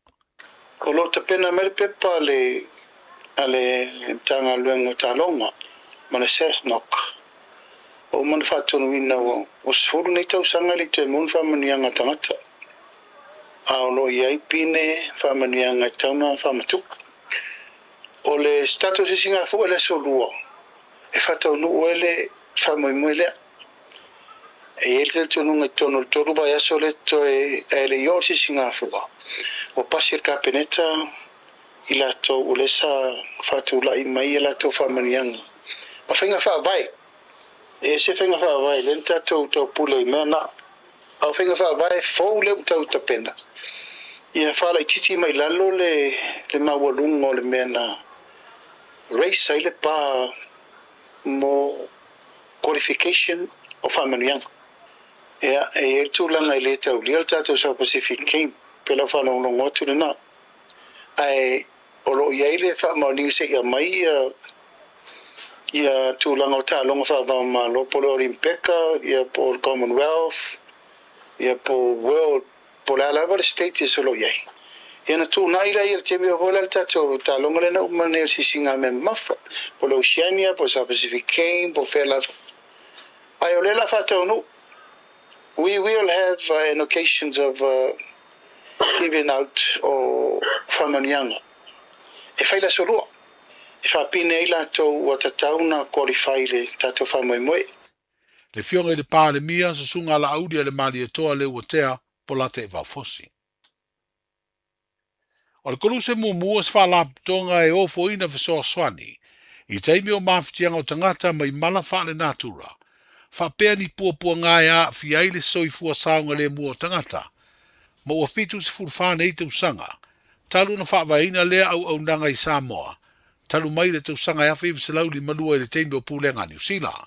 O lo te pena mele pepa ale tanga luenga tā longa, ma le Cessnock. O mana whaatonu ina o sfuru nei tau sanga li te mun wha manuianga tangata. A o lo iai pine wha manuianga e tauna wha matuka. O le status isi ngā fua le solua. E whatau nu oele wha moe lea. E ele tonu ngai tonu toru ba yaso le to e le yorsi Singapura o pasir kapeneta ila to ulesa fatu la mai ila to famaniang a fenga fa vai e se fenga fa vai lenta to pule mena a fenga fa vai fo le to pena ia fa la titi mai lalo le mawalungo le mena race ile pa mo qualification of famaniang e tu langa ile tau lia tato sa Pacific Cape pela fa no ngotu na ai olo ia ile fa ma ni se ia mai ia tu langa ta longa fa ba ma lo polo olimpeka ia por Commonwealth ia por world por la level state solo ia ia tu na ira ia te me hola tato ta longa le na umane si singa me mafa por Oceania por Pacific Cape por fela ai ole la fa no. We will have an occasions of giving out or famanianga. E faila solua. E fa pine ila to watatauna qualify le tato famoe. Le fionga le pāle mia sa sunga la audia le mali e toa le uatea po late e vaufosi. O le koluse mua se wha tonga e ofo ina fisoa swani, i teimi o mawhitianga o tangata mai mala wha le natura, Whapea ni pua ngai a fiai le soifua saunga le mua tangata. Ma ua fitu se furufane i tau sanga. Talu na whaavaina lea au nanga i Samoa. Talu mai le tau sanga e awhi visalau li malua i le teimi o pūlenga New Zealand.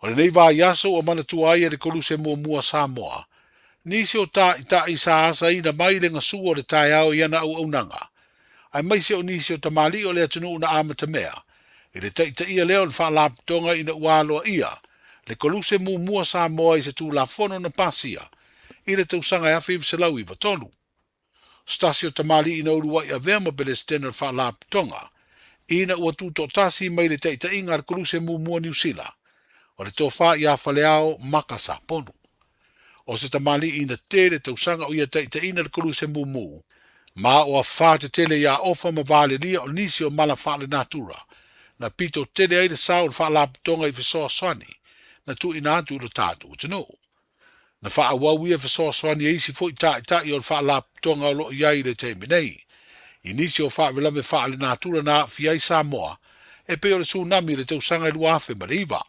O le nei vā yaso o mana tua ai e le koluse mua Samoa. Nisi o ta i sa asa ina mai le ngasu o le tai au i ana au nanga. Ai mai se o nisi o tamali o le atunu na amata mea. I le ta ia leo le whaalapitonga ina ualoa ia. Le koluse mua Samoa i se tū la fono na pasia. I le tau sanga e awhi visalau i vatolu. Stasi o tamali ina urua i avema bele stena whaalapitonga. Ina ua tūto tasi mai le ta inga le koluse mua New Zealand. O le tofa i a whaleao maka sa ponu. O se tamali ina te le tausanga o ia ta ina le koluse mumu. Ma o a whāte tele ia ofa ma vale lia o nisi o mala whale natura. Na pito tele ai le sao le whaalapitonga i fisoa swani. Na tu ina atu le tātu utino. Na wha awau ia fisoa swani e isi fo i ta i o le whaalapitonga o lo iai le teimi nei. I nisi o whavelame whale natura na fiai Samoa. E pe o le tsunami le tausanga i luafe ma leiva.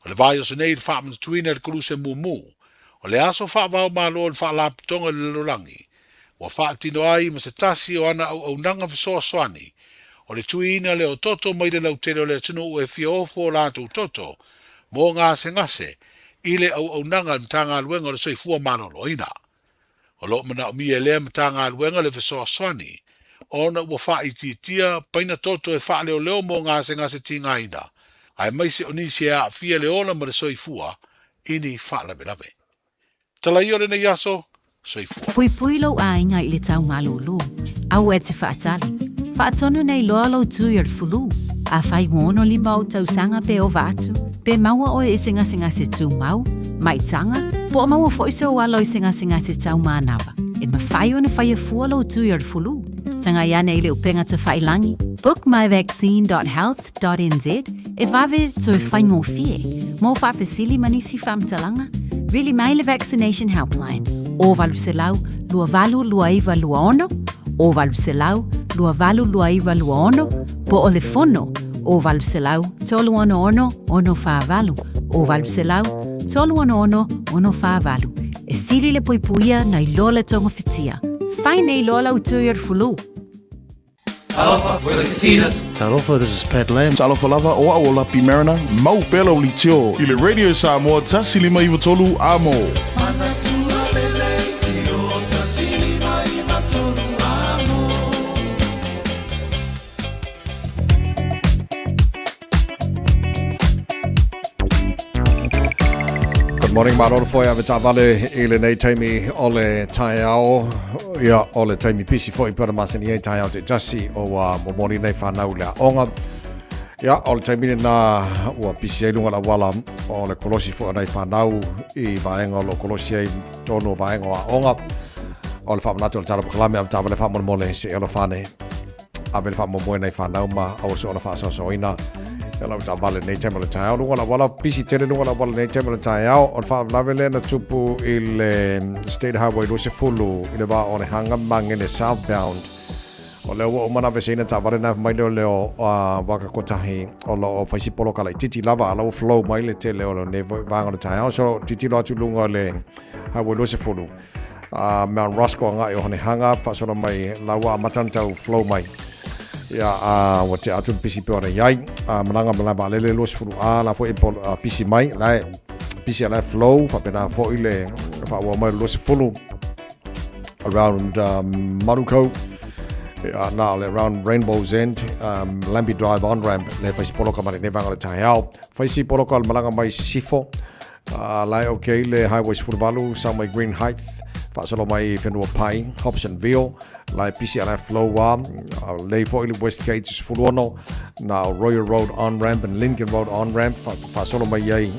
O le vai o se nei le whaamana tuina le koluse mumu. O le aso whaavao malo le whaalapitonga le lorangi. Wa whaatino ai ma se tasi o ana au nanga fisoa swani. O le tuina le o toto mai le lautere o le atunu o e fia ofo lato toto. Mo ngase i le au nanga mtanga aluenga o le soifua mano loina. O lo mana o mi e lea mtanga aluenga le fisoa swani. Ona ua whaititia paina toto e wha leo mo ngase tingaina. Ai mai se onisi a fia le ola ma le soifua ini whaalawelawe. Tala i ore nei aso, soifua. Pui lo a inga i le tau malulu. Au e te whaatali. Whaatonu nei loa lau tui ar fulu. A whai wono li mau tau sanga pe o vatu. Pe maua o e singa se tu mau. Mai tanga. Po maua foiso o alo i singa se tau manawa. E ma whai o na whai a fua lau tui ar fulu. Tanga ia nei le upenga te whailangi. bookmyvaccine.health.nz e vave to e whai ngō fie. Mō whapesili manisi whamtalanga. Really Maile Vaccination Helpline. O valu se lau, lua valu lua iwa lua ono. O valu se lau, lua valu lua iwa lua ono. Po o le fono. O valu se lau, tolu ono ono wha valu. O valu se lau, tolu ono wha valu. E siri le poipuia na i lola tonga fitia. Whai nei lola utui ar fulu. Talofa, we're like Tina's. Talofa, this is Pat Lam. Talofa lava, o aola pi marina. Mau pelo li tio. I le Radio Samoa, tasi lima iwa tolu amo. Morning, Marolo foi ave tavale ile nei taimi ole tai ao ia ole taimi pisi foi para masani ai tai ao te jasi o mo mori nei whanau lea onga ia ole taimi na ua pisi ai lunga la wala ole kolosi foi nei whanau i vaenga lo kolosi ai tono vaenga a onga ole whamanatu ole tarapu kalame ave tavale whamon mole se elo whane ave le whamon moe nei whanau ma au se ona whaasa soina Ela ta vale nei tempo le tai lunga la wala pisi tele lunga la wala nei tempo le tai on fa lavele na tupu il State Highway lo se fulu ile va on hanga mangene southbound o le o mana vesina ta vale na mai le o waka kotahi o lo o faisi polo kala titi lava ala o flow mai le tele o ne va on tai so titi lo tu lunga le highway lo se fulu Mount Roscoe nga o ne hanga fa so mai lawa matanta flow mai ia o te atu pisi pe ora iai malanga malaba lele los fulu la fo pisi mai la pisi la flow fa pena fo ile fa o mai los fulu around Maruko now around Rainbow's End Lambi Drive on ramp le fa polo kamari ne vanga tai au fa si polo kal malanga mai sifo la okay le highways fulu valu somewhere Green Heights fa solo mai Fenua Pine Hobsonville lai PCLF flow lei for West Gates Fulono now Royal Road on ramp and Lincoln Road on ramp fa solo mai ai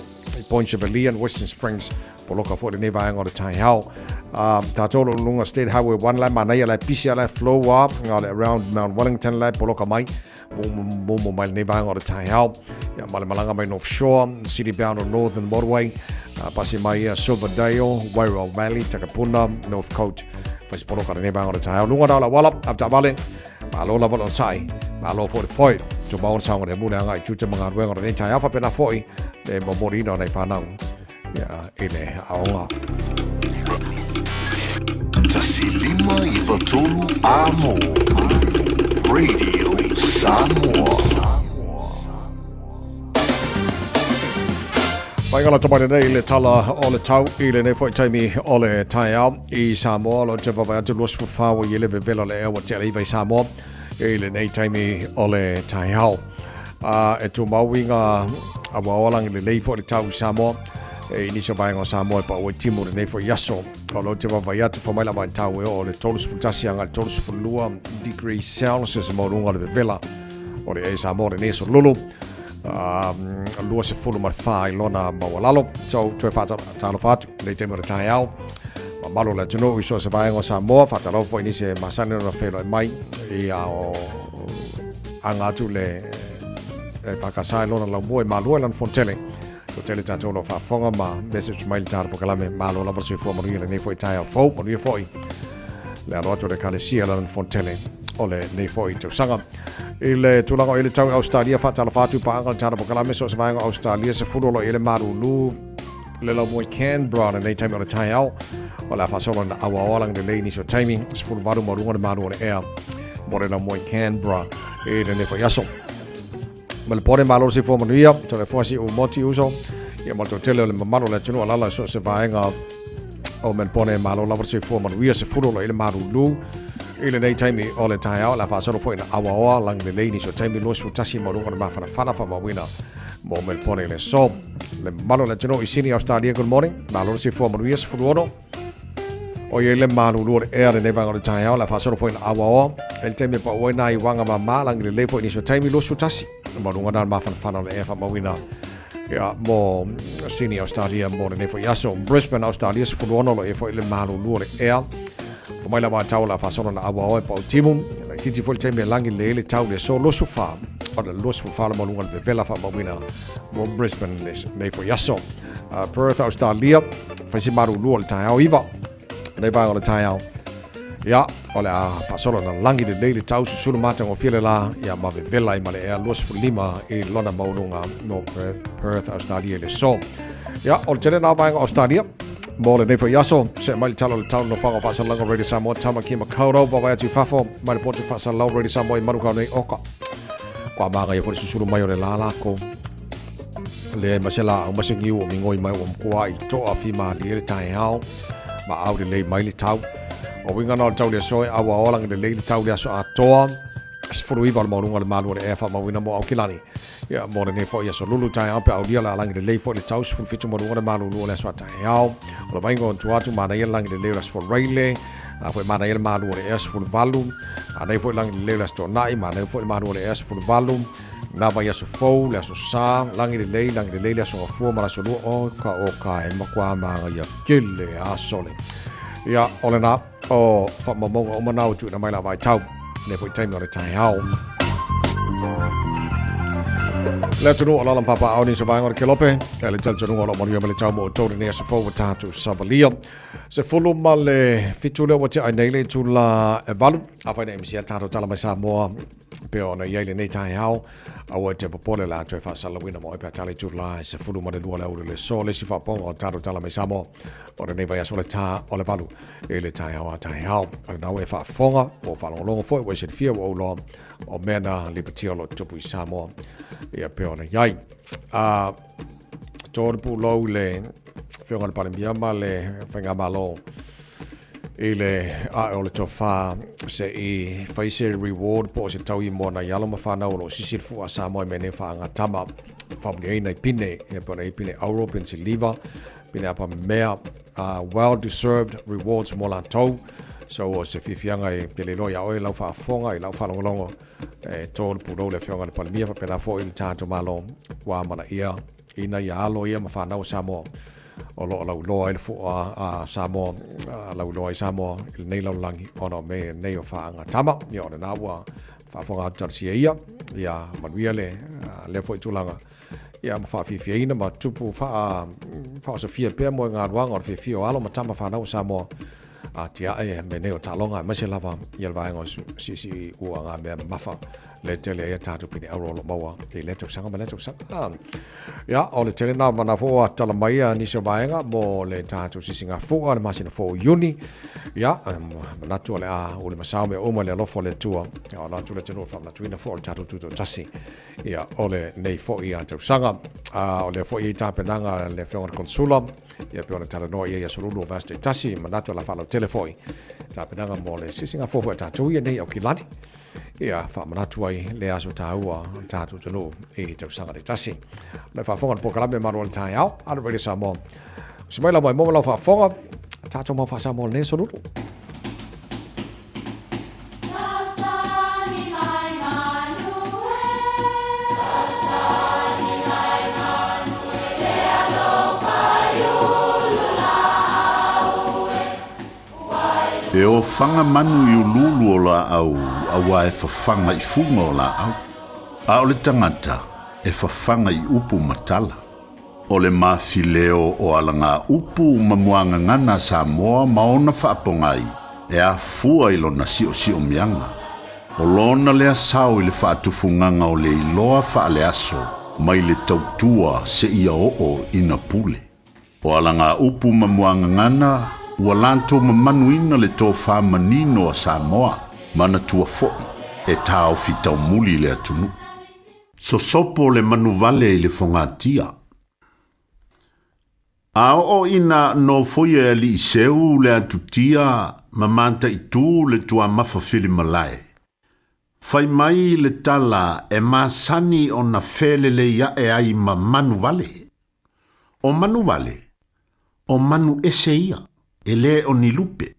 Point Chevalier and Western Springs poloka for the neva on the tai how ta tolo lunga State Highway 1 lai manai lai PCLF flow around Mount Wellington lai poloka mai mo mai neva on the tai how ya malanga mai North Shore city bound on Northern Motorway pasi mai Silverdale Wairau Valley Takapuna North Coast Fais polo ka ne bang o tai lunga la wala apta vale malo la volon sai malo for the fight cho mau sang de mu nga chu cha mga ruenga ne cha ya fa pena foi de momori no nei fa nang ya ele aonga Tasilima i Vatolu Amo Radio Samoa. Paingala tamane nei le tala o le tau I le nei foi taimi o le tai au I Samoa lo te vava atu los fufa o yele vela le e wa te le Samoa I le nei taimi o le tai au e tu mauinga a waolang le lei foi le tau Samoa e ni so vainga Samoa pa o timu le nei foi yaso o lo te vava atu fa mai la mai tau e o le tolus futasi anga le tolus fulua degree Celsius mo runga le vela o le e Samoa le nei so lulu lua se fulu mar fai lona mawalalo so tue fata talo fatu le te mara tai au ma malo la tuno iso se vai ngo Samoa fata lo foi ni se masane no felo mai I o anga tu le pakasai lona la boy malo lan fontele to tele tato lo fa fonga ma message mail tar po kalame malo la versi fo maria le foi tai au fo maria foi le roto de kalesia lan fontele ole nei foi te sanga ile tulanga ile tau Australia fa tala fatu pa angal tara pokala meso se vai Australia se fulo ile marulu le la mo Canberra nei time on the tai au ola fa solo na awalang de lei ni so timing se fulo varu marunga de maru e air mo le la mo Canberra ile ne fa yaso mal pore malo se fo manuia to le fosi o moti uso e mo to tele le malo le tunu ala so se vai nga o men pone malo la se fo manuia se fulo ile marulu ile nei taimi o le tai au la fa solo foi na awa lang le lei ni so taimi los futasi mo lunga ma fa fa ma wina mo mel pone le so le malo le tino I sini Australia good morning malo si fo mo yes fuono o ye le malo lo e le va o tai au la fa solo foi na awa el taimi pa o na I wanga ma lang le lei foi ni so taimi los futasi mo lunga ma fa le e fa ma wina ya mo sini Australia mo le foi yaso Brisbane Australia si fuono lo e foi le malo lo e mai la tau la fa sono na awa e pa timum la titi fol teme langi le tau le so lo sufa o le lo sufa mo lunga de vela fa mo wina mo Brisbane nei fo yaso Perth Australia fa si maru lo tau iva nei va o tau ya o le fa sono na langi de le tau su mata o file la ya ma vela I male e lo su lima e lona mo lunga no Perth Australia le so ya o tele na va Australia Mole nei fo yaso se mai talo le tau no fanga fa salanga radio Samoa tama ki makauro va vai tu fafo mai porto fa salanga radio Samoa maru ka nei oka kwa banga ye fo susuru mai o le lala ko le masela o masingi o mingoi mai o mkua I to afi ma le tai hao ma au le mai le tau o winga no tau le so awa olang le tau le so atoa sfuru iva le maunga le malu le efa ma wina mo au kilani ya mo ne fo ya so lulu tai au pe au dia la lang le fo le tau sfuru fitu mo le malu le so tai au o vai ngon tuatu ma na lang le le so raile a foi ma na le malu le es fo valu a nei fo lang le sto nai ma nei fo le malu le es fo valu na vai so fo le so sa lang le so fo ma so o ka e ma kwa ma ya kille a sole ya ole na o fa mo o ma na tu na mai la vai tau ne foi time no le tai au le tunu ala papa au ni so vai ngor kelope le tal tunu ala mo le tau mo to ne so fo tatu sabalia se fulu male fitule o te ai nei tu la evalu a fa nei sia tatu tala mai Samoa pe ona yele nei tai au a o te popole la te fa sala wina mo pe tale tu la se fulu male lu ala le so le si fa po o tatu tala mai Samoa o nei vai so le ta o le valu e le tai au na we fa fonga o fa longo fo we se fia o lo o mena liberty o tupu Samoa e pe ona yai a torpu lo le fionga le palembiama le whainga malo ile a o le tofa se I faise reward po se tau I mona yalo ma whanau lo sisir fu a Samoa mene whaanga tama whamni ei nei pine e pone ei pine auro pine se liva pine apa mea well deserved rewards mo la tau so o se fifianga e pele loia oe lau whaafonga I lau whalongolongo e tōn puro le fionga le palemia pa pena fo ili tātu malo wa mana ia ina ia alo ia ma whanau Samoa o lo lau loa ele fu a Samoa lau loa I Samoa il nei lau langi ono me nei o whaanga tama ia o le nāua whaafonga atarsia ia manuia le fo I tūlanga ia ma whaafifia ina ma tupu wha so fia pia mo ngā ruanga o fia o alo ma tama whanau Samoa tia e me ne o talonga ma se lava ia vai ngo si ua nga me mafa le tele ia tatu pini auro lo maua e le tau sanga ma le tau sanga ia o le tele na mana fo tala mai ni se vaenga mo le tatu si singa fo le masina fo uni ia na tu le a o le masao me o mo le lofo le tua ia na tu le tenu fa na tuina fo le tatu tu tasi ia o le nei fo ia tau sanga o le fo ia tapenanga le fo konsula ia pe ona tala no ia solulu vaste tasi manato la falo telefoi ta penanga mole sisinga fofo ta tu ia nei o kilani ia fa manato ai le aso ta ua ta tu tulu e te sanga de tasi le fa fonga po kala me manual ta au ala really sa mo smaila mai mo la fa fonga ta to mo fa sa mo ne solulu E o fanga manu I ululu o la au, awa e fafanga I funga o la au. A o le tangata, e fafanga I upu matala. O le mafileo o alanga upu mamuanga ngana sa moa maona whaapongai, e a fua I lona sio mianga. O lona lea sao I le whaatufunganga o le iloa whaale aso, mai le tautua se ia o ina pule. O alanga upu mamuanga ngana, ua lanto mamanuina le tō whamanino a Samoa, mana tua fo'i, e tāo fitau muli le atunu. So sopo le manu vale I le whangatia. Ao o ina no foia li I seu le atutia, mamanta I tū le tua mawhawhiri malai. Whai mai le tala e masani o na whele le ia e ai ma manu vale. O manu vale, o manu ese ia. E le o ni lupe.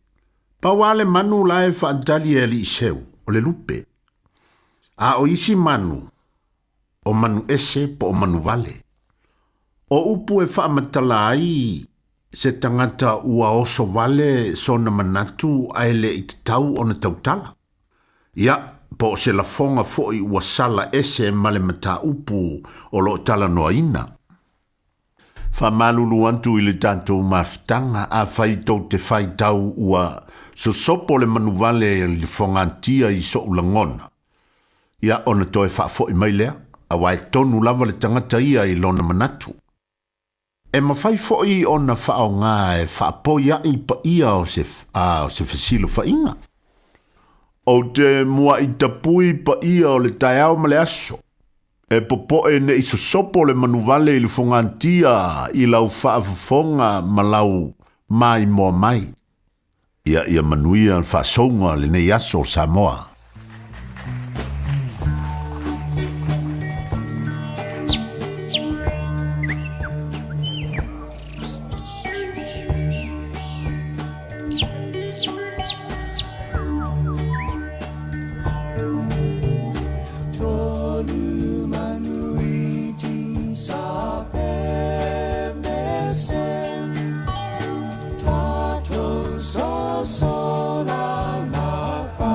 Pawale manu lae whaantali e li seu, o le lupe. A o isi manu, o manu ese po o manu vale. O upu e whaamatala ai, se tangata ua oso vale sona manatu ai le I tau o na tautala. Ia, po se la fonga foi ua sala ese male mata upu o lo tala noa ina. Whamalulu antu I le tātou mawhitanga a whaitou te whaitau ua so sopo le manuvale le whangantia I so ulangona. Ia ona toe whaafo I mailea, a wai tonu lava le tangata ia I lona manatu. E mawhai fo I ona whao ngā e whaapo ia I pa ia o se whasilo whainga. O te mua I tapui pa ia o le taiao ma le aso. E popo e ne iso sopo le manuvale I le whangantia I lau whaafafonga ma lau mai moa mai. Ia manuia whaasonga le nei aso Samoa. So la ma fa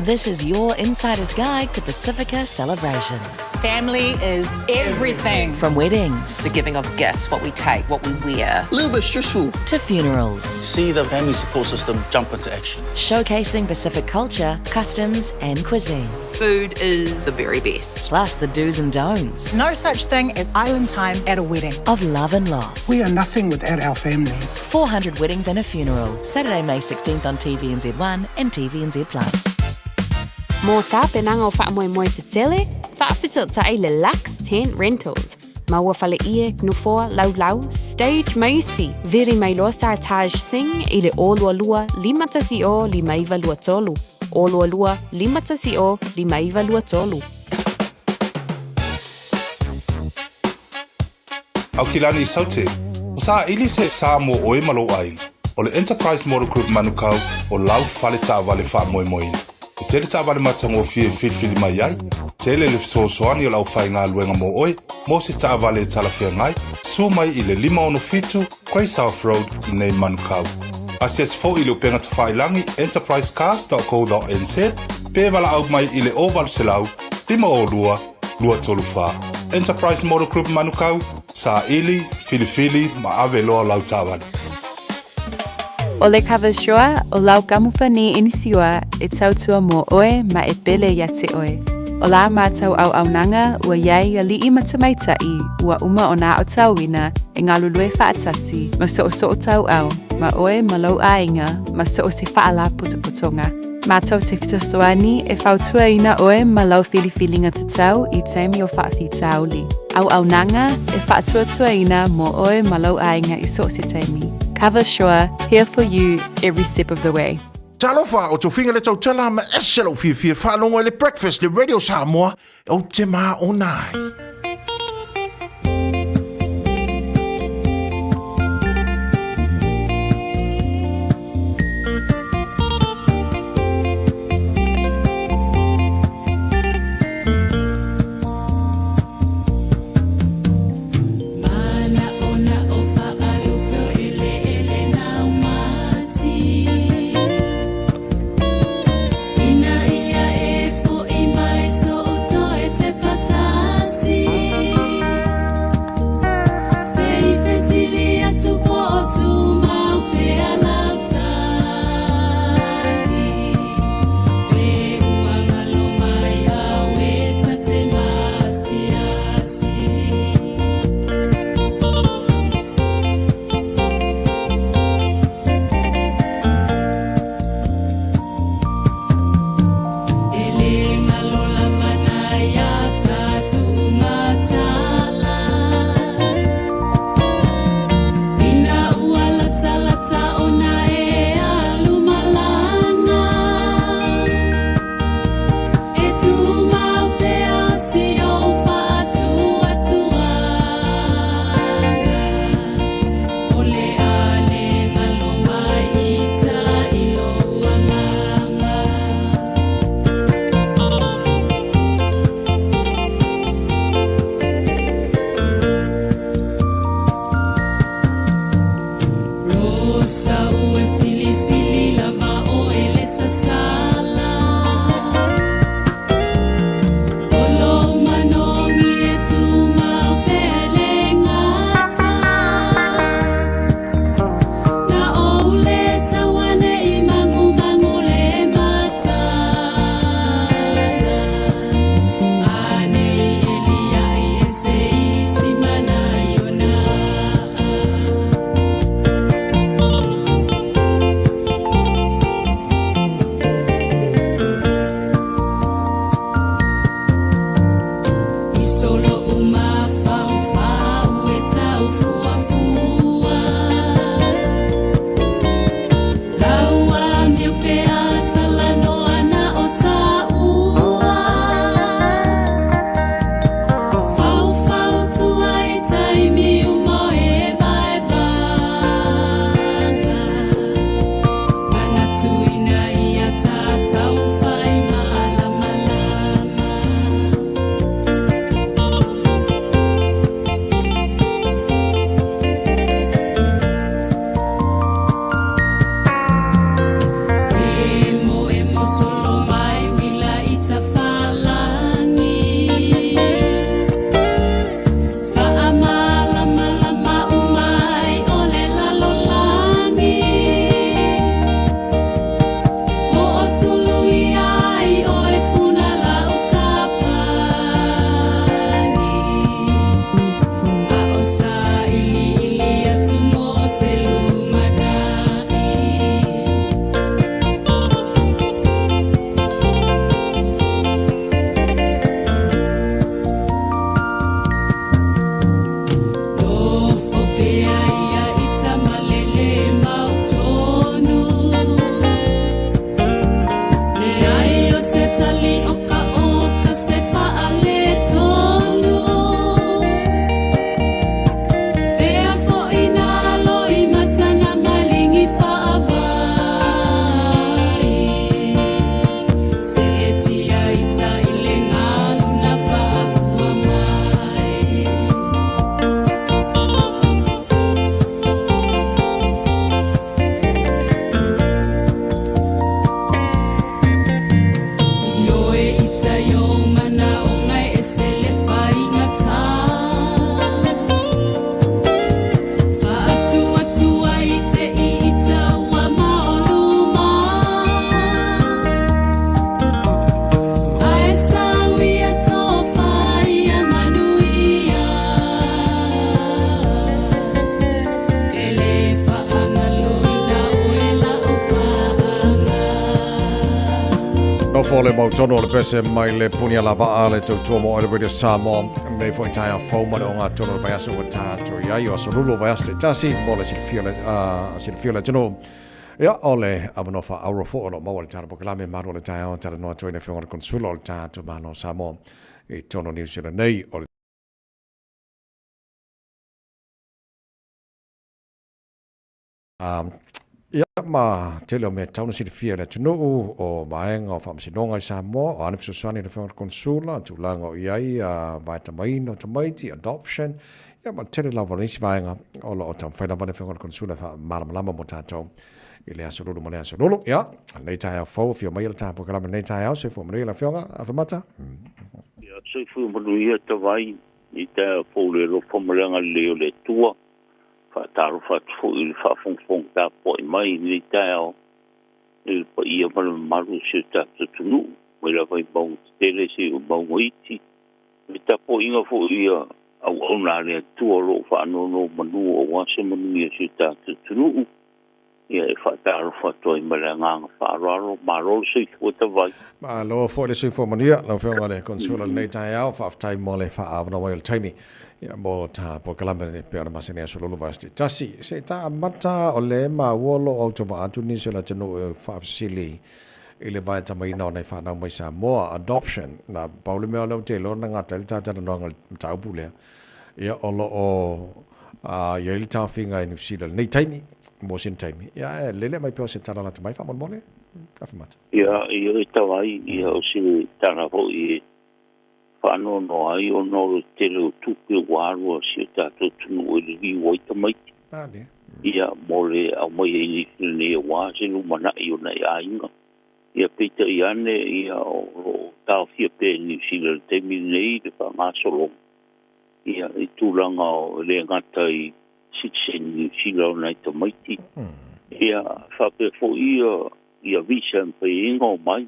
This is your insider's guide to Pacifica celebrations. Family is everything. From weddings, the giving of gifts, what we take, what we wear. A little bit stressful. To funerals. See the family support system jump into action. Showcasing Pacific culture, customs and cuisine. Food is the very best. Plus the do's and don'ts. No such thing as island time at a wedding. Of love and loss. We are nothing without our families. 400 weddings and a funeral. Saturday, May 16th on TVNZ1 and TVNZ+. Mō tā penanga o whaamoemoe te tele, whaafesiltai le Lux Tent Rentals. Maua whale ie, gnufoa, lau, stage maisi. Veri mai loa sa Taj Singh i le olua lua, limatasi o limaiva lua tolu. Olua lua, limatasi o limaiva lua tolu. Au kilani I saute, o sa ili se sa mo oe malo ai, o le Enterprise Motor Group manukau o lau whale ta wale wha moe moina. O tele ta wale matango fie filfili mai ai, tele le soani o lau whai ngā luenga mo oe, mo se ta wale talafia ngai, su mai I le 5 Grey South Road I nei manukau. Asias fo I le upenga ta whailangi enterprisecars.co.nz, pe wala au mai I le oval selau, 5 lua tolu wha. Enterprise Motor Group manukau, sa ili, filifili, ma ave loa lau tāwani. O le kawashoa o lau kamuwha ni inisiua e tautua mō oe ma e pele ia te oe. O la mātau au nanga ua iai a li I matamaitai ua uma o nā o tauina e ngā lulue whaatasi ma so o tau au ma oe ma lau ainga ma so o se whaala putoputonga. Mātau te fitosoani e whautua ina oe ma lau filifilinga te tau I teimi o whaafi tauli. Au nanga e whaatuatua ina mō oe ma lau ainga I so se teimi. Cover Shore, here for you every step of the way. Talofa o to finga le tau tala ma eselo fie whalongo le breakfast le Radio Samoa o te maa o nai. fole mo tono le pese mai le punia lava ale to tuamo o le radio Samoa nei foi tai a fo mo nga tono vai aso ta to ya yo so rulo vai aso tasi mo le silfiola tono ya ole abano fa auro fo no mo le tana po klame maro le tai on tala no to ne fo consulo le ta to mano Samoa e tono New Zealand nei o ia ma tele me tauna silifia le tunu o vaenga o whamsinonga i Samoa o ane pisusuani le whenga konsula tu langa o iai a vaita maino tamaiti adoption ia ma tele lava nisi vaenga o lo o tam whaina vane whenga konsula malamalama mo tātou i le asolulu mo le asolulu ia nei tai au fau fio mai le tāpo kalama nei tai au se fu manu i la whionga a whamata ia se fu manu ia tawai i tai au fau le lo whamalanga leo le tua taro fatu i le whafongfong tā po i mai ni tau i le pa ia maru se tātou tunu mai la vai mau tele se o mau iti le tā po inga fo ia au na le tua lo whanono manu o wase manu ia se tātou tunu ia e whataro fatu i mai la nganga whararo maro se fuata vai ma lo fo le se fo mania la whionga le konsula nei tai au whaftai mo le whaavana wai le taimi ia mo ta po kalama ne pe ona masene aso lolo vasti tasi se ta mata o le ma wolo o to va atu ni se la tino fa fasili ile vai ta mai no nei fa na mai sa mo adoption na paulu me lo te lo na ngata ta ta no ngal ta pule ia o lo o ia il ta finga in usila nei taimi mo sin taimi ia lele mai pe se ta la mai fa mo mole ka fa mata ia ta vai ia o si ta na ho i whano no ai o no te leo tupe waru si o tātou tunu o le li o ita mai. Ia mole au mai e ni ne wa se lu mana i o nei a inga. Ia peita i ane ia o tau fia pe ni sila te mi nei le pa ngasolo. Ia i tūlanga o le ngata i sitsen ni sila o nei ta maiti. Ia whape fo ia visa mpe inga o mai.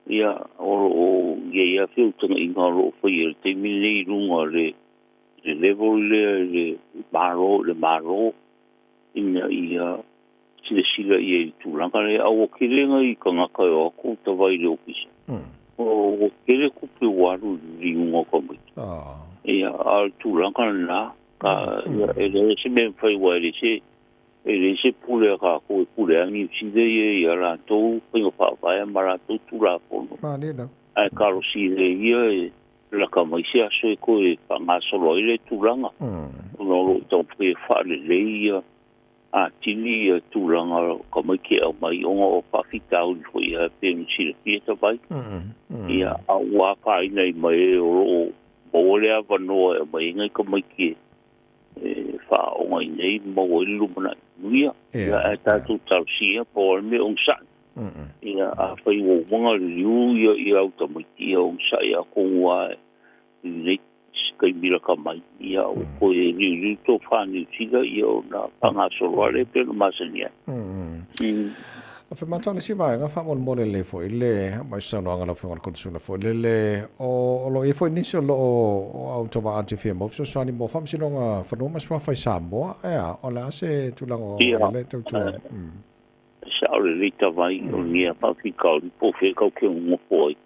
Ia o ia filtanga inga ro foi te mili runga le level le maro ina ia sila ia tu langa le au kelenga i kanga ka o ku ta vai le ofisa o kele ku pe waru ringa ko mai ia al tu langa na ka ele se me foi wa ele se pule ka ko pule ani si de ia la to ko fa vai mara to tu la fono ma ne da ai karo si le ia la ka mai se aso ko e pa nga solo ile tu langa no lo to pe fa le ia a tini tu langa ka mai ke au mai o fa fita o ko ia pe ni si le fieta vai ia a wa pa nei mai o le ava no mai ngai ka mai ke fa o mai nei mo lu mana ia ia ta tu tau sia por me un sa ia a fai o mga liu ia automatia un sa ia ko wa nei kai mira ka mai ia o ko e liu to fa ni siga ia na panga solo le pe no masenia a fe matana si vai nga fa mon mole le fo ile mai sa no nga fa kon suna fo le o lo e fo ni so lo o auto va ante fe mo so ni mo fam si no nga fa no mas fa sa mo o la se tu la o le tu sa o le ta vai o ni pa fi ka po fe ka ke mo foi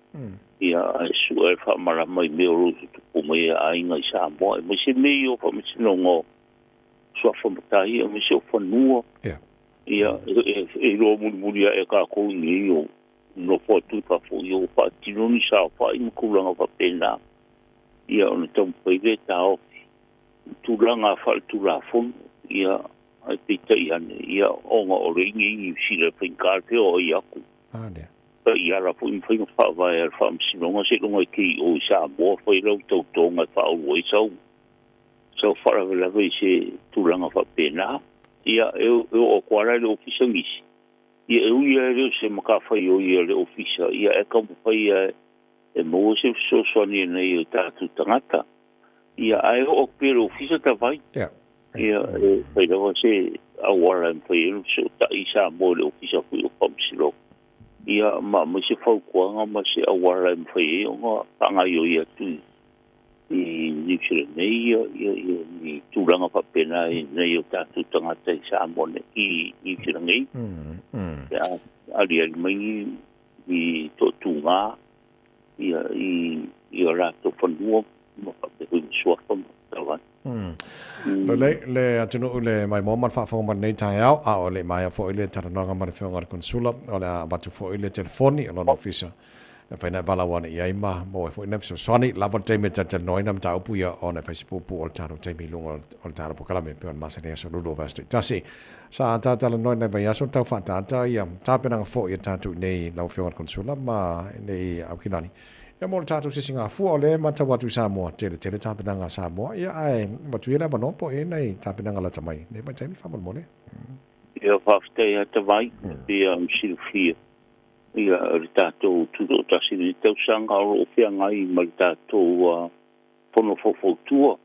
ia su e fa mara mai me o tu po mai ai nga sa mo mo se me yo fa mi no ngo so fa tai mo se fa nuo ia e lo mulia e ka ko ni yo no fo tu pa fo yo pa ti no ni sa fa i ku langa pa pena ia on tom pe de ta o tu langa fa tu la fo ia ai pe ta ia o nga o ringi i si le pen ka te o ia ku ia la fo in fa va e fa si no nga se no nga ki o sa bo fo i lo to nga fa o i so fa la ve se tu langa fa pena ia o kwara le ofisa ngisi ia le se maka fai o ia le ofisa ia e ka fai e mo se so ni nei ta tu tangata ia ai o pe le ofisa ta vai ia fai da se a wara fai so ta isa mo le ofisa fu o pomsilo ia ma se fa ko nga ma se a wara fai o nga tanga yo ia tu i nichile nei i tūranga pa pena nei o tātou tangata i sa amone i nichile nei ali mai i to tunga i ora to fanua mo pe hu so fa tawa le atunu le mai mo man fa fo man nei tai au a o le mai fo ile tata no ngam fo ngar konsula o le batu fo ile telefoni o no officer fa na bala wana ia ma mo fo ina so soni la von time tata no ina ta upu ya on Facebook pu o taro time lungo o taro po kala me pe on masene so ludo vasti tasi sa tata no ina ba ya so ta fa tata ia ta pe na fo ia tatu nei la fo ngar konsula ma nei au kinani ya mo tatu se singa fu ole mata watu Samoa tele ta pe na Samoa ia ai watu ina ba no po e nei ta pe na la tamai nei ba time fa mo le ia fa ste ya te vai ia silfia ia ritato tutto tasi ni tau sanga o fia ngai maltato pono fofo tua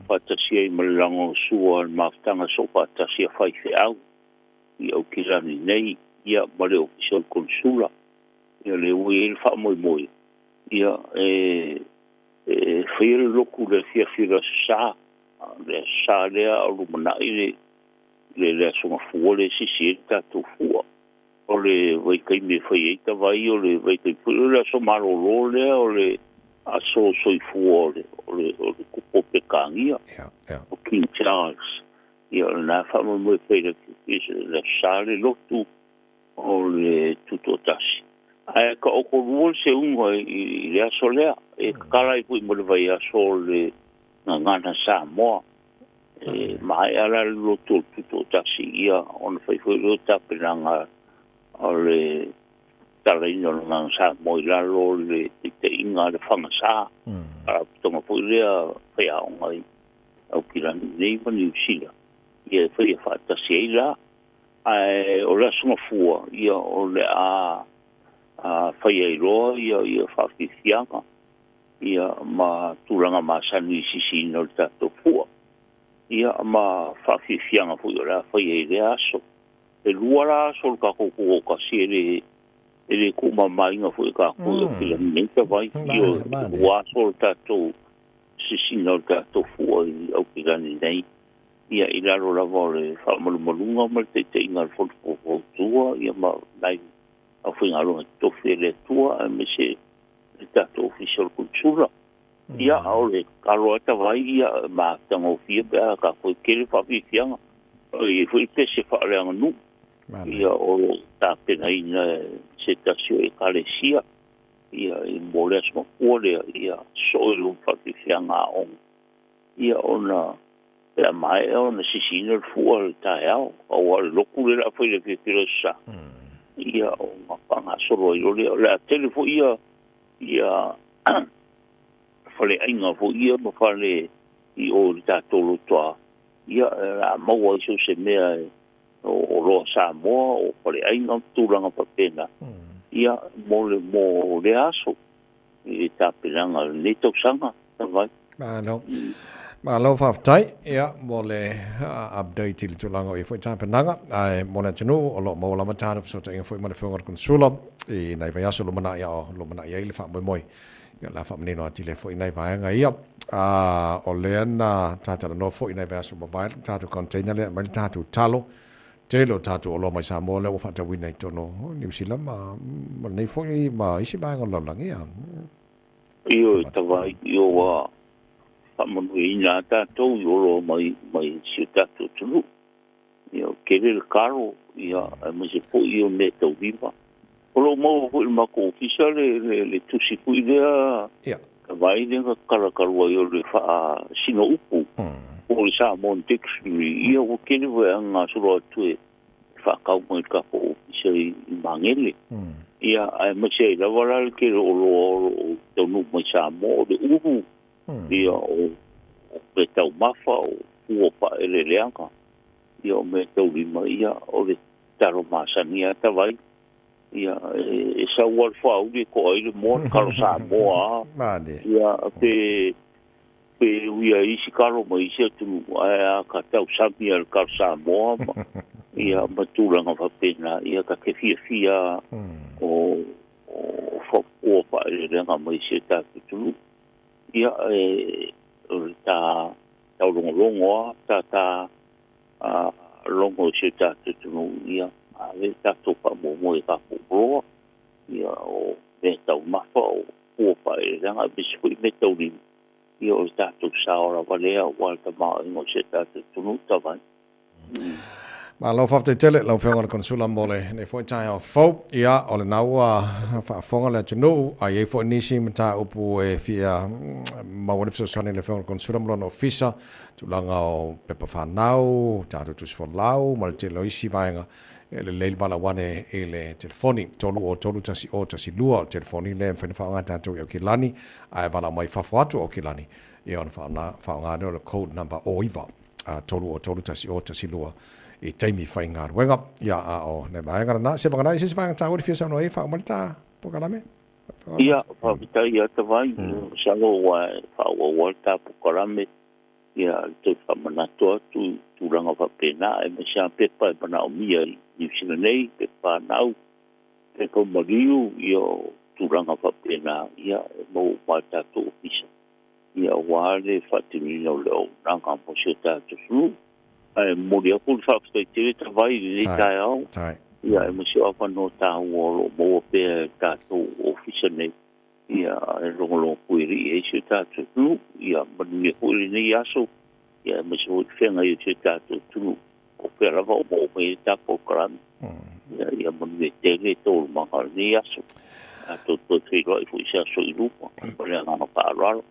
patasi ai malango sua maftanga so patasi fai fe au ia o kirani nei ia male official consula ia le ui fa moi ia fere loku le fia sa le a rumana le so fuole si tato fuo ole vai kai me fai ta vai ole vai kai pula so malo le ole a so i fuole ole kupo pe kangia o King Charles ia na fa mo fai le sale lotu ole tutto tashi ai ka o ko ruol se ungo i le solea e kala i pui mo le vai a sole ngana Samoa mai ala lotu tutto tashi ia on fai lo tapinanga ole talino nang sa moi la lo le te inga le fanga sa a tonga pule fa ya ngai au kila nei pa ni sila ia fa ta seila ai ola suma fua ia ole a fa ia ro ia fa fianga ia ma tulanga ma sani sisi no ta to fua ia ma fa fianga fu ora fa ia aso e luara sol ka ko ka sire ele ko mama inga fu ka ko pila neta vai io wa sol ta to sisino ta to fu au pila nei ia ila ro la vole fa mo lunga mo te inga fo tua ia ma dai au finga lo to fele tua me se ta to official cultura ia ole ka ro ta vai ia ma tango fie ba ka ko kele fa fianga e fu te se fa le anu ia o ta pena ina se tasio e kalesia ia i moles mo ole ia soilu fakianga on ia ona la mai ona sisino fuol ta ao o loku le foi le filosa ia o mapanga solo le la telefo ia fale ainga fo ia mo fale i o ta tolo toa ia la mo so se mea o lo Samoa o pole ai no tulanga pa pena ia mo le aso e ta pelanga le to sanga vai ma lo fa tai ia mo le update il tulanga e foi ta penanga ai mo na tunu o lo mo la mata so ta foi mo le fonga consula e nai vai aso lo mana ia le fa moi ia la fa mene no ati le foi nai vai nga ia o le na ta no foi nai vai aso mo vai ta container le ma ta talo telo tatu o lo mai Samoa le o fata wina tono New Zealand ma nei foi ma isi ba ngol langi ya io tava io wa mo ina ta to io lo mai città tu io che il carro io ma se poi io metto viva o lo mo ma ko ufficiale le tu si fu idea vai ne kala io le fa sino upu o sa Montex ia o ke ni nga solo tu fa ka mo ka po sei mangele ia ai mo sei la vola ke o to no mo sa mo de uhu ia o petau mafa o pa ele leanga ia o me to lima ia o le taro masania ta vai ia e sa wal fa o ko ile mo ka sa mo ia pe uia isi karo ma isi atu a ka tau sabi al kar sa moa ia matulanga whapena ia ka ke fia o whapua pa e renga ma isi ta tulu ia ta tau longo ta longo isi ta tulu ia a ve ta topa mo e ka pupro ia o me tau mafa o ua pae ranga bisui me tau rin ia o tātou saora walea o walta maa ingo se tātou tunu tawai. Ma lo fafte tele lo fenga le konsula mole ne foi tai o fo ia o le naua fa fonga le tunu a ye fo nisi mata upu e fia ma wona fso sone le fenga konsula mole no fisa tu langa o pepa fa nau tatu tu fo lau ma te lo isi vainga le le bala wane e le telefoni tolu tasi lua telefoni le fa fa nga tatu o kilani ai vala mai fa fo o kilani ia on fa nga le code number o iva tolu tasi lua e taimi fai ngā ruenga ia a o ne maenga na se vangana i se vanga tau i fia no e fa malta pokalame ia fa vita ia tawai salo wa fa wa ta pokalame ia te fa manato tu ranga fa pena e me sa pepa e pana o mia i sinei pe pa nau e ko mariu io tu ranga fa pena ia mo wa ta tu ofisa ia wa le fa tini no lo ranga mo se ta tu mori aku fa te vai ni taio ia e mo se apa no ta wo mo pe ta to official nei ia e lo puiri e se ta tu ia mani puiri ni aso ia mo se fenga i se ta tu o pe la mo me ta po kran ia mani te to ma ni aso to te ro i fu se so i lupo le na pa ro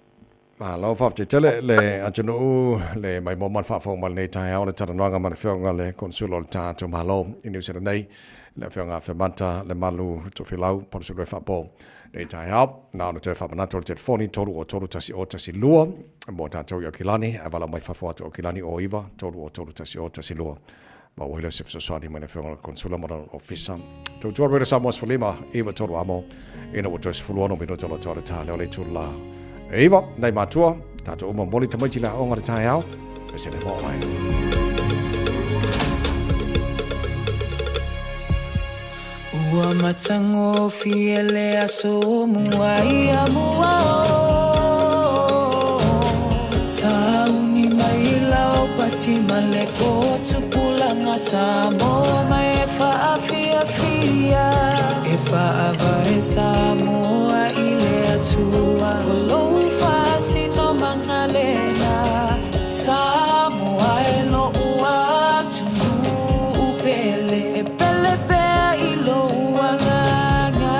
ma lo fa te tele le atunu le mai mo man fa fo mal nei tai au le tarananga ma fionga le consulo ta to malo in New Zealand nei le fionga fe manta le malu to filau por se fa bo nei tai au na no te fa na to telefoni tolu tasi lua mo ta to yo kilani avala mai fa fo to kilani o iva tolu tasi lua ma wile se so sani ma le fionga consulo mo officer to re samos folima iva tolu amo ina wo to fuluano mi no tolo to ta le tu la Eva, nei matua, tato uma moli tamai tila o ngara tai au, pese le mo mai. Ua matango fiele aso mua ia mua o Sauni mai lau pati male po tupulanga sa mo mai e faa fia e faa vai sa moa ile atua o Samoa e no ua tunu upele e pele pe ilo uanganga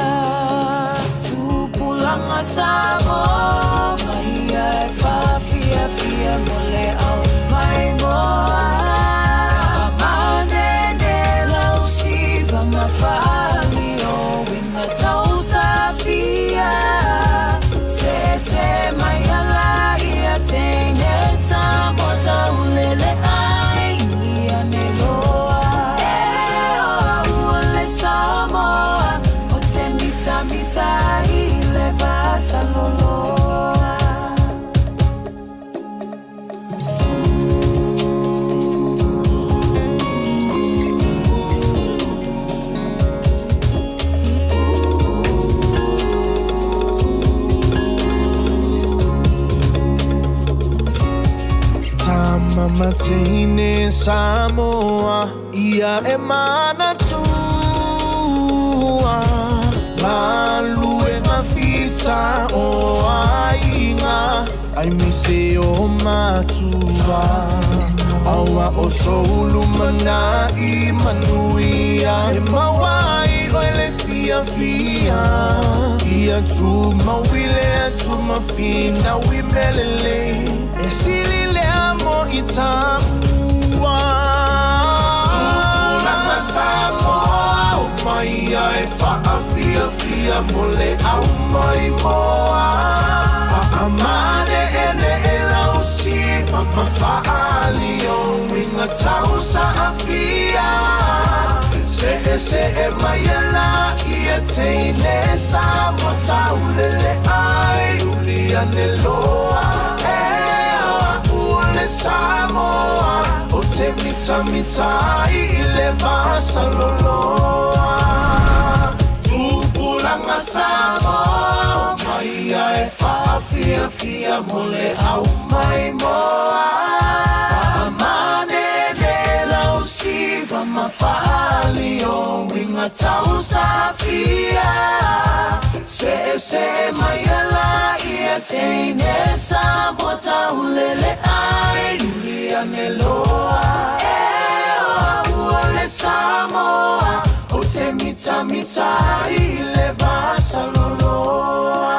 tupulanga Samoa mai e fa fia mole au mai moa manene lau siva mafali o winga tau safia se mai ala ia tene Samoa ai ia ne loa ole Samoa o te mita i le vasa loloa Matine Samoa ia e mana tua malu e mafita o ainga ai mise o matua aua o soulu mana i manuia e mawai o ele fia ia tu mawile tu mafina wi melele e sili mo itamua tupulanga Samoa o mai e faa fia mole au mai moa faa mane ene e lausi papa faa lio winga tau sa afia se e mai la ia teine Samoa tau lele ai ulia ne loa Samoa o te mita i le vasa loloa tupulanga Samoa mai e faa fia mole au mai moa faa manene lau siva ma faali o winga tau safia se mayala ia teine sa bota ulele ai dunia neloa ole Samoa o te mita i le vasa loloa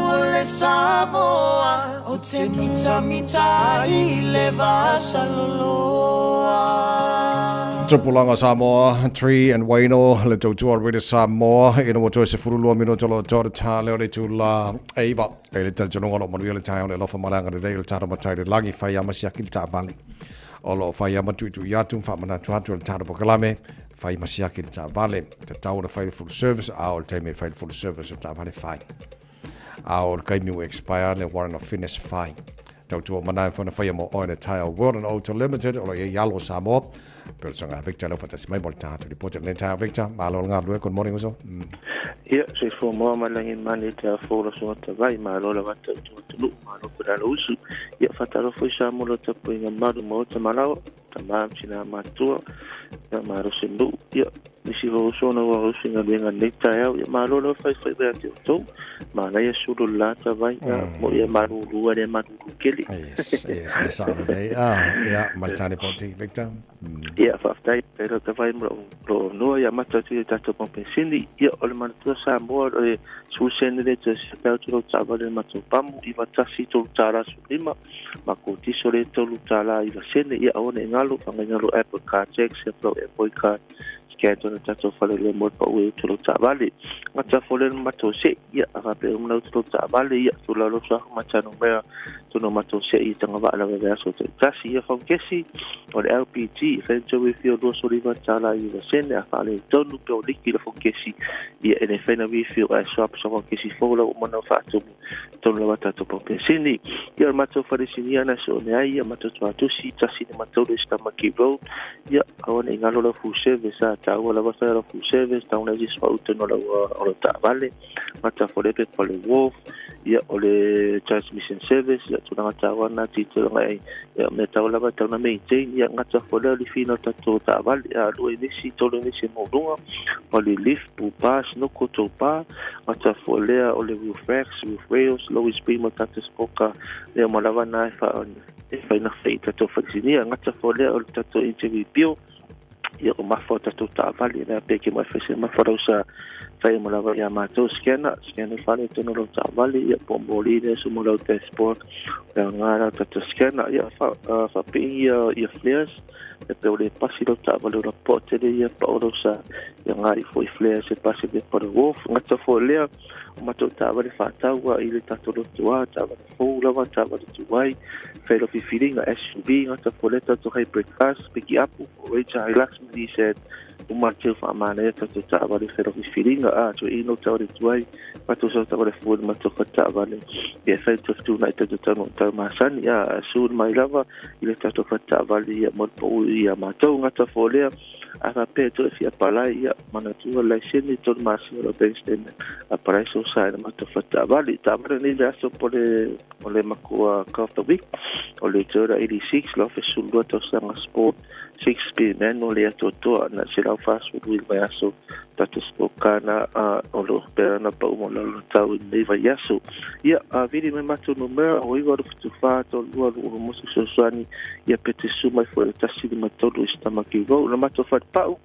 ole Samoa o te mita i le vasa loloa Tupulanga Samoa, Tree and Waino, le tautua rida Samoa, ina mo toi se furulua mino tolo tōra tā leo le tūla eiva. E le tala tūnonga no manuia le tai o le lofa maranga le rei le tāra matai le langi whai ama siaki le tā vali. O lo whai ama tuitu iatu, wha mana tuatu le tāra pokalame, whai masiaki le tā vali. Te tau na whai full service, a o le teime whai full service o tā vali whai. A o le kaimiu expire le warrant of fitness whai. Tautua manai whana whai mo oe le tai o World and Auto Limited, o le yalo Samoa. Pero songa Victor lo fantas mai molta to report le entire Victor malo nga lo good morning so se fo mo malangi mani te fo so te vai malo la vata to lu malo para lo usu fatalo fo sa mo lo te pinga maru mo te malo tamam sina matua maro se lu nisi vo so no vo singa benga neta malo lo fai be to mana ia sulu la te vai mo ia maru lu ere maru keli yes ya maltani ponti Victor faftai pero te vai pro no ia mata ti tato compensini ia o le manatua Samoa o su senere te se tau tava le matu pamu i vatasi to tara su lima ma ko ti sore to tala i sene ia o ne ngalo ngalo Apple Car check se pro Apple Car scato na tato fale le mo pa we to tavale mata fole mato se ia ava pe una to tavale ia to la lo sa mata no mea to no mato se i tanga va la vea so te tasi ia fonkesi o le LPG fento we fio do so riva tala i sene a fale to no pe o liki le fonkesi ia ene fena we fio a shop so fonkesi fola o mona fa to lo mata to pe sini ia mato fale sini ana so ne ai mato to si tasi ne mato le sta makiro ia ona ingalo la fu service ta wala va fare fu service ta una disfa no la o ta vale mata fole pe pole wolf ia o le transmission service ia tuna ta wana tito ngai ia me ta wala va ta na maintain ia ngata fole li fino ta to ta vale ia lo e si to lo si mo dunga o le lift pu pass no ko to pa mata fole o le roof racks roof rails low speed mata te spoka ia mo lava na fa na feita to fazinia ngata fole o ta to interview ia o mafota to ta vale na pe ke mai fese mafota sa fai mo lava ia mato skena fale to no ta vale ia pomboli ne so mo lo te sport ia ngara to skena ia fa pe ia flares e pe o le pasi lo ta vale o pote ia pa o sa ia ngari foi flares e pasi de por wolf ngata fo lea o mato ta vale fa taua i le tato lo tua ta vale fo lava ta vale tuai fai lo fifiringa SUV ngata fo le tato hai breakfast piki apu o echa relax he said umartiu fa mana to ta vale fai lo fifiringa to ino ta ore tuai mato so ta vale fo mato ta vale e fai to tu na to ta masan ia sur mai lava i le tato ta vale ia mo po ia mato ngata fo le a pe to fia pala ia mana tu la sene to maso lo pensten a para eso sai ma to fata vale ta vale ni da so pole makua cost of week o le tora 86 lo fe sul to sang sport 6 speed man no le to na se la fast food will vai aso tato spokana o lo perana pa mo lo tau ni vai aso ia a vidi me mato numero o iwa tu fa to lo mo so swani ia pete suma foi ta si ma to lo sta ma ki go na mato fa pau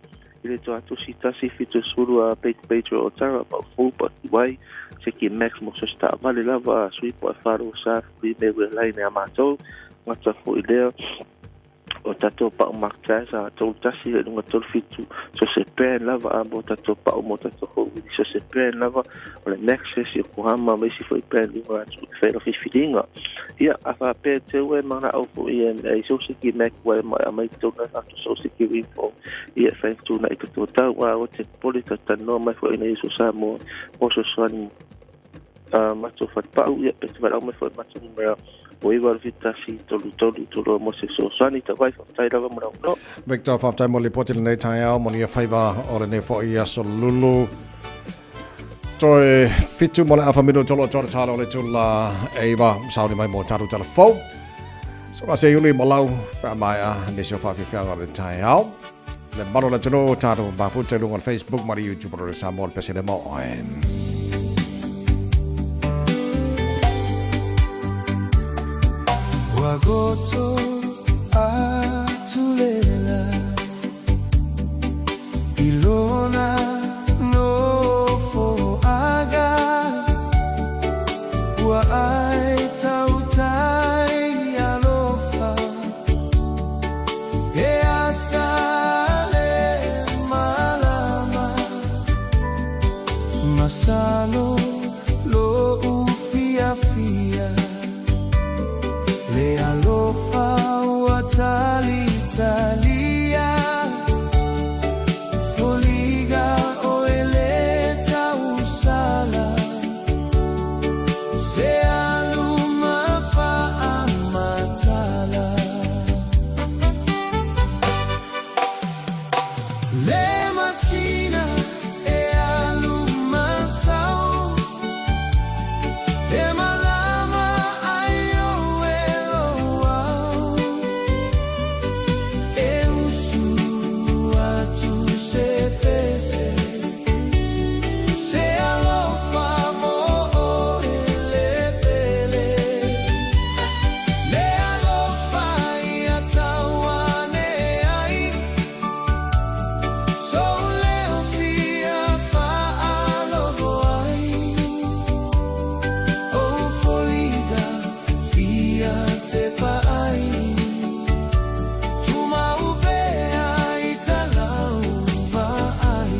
ile to atu si ta si fito suru a page o tara pa fu pa vai se ki max mo so sta vale lava sui po faro sa vi me we line a mato mata fo ile o tato pa o marta sa to tasi le nga to fitu so se pen lava a mo tato pa o mo tato ho so se pen lava o le nexus e ko hama me si foi pen nga to fe lo fitinga ia a fa pe te we mana o fo ia e so se ki mek we mai to na to so se ki info ia fa tu na to ta wa o te polita ta no mai fo ina so sa mo o so swani ma to fa pa ia pe te va o me fo ma to numero o iwa vitasi tolu mo se so sani ta vai fa ira mo no Victor fa mo le potel nei tai ao mo ni faiva o le ne fo ia so lulu toi fitu mo le afa mino tolo tolo talo le tula eiva saudi mai mo taru telefon So ka se uli malau pa mai a ne se fa fi le tai au. Le baro la tino tato ba fu telo on Facebook ma YouTube ro Samoa pe se le mo. Wagoto atulela Ilona no fo aga Wa ai tautai alofa E asale malama Masalo lo ufiafia Le alofa watali talia Foliga oeleta usala Se aluma fa amatala Le masina e aluma sao E malama ayo elo au E usu atu se pese Se alofa mo o ele pele Le alofa ia tawane ai So leo fia fa alogo ai O foliga fia te pa ai Tuma upea italau va ai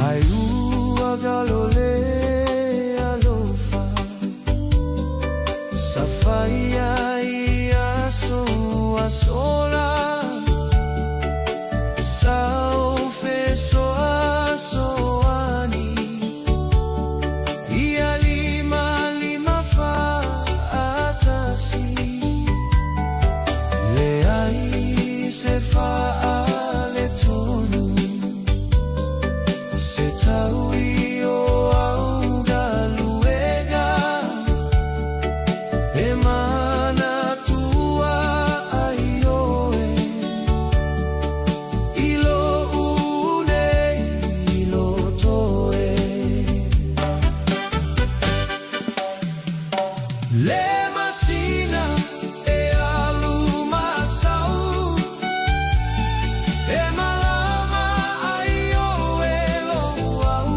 Ai ua galole alofa Safaia ia so asola Sao fe so asoani Ia lima fa atasi Le ai se fa ale tonu Se taui o au galuega E mana tua ai oe Ilo une, ilo toe Le masina e aluma sau E malama ai o elo au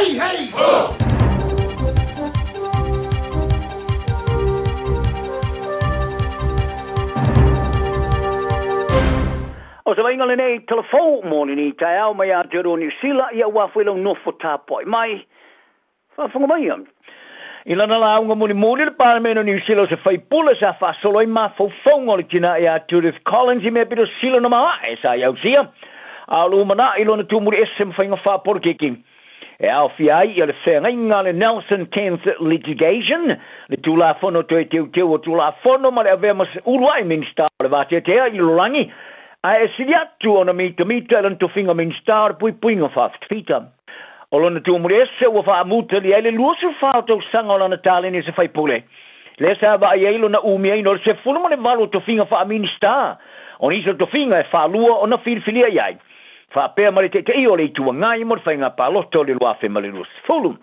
Hei, hei! O sa vainga le nei telefon moni ni tai au mai a te ro New Zealand ia wafwelo nofo tapoi mai. Whafunga mai am. I lana la unga muni muni le Parliament New Zealand se fai pula sa fa solo i ma fo fongo le tina ia Judith Collins I me pito sila na maa e sa iau sia. A lu mana I lona tumuri esem whainga wha porkiki. E au fiai ia le whenga inga le Nelson Keynes litigation le tula fono toi teu teu o tula fono ma le avema se uruai minsta le vate tea I lulangi. A e sili atu ona mita elan to finga minsta pui puinga whaft fita. O lona tumuri ese ua wha amuta li ele luosu whaotou sanga o lana tāleni se whai pule. Le sa wa ai eilo na umi eino se funu ma le walu to finga wha minsta. O nisa to finga e wha lua o na whirwhilia iai. Wha pēr mare te o le itua ngai mo whainga paloto le luafe ma le luosu fulu.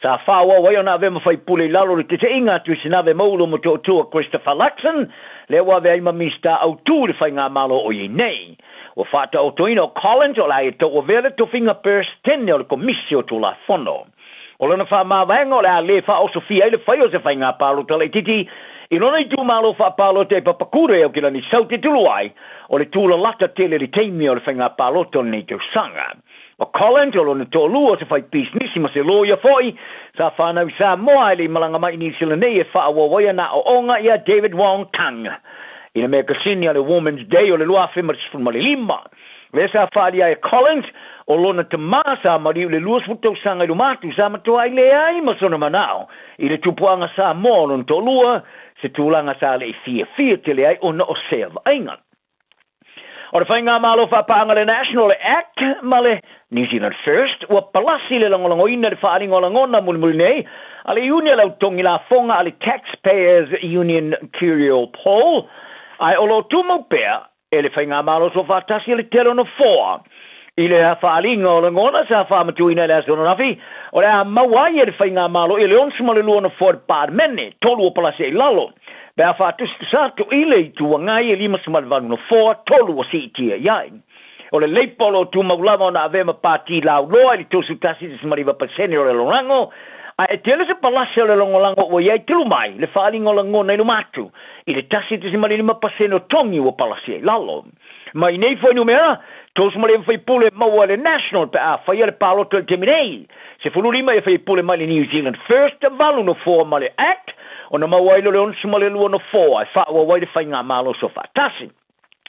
Sa whaua wai o na vema whai pule lalo le te inga tu sinave maulo mo to tua Christopher Luxon. Le wa vei ma minsta au tu le whainga malo o i nei. O fata o toino Collins o lai to o vele to finga pers tenne o le komisio to la fono. O lana wha mawaenga o le a le wha o Sofia le whai o se whainga palo tala titi. I lona I tu malo wha palo te papakure o kila ni sauti tuluai o le tula lata tele le teimi o le whainga palo tala ni te sanga. O Collins o lona to lua se whai pisnisi ma se loia foi sa whanau sa moa le malanga mai ni sila nei e wha awa waia na o onga ia David Wong Tang. Ina mea kasini ale Women's Day o le lua whemar sifun mali lima. Le sa whalia e Collins o lona te maasa mariu le luas futau sanga ilu matu sa matua I le ai masona manao. I le tupuanga sa mono to lua se tūlanga sa le fia te le ai o na o seva ainga. O le whainga malo whapaanga le National Act ma le New Zealand First ua palasi le langolongo ina le whaaringo langona mulimuli nei ale unia lau tongi la fonga ale Taxpayers Union Curial Poll ai o lo tumo pea e le whainga malo so whatasi le tero no foa. I le whaaringa o langona sa whamatuina le asono nafi o le a mawai e le whainga malo e le onsuma le lua no foa parmene tolu o palasi e lalo. Bea whātustu sātu I le tua ngai e lima sumalvanu no foa tolu o si itia iai. O le leipolo tu maulama o na avema pāti lau loa li tosu tasi te smariva pasene o le longango a e tele se palasi o le longolango o iai tilu mai le whaalinga o langona ilu matu I le tasi te smarima pasene o tongi o palasi e lalo. Ma I nei foi numera tosu maliva fai pule maua le National pe a fai le palo to le teminei se fulu lima e fai pule mai le New Zealand First valu no foa ma le Act o na mawailo le onsu ma le lua no foa e whaua wai le whainga malo so whatasi.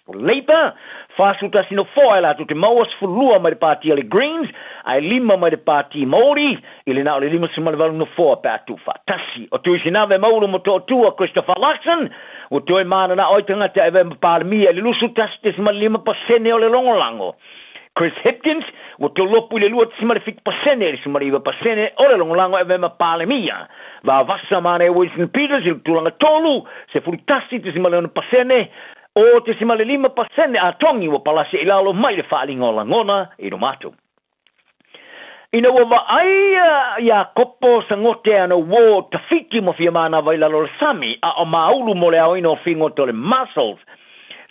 Labour, whasutasi no foa e la tu te maua sfulua mai le pāti ale Greens, ai lima mai le pāti Māori, I le nao le lima sima le valu no foa pe atu whatasi. O tu sinave maulu mo tō tua Christopher Luxon, o tu e mana na oitanga te ewe mpālemia le lusu tasi te sima lima pasene o le longolango. Chris Hipkins, o te lopu le lua tsima le fik pasene, le sima riva pasene, o le longolango e vema palemia. Va vasa mane Wilson Peters, il tulanga tolu, se fulitasi te sima le pasene, o te sima le lima pasene a tongi o palasi I lalo mai le whaalinga o langona I no matu. Ina wa ai ia kopo sangote ana wo tafiti mo fia mana vai lalo le sami, a o maulu mo le au ino fingo to le muscles,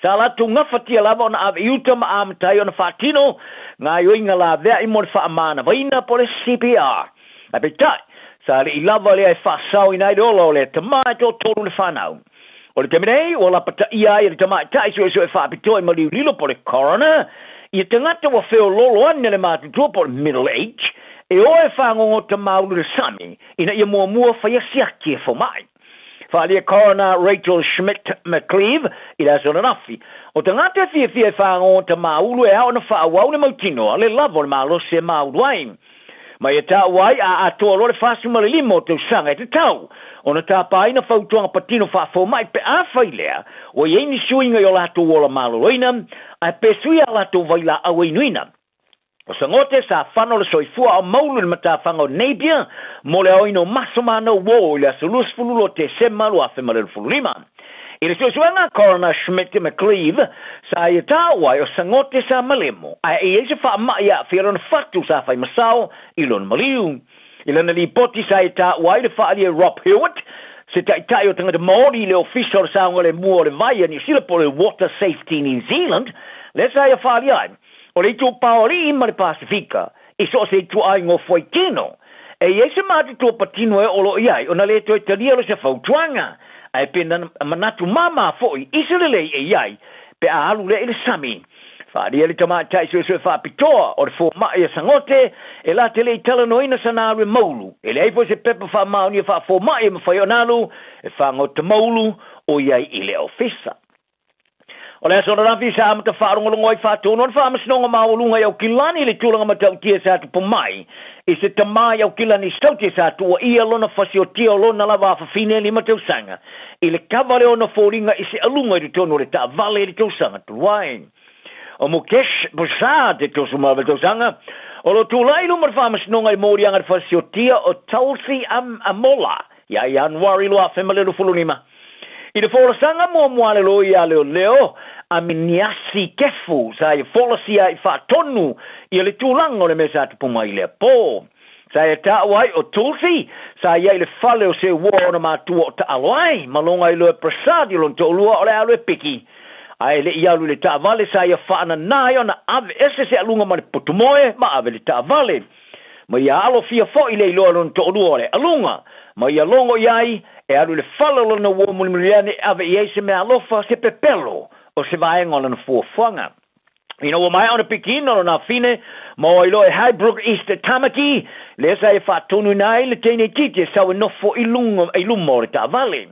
sa la tu ngafati lava ona ave yuta ma amtai ona fatino nga yoinga la vea I mo le whaamana vaina po le CPR. A betai, sa le I lava le ai whaasau ina I rolo le tamato tolu le whanau. O le teminei, o la pata ia I le tamatai so e whaapitoi ma liu lilo po le coroner, I tangata wa feo lolo ane le mātutua po le middle age, e o e whangongo ta maulu le sami, ina ia mua whaiasiaki e whamai. Whaalia coroner Rachel Schmidt-McCleave I la sona nafi. O tangata fia e whangongo ta maulu e au na whaawau le mautino, le lavo le malo se maulu aim. Mai e tā wai a atoa lore whasuma le limo te usanga e te tau. O na tā paina whautuanga patino whafo mai pe a whailea, o i eini suinga I o lato wola malo roina, a pe sui a lato vaila au inuina. O sangote sa whano le soifua o maulu le mata whango Napier, mo le oino masomana wo I le asulus fululo te semalu a whemare le fulurima. I le suanga coroner Schmidt-McCleave sa I tā wai o sangote sa malemo, a e se wha mai a whiarona whatu sa whai masao I lon maliu. I lana li poti sa I tā wai le whaalia Rob Hewitt, se tai o tangata Māori le official sa le mua le vai ni sila po le Water Safety New Zealand, le sa I whaalia ai. O le tu paori I ma le Pasifika, I so se tu ai ngo foi kino. E ese matu tu patino e olo iai, ona le toi taria lo se fautuanga. Ai pena manatu mama foi, isilele e iai, pe a alu le ele sami. Wharia li tamata i sue whapitoa, o le fo mai a sangote, e la te le tala noina sana re maulu. E le eifo se pepa wha mauni e wha fo mai e mawhai onalu, e whango te maulu, o iai i le ofisa. O le asona rafi sa amata whaarongolongo ai whātono, o whaamasnonga maolunga i au kilani le tūlanga matautia sa tu pomai. I se tamai au kilani stautia sa tu o ia lona fasio tia lona lava whawhine li matausanga. I le kavale o na fōringa i se alunga i tono le ta vale li tausanga tu wain. O Mukesh Prasad te tosu mawa tausanga. O lo tūlai lumar whaamasnonga i mōrianga i fasio tia o Tulsi Amola. Ia i Anwari loa whemalero fulunima. I le whorasanga mua moale lo i a leo, a miniasi kefu, sa i wholasia i whaatonu, i le tūlanga o le mesa tu puma i le pō. Sa i ta wai o Tulsi, sa i le whale o se ua o na mātua o ta aloai, malonga i loe Prasad i lon tōlua o le aloe piki. Ai le i alu le ta vale sa i a whaana nai o na ave ese se alunga ma le putumoe, ma ave le ta vale. Ma i a alo fia fo i le i loa lon tōlua o le alunga, ma i a longo iai, e alu le falalo na ua mulimiliane ave i eise me alofa se pepelo o se vaenga na fuafuanga. Ina ua mai ona pikina o na fine ma o ilo e Highbrook East Tamaki le sa e whaatonu nai le teine tite sa e nofo i lungo le ta vale.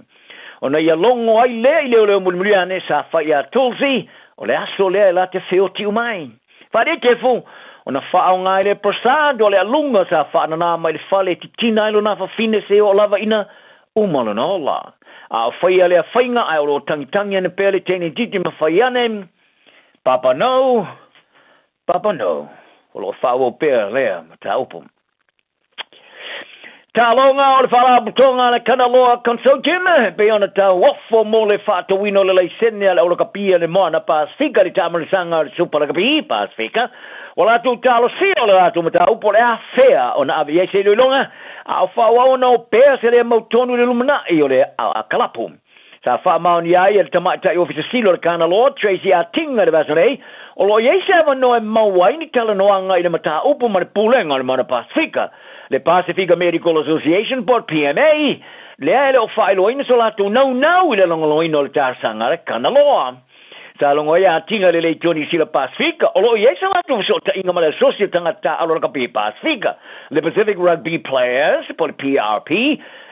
O na ia longo ai le i leo mulimiliane sa whai a Tulsi o le aso le la te whioti umai. Whare tefu o na whaao ngai le Prasad o le alunga sa whaanana mai le whale titina ilo na whafine se o lava ina umalo na ola. A whaia lea whainga ai oro tangitangi ane pele tēne titi ma whaiane. Papa no. Olo whao pēr lea ma ta upum. Tā longa o le whalabutonga le kanaloa consortium, pe ona tā wafo mo le whaatawino le leisene ale olo kapia le moana Pasifika le tamarisanga le supalakapi Pasifika. Wala tu talo sio le atu mata upo le afea o na aviese le longa a whawau na o pēr se le mautonu le lumana i o le a kalapu. Sa wha mauni ai e le tamata i ofisa silo le kanaloa Tracy Atinga le vasarei o lo iese ava no e mawai ni tala noanga i le mata upo ma le pulenga le moana Pasifika. Le Pacific Medical Association Board PMA le ele o whaelo ina so latu nau i le longoloino le tārsanga le kanaloa. Sa longo ia tinga le leitoni sila Pasifika, o lo ia sa latu so ta inga ma le sosia tangata alora kapi Pasifika, le Pacific Rugby Players, po le PRP,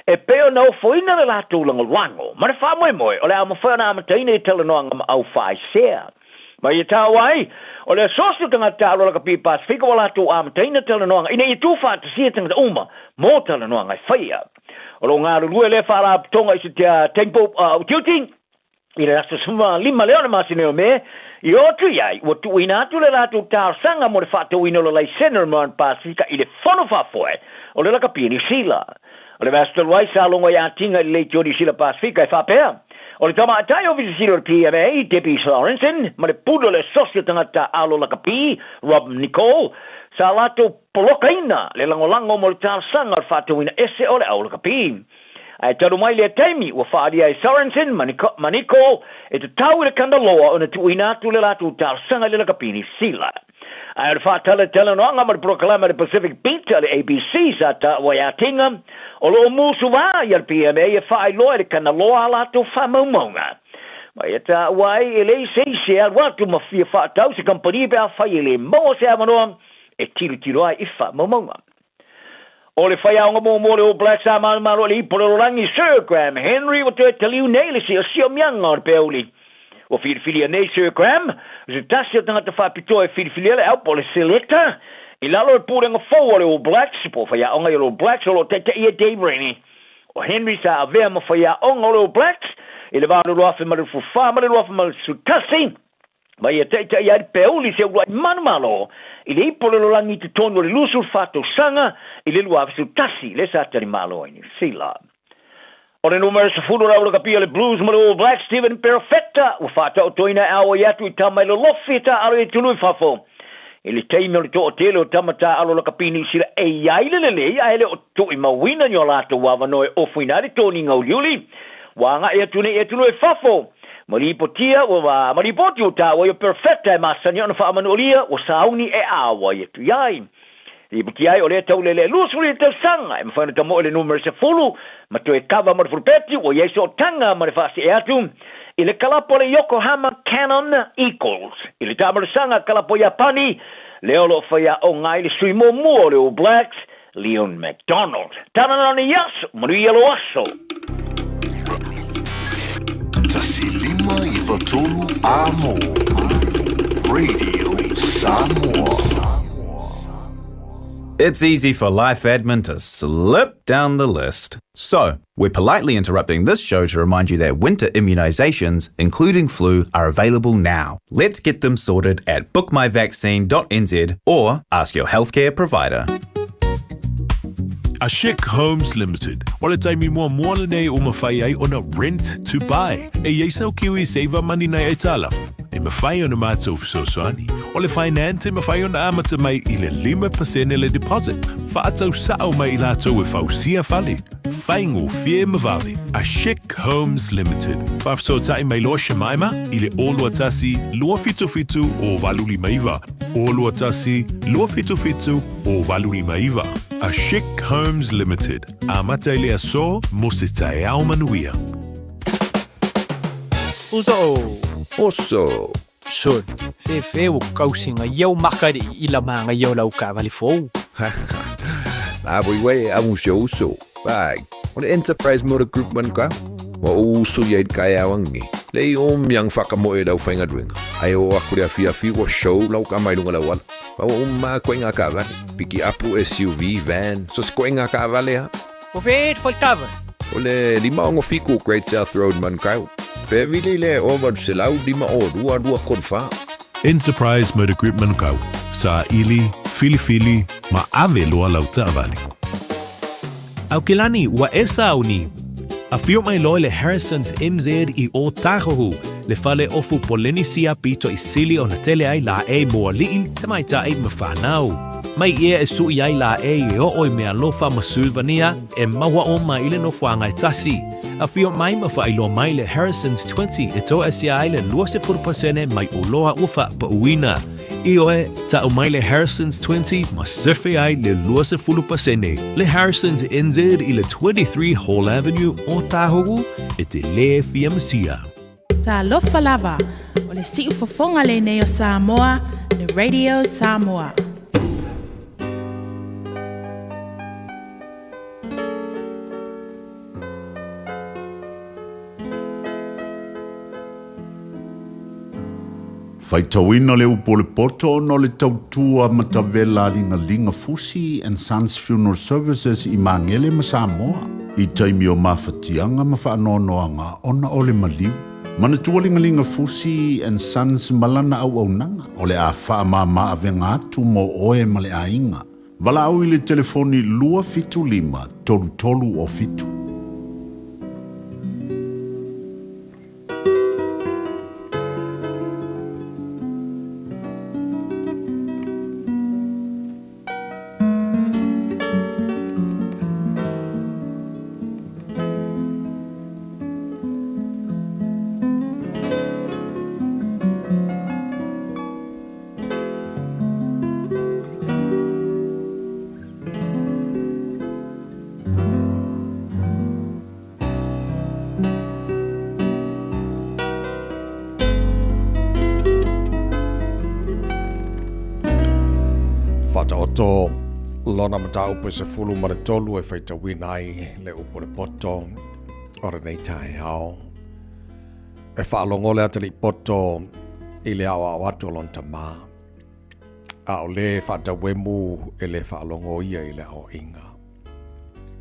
e peo nau foina le latu langolwango. Ma le wha moe, o le ama whaana ama taina i tala noanga ma au whae sea. Ma i tā wai, o le sosia tangata alora kapi Pasifika o latu ama taina tala noanga, ina i tu whaata sia tangata uma, mo tala noanga i whaia. O lo ngā rurue le whaara tonga i se tia tempo utiuti, i le rasta suma lima leo na masineo me, i otu iai, o tu ina atu le latu tārsanga mo le whaatawino le laisena man Pasifika i le whono whafoe, o le laka pini sila. O le vasta luai sa longo i atinga i le tioni sila Pasifika i whapea. O le tama atai o visi sila PMA, Debbie Sorensen, ma le pudo le sosia tangata alo laka pi, Rob Nicole, sa latu polokaina, le langolango mo le tārsanga le whaatawina ese o le au laka pi. Ai taru mai le taimi ua whaaria e Sorensen, Maniko, e te tau i le kandaloa o na tuina atu le latu tārsanga le lakapini sila. Ai le whaatala tala noanga ma le proklama le Pacific Beat le ABC sa ta waiatinga, o lo musu wā i al PMA e whaailoa le kandaloa latu whamaumaunga. Mai e ta wai e le seise al watu ma fia whaatau se kampani pe a whai e le moa se amanoa e tiru ai i whamaumaunga. O le whaiaonga mō le o Blacks a malo le ipole rangi Sir Graham Henry o te taliu nei le si o sio mianga o le peuli. O whirifilia nei Sir Graham, se tasi o tangata whapito e whirifilia le au po le selecta, i lalo e pūrenga fau o le o Blacks, po whaiaonga i le o Blacks o lo te ia Dave Rainey. O Henry sa avea ma whaiaonga o le o Blacks, i le vānu roafe ma le fuwha ma le roafe ma le sutasi, ma ia te ia le peuli se uai manumalo, i le ipole lo langi te tono le lusul fato sanga, i le luafe su tasi, le sa tari malo ini, sila. O le numero sa fudu rau kapia le Blues ma le All Blacks, Steven Perfetta, u fata o toina awa yatu i tamai le lofita aro e tunu i fafo. I le teime o le to o tele o tamata alo la kapini sila e yaile le lei, a ele o to i mawina nyo lato wawa noe ofuina le toni ngau liuli, wanga e tunu e fafo. Maripotia wa maripoti o tawa yo perfecta e masanya na whaamanuolia o sauni e awa i tu iai. I biki ai o le tau le lusuri tau sanga e mawhana ta mo le numero se fulu ma tu e kawa ma fulpeti o yeso tanga ma le fasi e atu i le kalapo le Yokohama Cannon Eagles i le tamara sanga kalapo Japani le olo whaia o ngai le sui mo mua le All Blacks Leon McDonald tanana ni yaso manu yelo aso Tasilima i Vatolu Amo Radio Samoa. It's easy for life admin to slip down the list. So, we're politely interrupting this show to remind you that winter immunisations, including flu, are available now. Let's get them sorted at bookmyvaccine.nz or ask your healthcare provider. Ashik Homes Limited. Wala taimi mua moana nei o mawhai ai ona rent to buy. E yeisau kiwi saver money nei e talaf. E mawhai ona mātou fisoswani. O le finance e mawhai ona amata mai I le 5% le deposit. Whaatau sao mai I lātou e whausia whale. Whaingo fie mawave. Ashik Homes Limited. Whafsotai mai loa shemaima I le olua tasi lua fitu o valuli maiva. Olua tasi lua fitu o valuli maiva. Ashik Homes Limited. Amata ile aso mo se tae au manuia. Oso. Son, fe o kausinga iau makari I la manga iau lau ka vali fou. Aboi amu show so. Bag. On Enterprise Motor Group man ka. Wa uso yaid kaya wangi. Le yang whakamoe dau whainga duenga. Ai o akure a fi wa show lau ka mai lunga lawala. Pa wa koinga ka vale. Piki apu SUV, van. So koinga ka vale ha. O fe faltava. O le lima ongo fiku Great South Road man kau. Pe vile le over se lau lima o rua konfa. Enterprise Motor Group Manukau. Sa ili, fili, ma ave loa lau ta'avali. Au kilani, wa esa au ni. A fio mai loa le Harrison's MZ I o Tahohu. Le fale ofu polenisia pito I sili o na tele ai la e moa liin, tamai ta e mawhanau. Mai ia e sui ai la e o oi mea lofa masulvania e maua o mai ile no whangai tasi. A fio mai mawhailo mai le Harrison's 20 e to asia ai le 20% mai uloa ufa pa uina. I oe, ta o mai le Harrison's 20 ma surfe ai le 20%. Le Harrison's NZ I le 23 Hall Avenue o Tahogu e te le fia masia. Ta lofa lava o le siu fofonga le nei o Samoa, le Radio Samoa. Faitauina le upo le poto no le tautua matavela linga Fusi and Sons Funeral Services I Mangele ma Samoa. I taimi o mawhatianga ma whaanoanoanga ona o le maliu. Manatua linga Fusi and Sons malana au nanga o le a whaamama avenga atu mo oe ma le ainga. Wala au I le telefoni lua fitu lima tolu o fitu. Whataoto lona mata upo se fulu ma le tolu e whaitawina ai le upo le poto ora nei tae hao. E whaalongo le atali poto I le awa watu lon tama. A o le whatawemu e le whaalongo ia I le ao inga.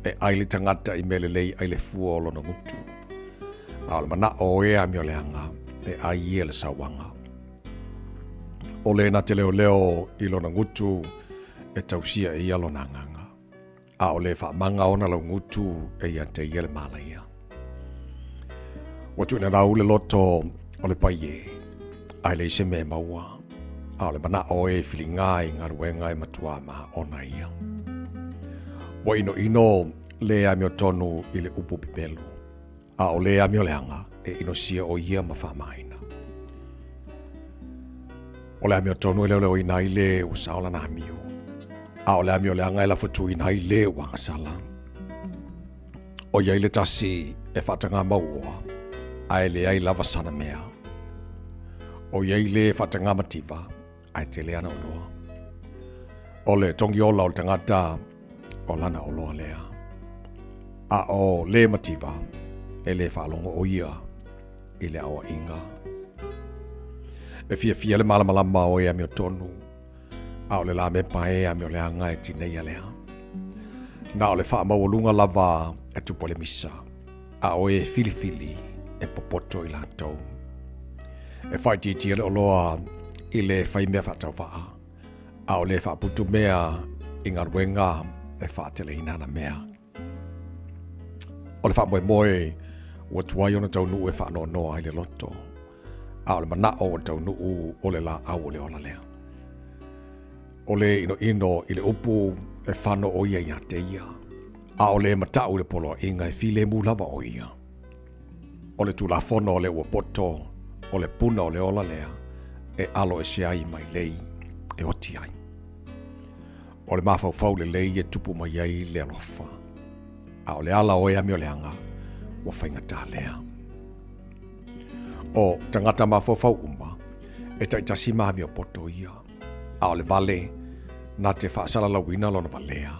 E aile tangata I mele lei aile fua o lona ngutu. A o le mana o ea mio le anga e ai ia le sawanga. O le na te leo I lona ngutu e tausia e ialo na nganga. A o le whaamanga ona lau ngutu e ia te ia le malaia. Watu ina rau le loto o le paie. Ai le ise me maua. A o le mana o e whilinga I ngaruenga e matua ma ona ia. Wa ino le amio tonu I le upu pipelu. A o le amio leanga e ino sia o ia ma whaamaina. O le amio tonu e leo ina I le usaola na amio. Ao le amio le anga la futui nai le wang sala. O yai le tasi e whatanga maua. Ai le ai lava sana mea. O yai le whatanga mativa. Ai te le ana oloa. O le tongi ola o le tangata. O lana oloa lea. A o le mativa. E le whalongo o ia. I le awa inga. E fia le malamalama o e amio tonu. Ao le la me pae amio le anga e tinei a lea. Na o le wha mawalunga lava e tupo le misa. A o e filifili e popoto i la tau. E whai titi le oloa i le whai mea whatau waa. A o le wha putu mea i ngā ruenga e wha tele inana mea. O le wha moe moe ua tuai ona tau nuu e wha noa noa i le loto. A o le mana o tau nuu o le la au o le ola lea. O le ino i le upu e whano o ia ia te ia. A o le matau le polo inga e file mu lava o ia. O le tula fono o le ua poto, o le puna o le ola lea, e alo e se ai mai lei, e oti ai. O le mafau le lei e tupu mai ai le alofa. A o le ala o e amio leanga, ua whaingata lea. O tangata mafau uma, e taitasi maami o poto ia. A o le vale, na te whaasala la wina lona valea.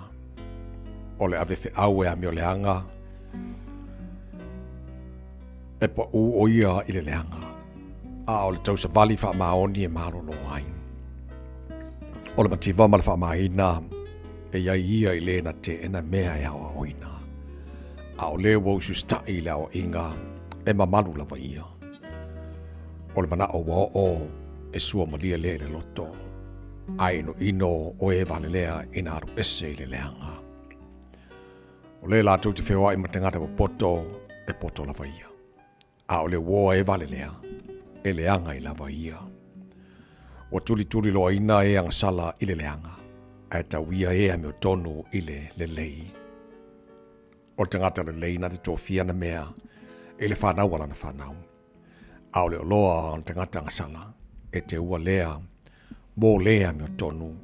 O le ave fe au e amio leanga. E pa u o ia i le leanga. A o le tausa vali wha maoni e maro no ai. O le mativa ma le wha maina. E iai ia i le na te ena mea e awa oina. A o le wau susta i le awa inga. E mamanu lava ia. O le mana o wa o e sua malia le le loto. Ai no ino o e vale lea ina aru ese i le leanga. O le la tau te whewa i matangata wa poto e poto lava ia. A o le woa e vale lea e leanga i lava ia. O tuli loa ina e angasala i le leanga. A tau ia e ameo tonu i le lei. O tangata le lei na te tofia na mea e le whanau wala na whanau. A o le loa an tangata angasala e te ua lea mō lea mea tonu.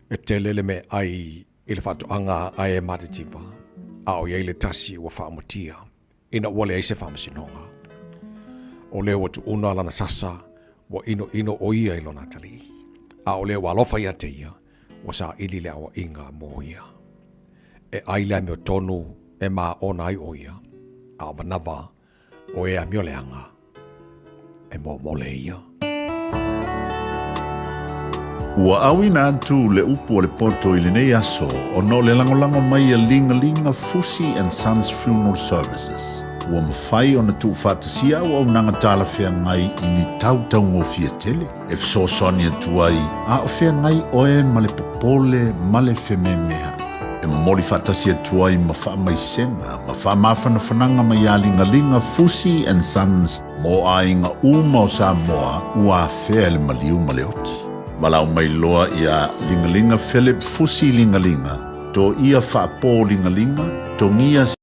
E te lele me ai i le whatoanga ai e matativa. A o iei le tasi ua whaamotia. Ina ua lea i se whaamasinonga. O lea watu una lana sasa wa ino o ia i lona tali. A o lea walofa ia te ia wa sa ili lea wa inga mō ia. E ai lea mea tonu e maa ona ai o ia. A o manawa o ea mea leanga. E mō le ia. Ua awi na atu le upu o le poto i le nei aso o no le langolango mai a linga Fusi and Sons Funeral Services. Ua mawhai o na tu whatasia o au nanga tala whea ngai i ni tau ngofia tele. E fso soni atu ai, a o whea ngai oe ma le popole ma le wheme mea. E mori whatasia atu ai ma wha mai senga, ma wha mawhana whananga mai a linga Fusi and Sons mo a inga uma o Samoa ua whea le maliu ma le oti. Malau mai loa ia lingalinga Philip Fusi lingalinga. To ia whaapo lingalinga, to ngia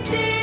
See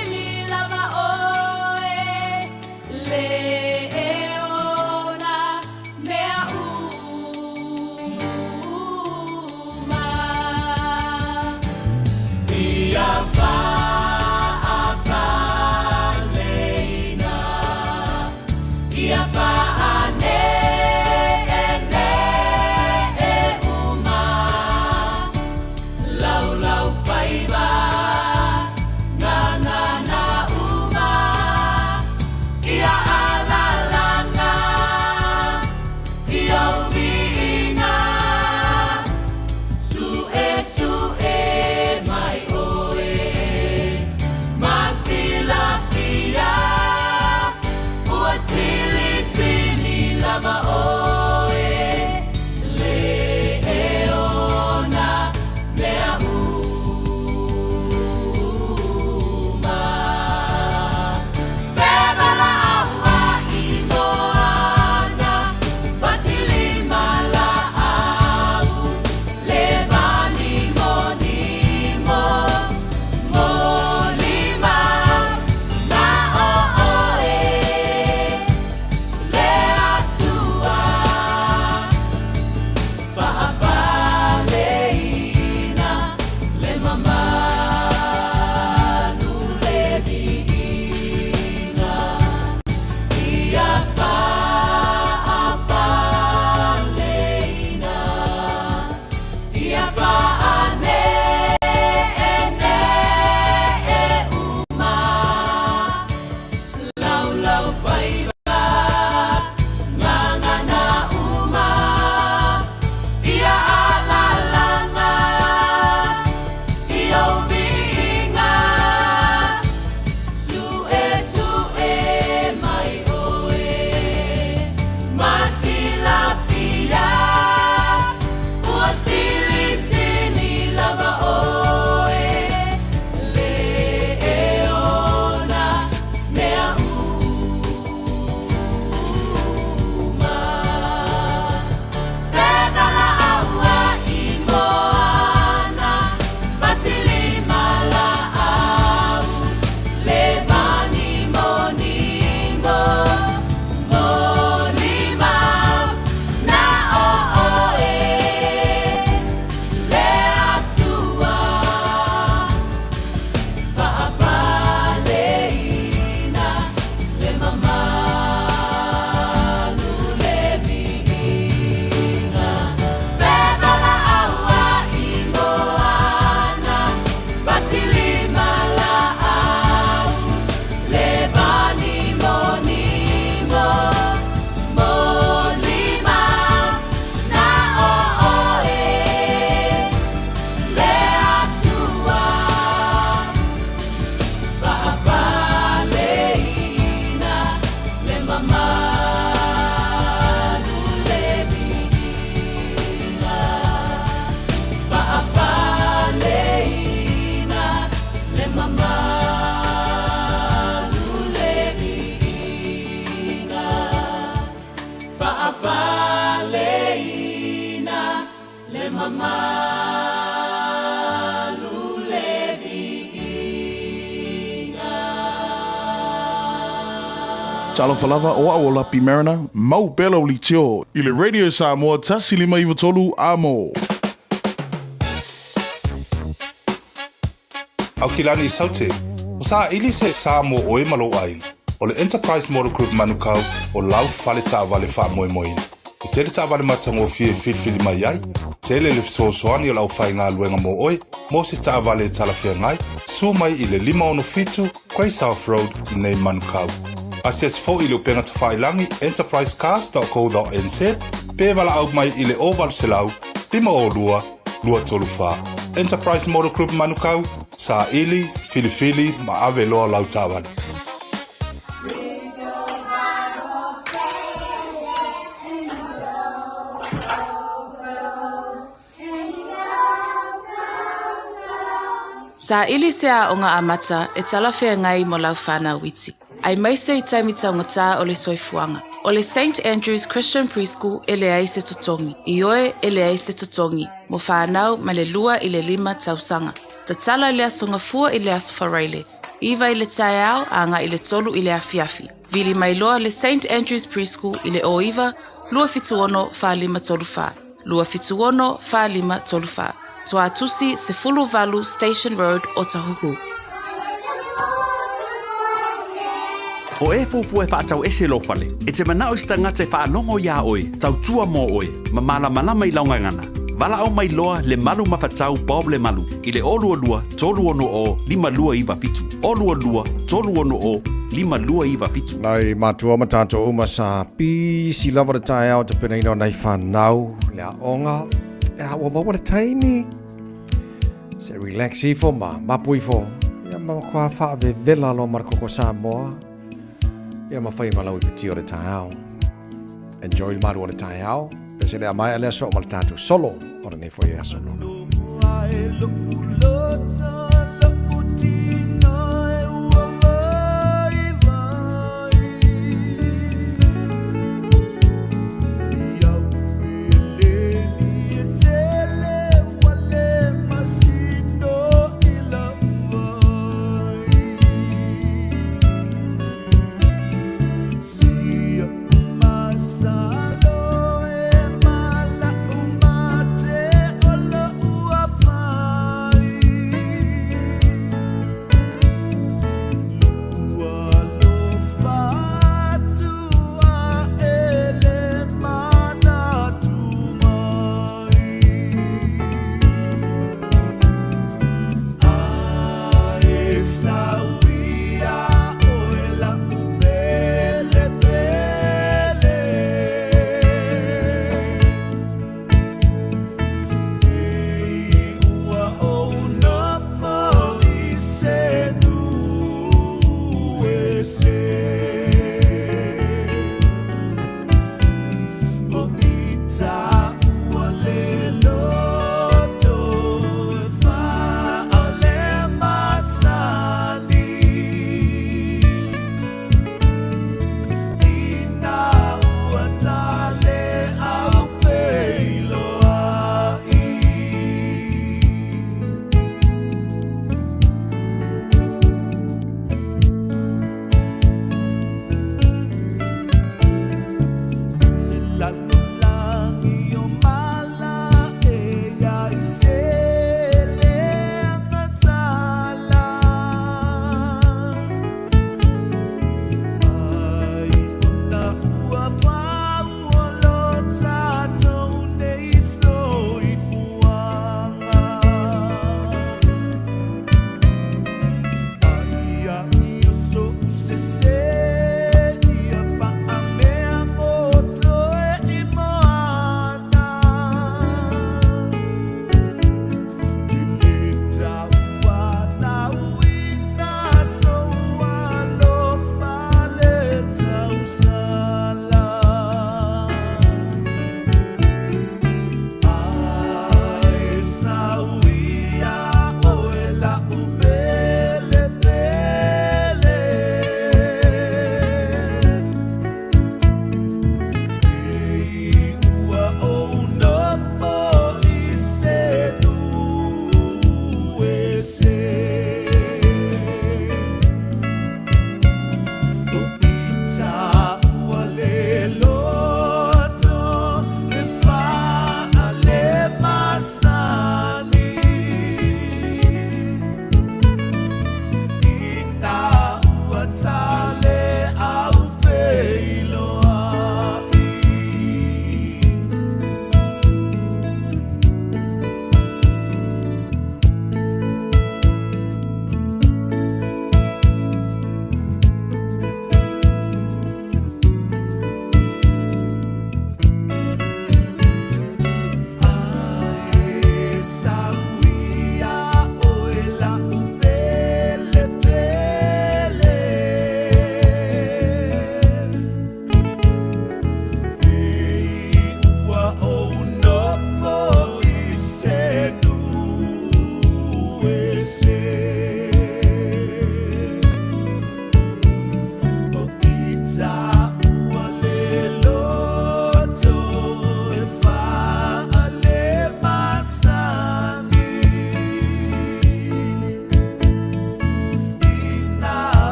Talo falava o a Lapi Mariner, mau belo li tio, i le Radio Samoa tasi lima iwa tolu amo. Au kilani I saute, o sa ili se Samoa oe malo ai, o le Enterprise Motor Group manukau o lau fale ta vale fa moe moin. O tele ta vale matango fie filfili mai ai, tele le fisosoani o lau fai ngā luenga mo oe, mo se ta vale talafia ngai, su mai I le 5 Grey South Road I nei manukau. Asias fo I le upenga tawhailangi enterprisecast.co.nz pe wala au mai I le oval selau 5 Enterprise Motor Group manukau sa ili, filifili ma ave loa lau tawani. Sa ili sea o ngā amata e talawhea ngai mo lau whānau witi. Ai maise I taimita ngata o le soifuanga. O le St. Andrew's Christian Preschool e le aise totongi. I oe e le aise totongi. Mo whanau ma le lua I le 5 tausanga. Ta tala I le asonga fua I le asfareile. Iwa I le tae au anga I le tolu I le afiafi. Vili mai loa le St. Andrew's Preschool I le oiva, lua fituono fa 5 tolufa. Lua fituono fa 5 tolufa. Toa tusi se fulu valu Station Road o Tahuku. O e fufu e whaatau ese lo fale. E te manao I stangata e whaanongo ia oe, tau tua mo oe, ma malama I launga ngana. Wala au mai loa le malu mawhatau Bob le malu. I le olua lua, tolu ono o, 5 lua iwa fitu. Olua lua, tolu ono o, 5 lua iwa fitu. Nai matua matato uma sa pi si lava le tae au te pena ino nei whanau, le a onga. E hawa mawa le taimi. Se relax I fo ma pui fo. Ia ma kua wha ve vela lo markoko Samoa. Ia ma whai malau I piti o le tae au. Enjoy le maru o le tae au. Pese le a mai alea so o le tātou solo. Ora nei fo I a solo.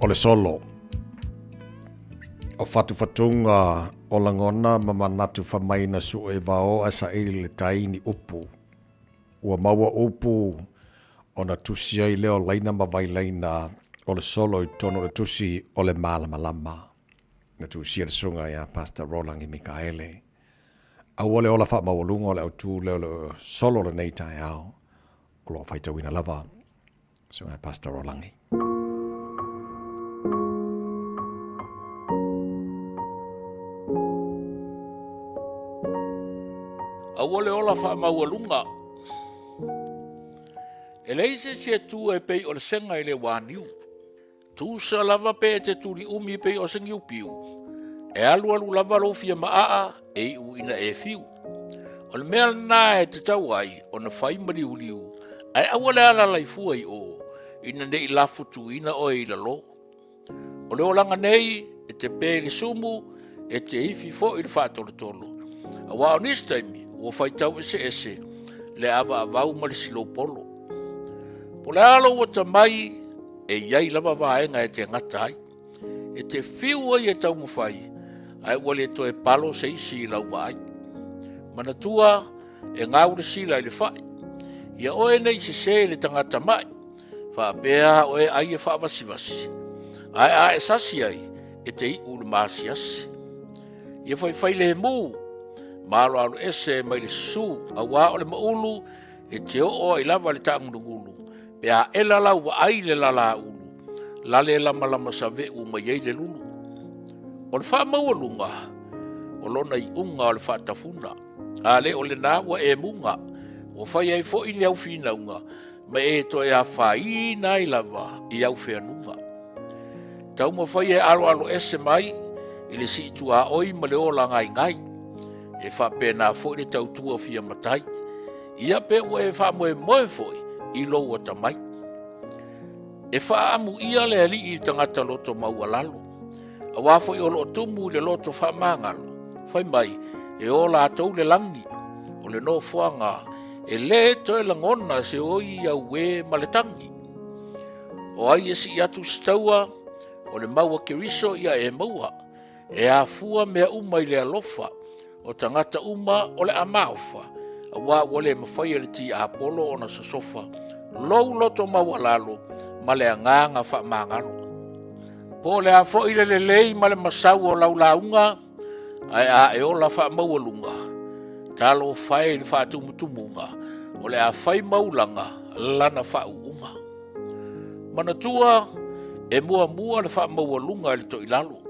O le solo. O fatufatunga o langona ma manatu whamaina su e vao asa ili le taini upu. Ua maua upu o na tusi ai leo laina ma vai laina o le solo i tono le tusi o le malamalama. Na tusi le sunga ya Pastor Rolangi Mikaele. Au ole ola wha mawalunga o le au tu leo le solo le nei tai au. O lo whaita wina lava. Sunga Pastor Rolangi. Awole ola wha mawalunga. E leise se tu e pei o le senga i le wāniu. Tu sa lava pe te turi umi pei o sengiu piu. E alu lava lo fia maa e u ina e fiu. O le mea na e te tau ai o na whai mariu liu. Ai awale ala laifua i o. Ina nei lafu tu ina o e ila lo. O le olanga nei e te pēli sumu e te ifi fo i le whātolo tolo. A wao nistaimi o whaitau ese le awa avau ma le silo polo. Po le alo o ta mai e iai lava vaenga e te ngata ai. E te fiu ai e tau mawhai ai wale to e palo se isi i lau vai. Manatua e ngau le sila i le whai. Ia oe nei se le tangata mai. Whaapea oe ai e whaavasivasi. Ai a e sasi ai e te i ulu maasi asi. Ia whai le muu. Malo alu ese mai le su a wā o le maulu e te o i lava le taangurungulu. Pe a ela lau wa ai le lala ulu. Lale lama lama sa ve u mai ei le lulu. O le wha maulunga. O lona i unga o le wha tafuna. A le o le nā wa e munga. O whai ai fo ini au whina unga. Ma e to e a whai nai lava i au whenunga. Tau ma whai e alo ese mai. I le si tu a oi ma le ola ngai ngai. E wha pēnā fōi le tautua fia matai. Ia pē ua e wha moe fōi i lou o tamai. E wha amu ia le ali i tangata loto maua lalo. A wā fōi o loo tumu le loto wha māngalo. Whai mai e o la tau le langi. O le no fuanga e le toi langona se oi au we maletangi. O ai e si atu staua o le maua keriso ia e maua. E a fua mea umai le alofa. O tangata uma o le amaufa, a wā wale mawhai le ti a polo o na sasofa, lou loto mawalalo, ma le anganga wha mangalo. Po le a fo ile le lei ma le masau o lau launga, ai a e ola wha mawalunga, talo whai le wha tumutumunga, o le a whai maulanga, lana wha uunga. Manatua, e mua le wha mawalunga le to ilalo.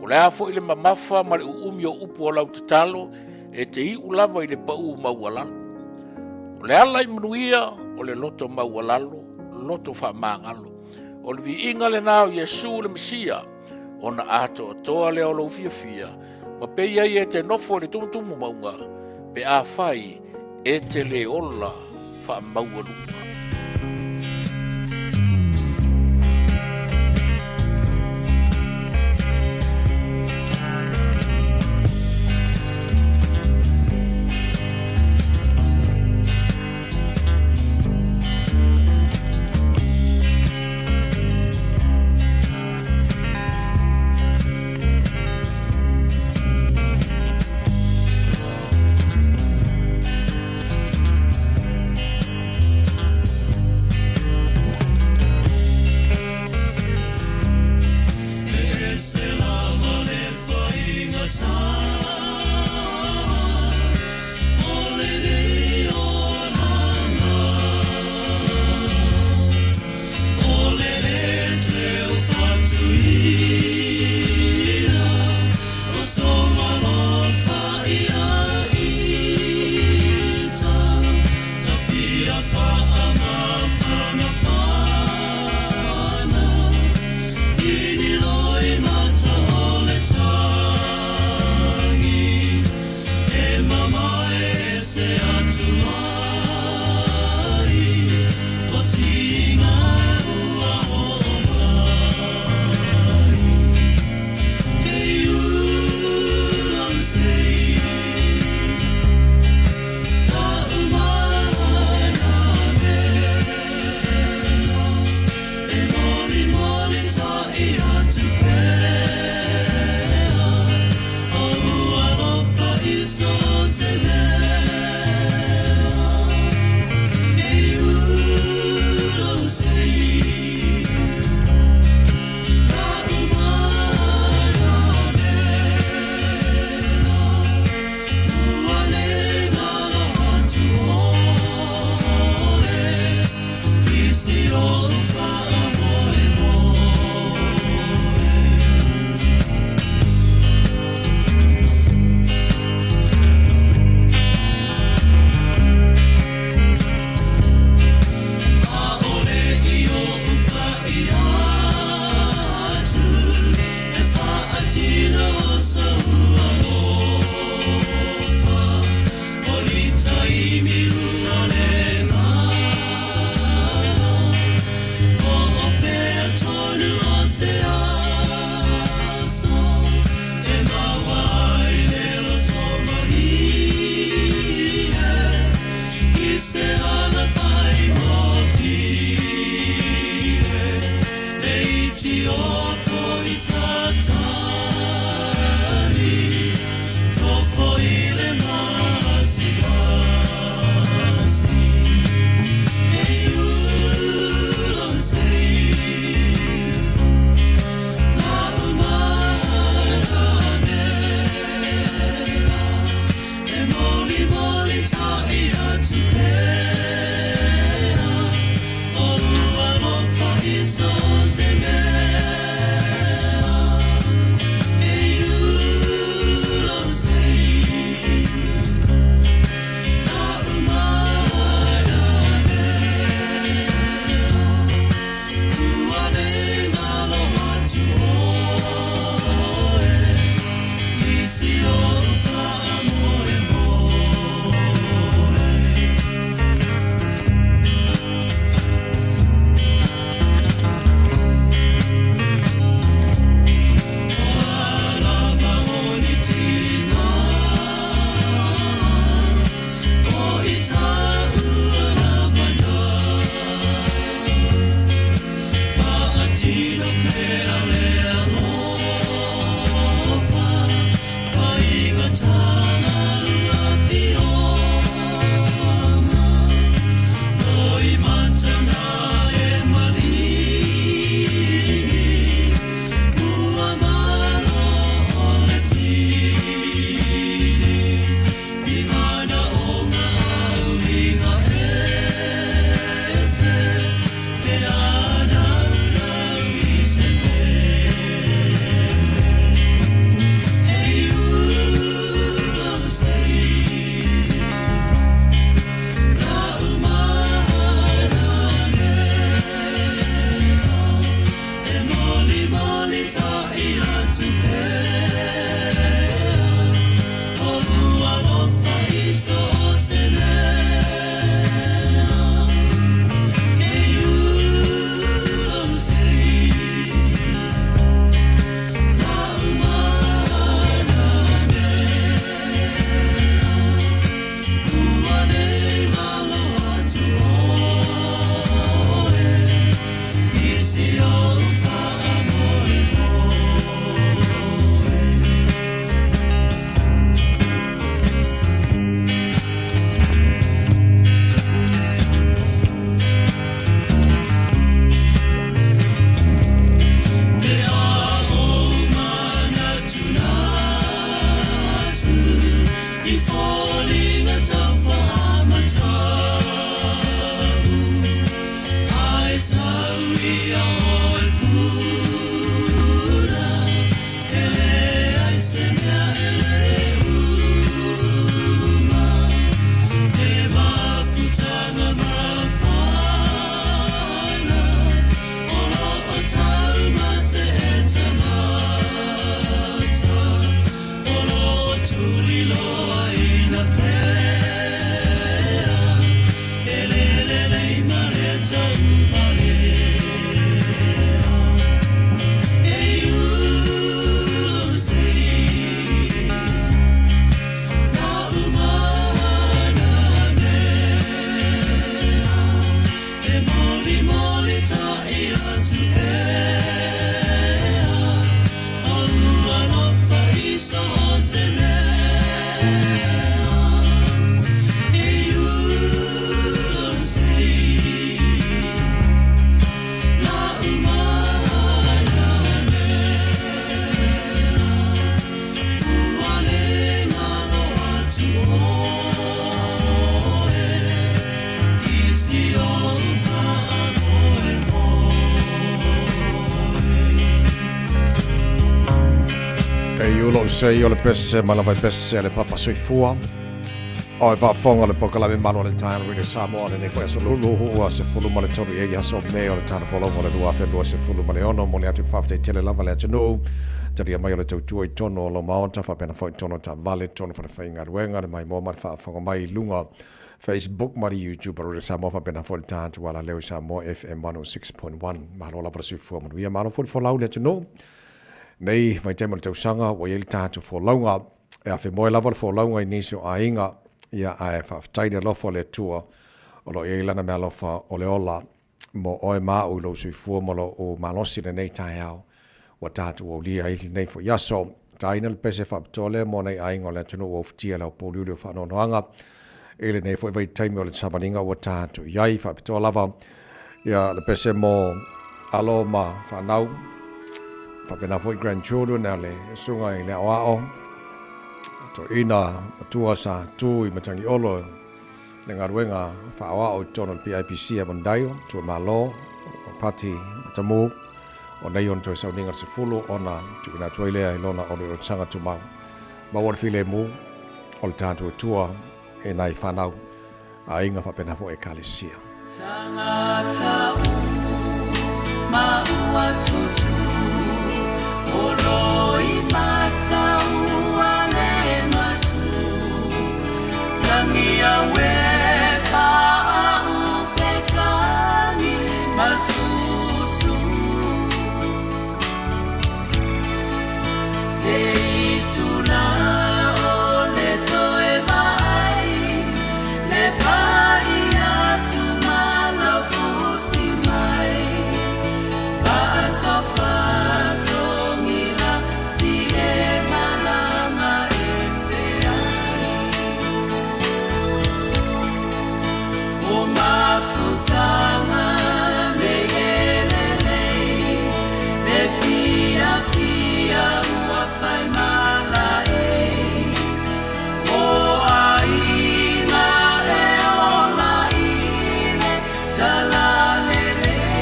O le afo i le mamafa ma le uumi o upu o lau te talo e te i ulava i le pau maualalo. O le ala i manuia o le loto maualalo, loto wha maangalo. O le vi inga le nao Yesu le Mesia o na ato toa le olo fia ma pe iai e te nofo le tumutumu maunga pe a whai e te le ola wha maualunga. se i ole pese malavai pese le papa soifua. Oi whaafonga le pokala me mano le tāna Radio Samoa le nefo yaso lulu ua se fulu male toru e yaso me o le tāna wholongo le lua whenua se fulu male ono mo le atu whawhite tele lava le atunu. Tari a mai o le tautua I tono o lo maonta whapena whai tono ta vale tono whana whainga ruenga le mai mō mara whaafonga mai lunga Facebook mari YouTube Radio Samoa whapena whai tāna tu wala leo Samoa FM 106.1 mahalo lava le suifua manu ia maro fulu wholau le atunu. Nei mai te mo le tausanga wa ili tātu wholaunga e a whemoe lava le wholaunga I niso a inga ia ai whawhataire lofa le tua o lo e lana mea lofa o le ola mo oe maa ui lo sui fua mo lo o malosi le nei tai au wa tātu o lia ili nei fo yaso taina le pese whapatole mo nei ainga o le tunu o ftia lau poliuri o whanonoanga ele nei fo i taimi o le samaninga wa tātu iai whapatoa lava ia le pese mo alo ma whanau whapena fo I grandchildren a le sunga I le awao to ina tua sa tu I matangi olo le ngaruenga whaawa o tono PIPC a Mandaio tu malo pati matamu o nei on to sauninga se fulu ona tu ina tuailea I lona o le sanga tu mau ma wor file mu o le tātu tua e nai whanau a inga whapena fo e kalesia Tangata maua tutu olo I mata Tangia wefa upesani masusu Hei tuna ole toe mai Le pai atu malafusi mai Vatofa songila si e malama Mafutanga negelelei le fia fia wafai malai o aina e ola ine talalelei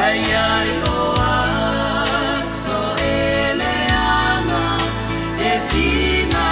ai ai o aso eleana e tina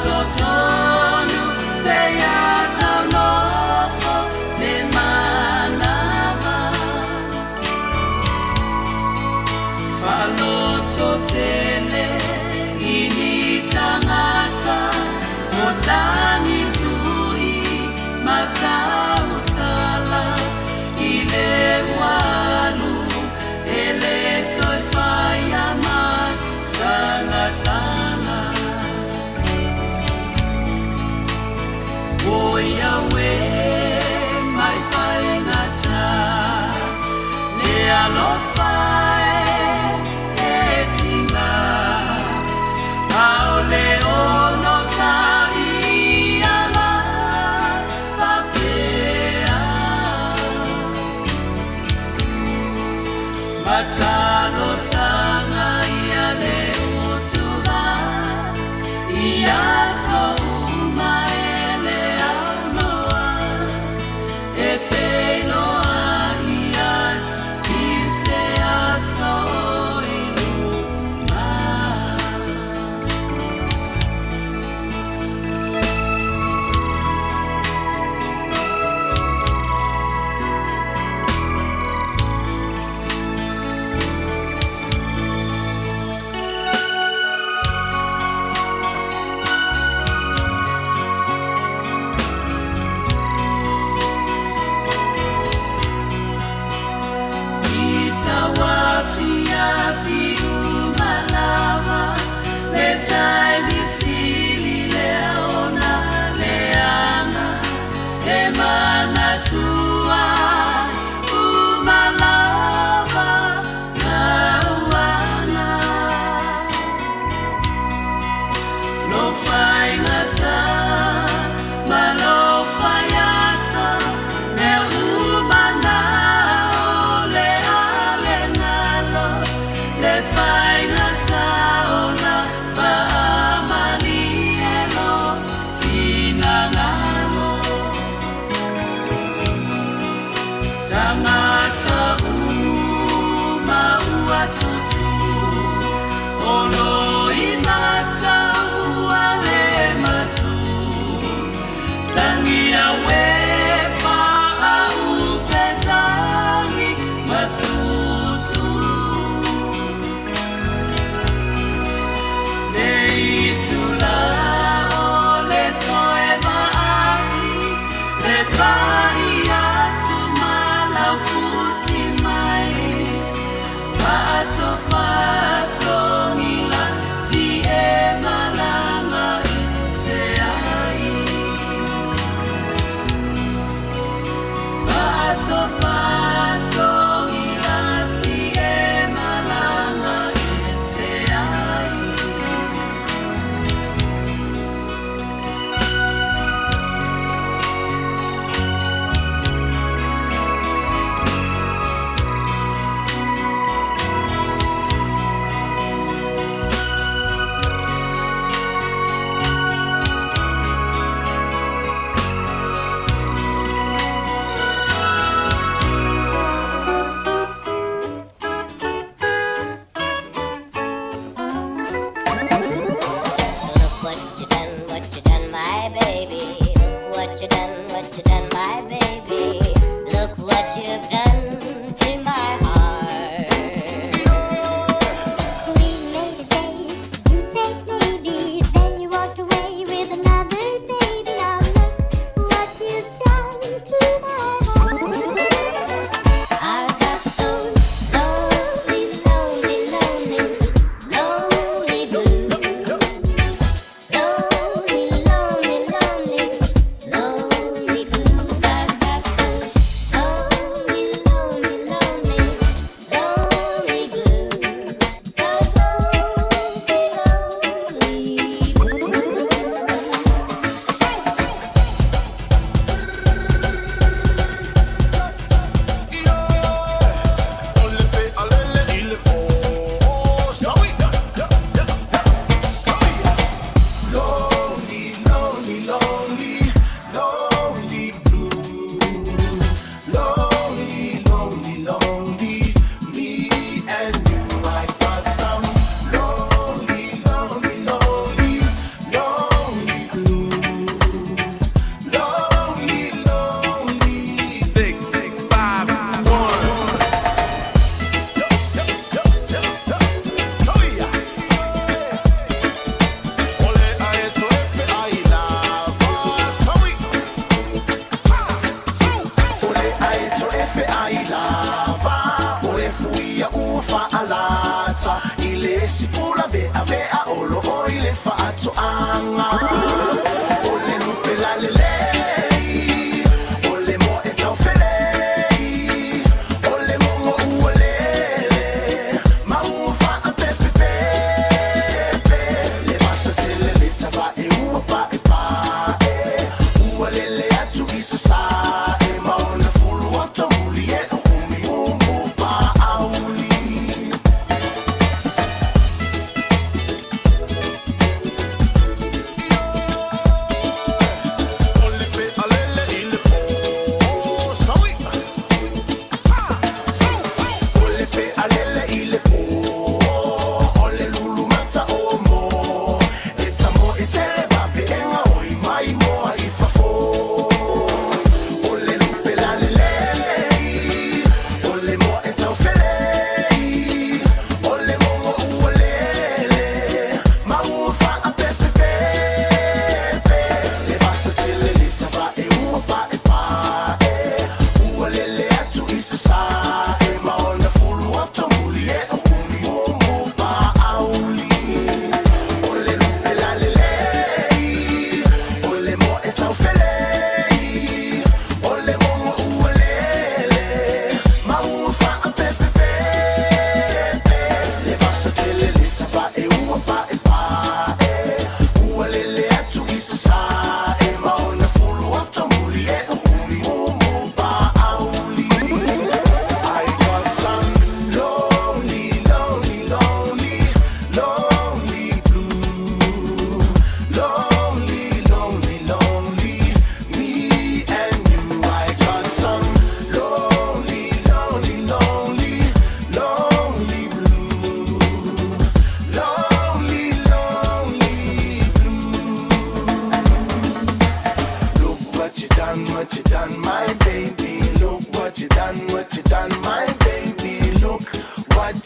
Totonu le ata nofo le manava Falo totele ini tangata Motani tui matautala Ile walu ele toi fayama sangatana Yahweh, my finata, le alofai etina, aole ono sai ala papea, matalo sana iale utuva, iaso umaele.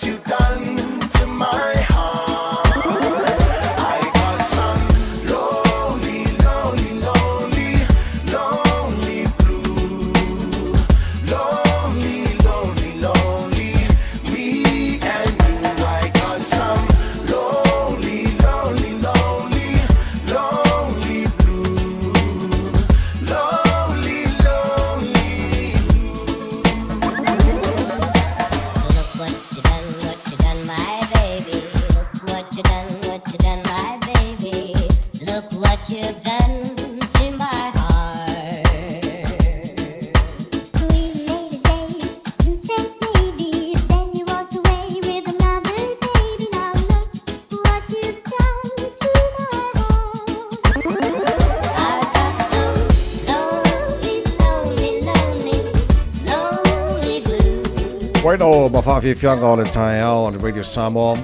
you've done to my heart. I got some lonely, lonely, lonely, lonely blue. Lonely, lonely, lonely, me and you. I got some lonely, lonely, lonely, lonely blue. Lonely, lonely. Look what you done, my baby. Look what you done, my baby. Look what you've done to my heart. We made a day, you said maybe, then you walked away with another baby. Now look what you've done to my heart. I got some lonely, lonely, lonely, lonely blue. Bueno, mawhawhi whianga o le tae au on the Radio Samoa.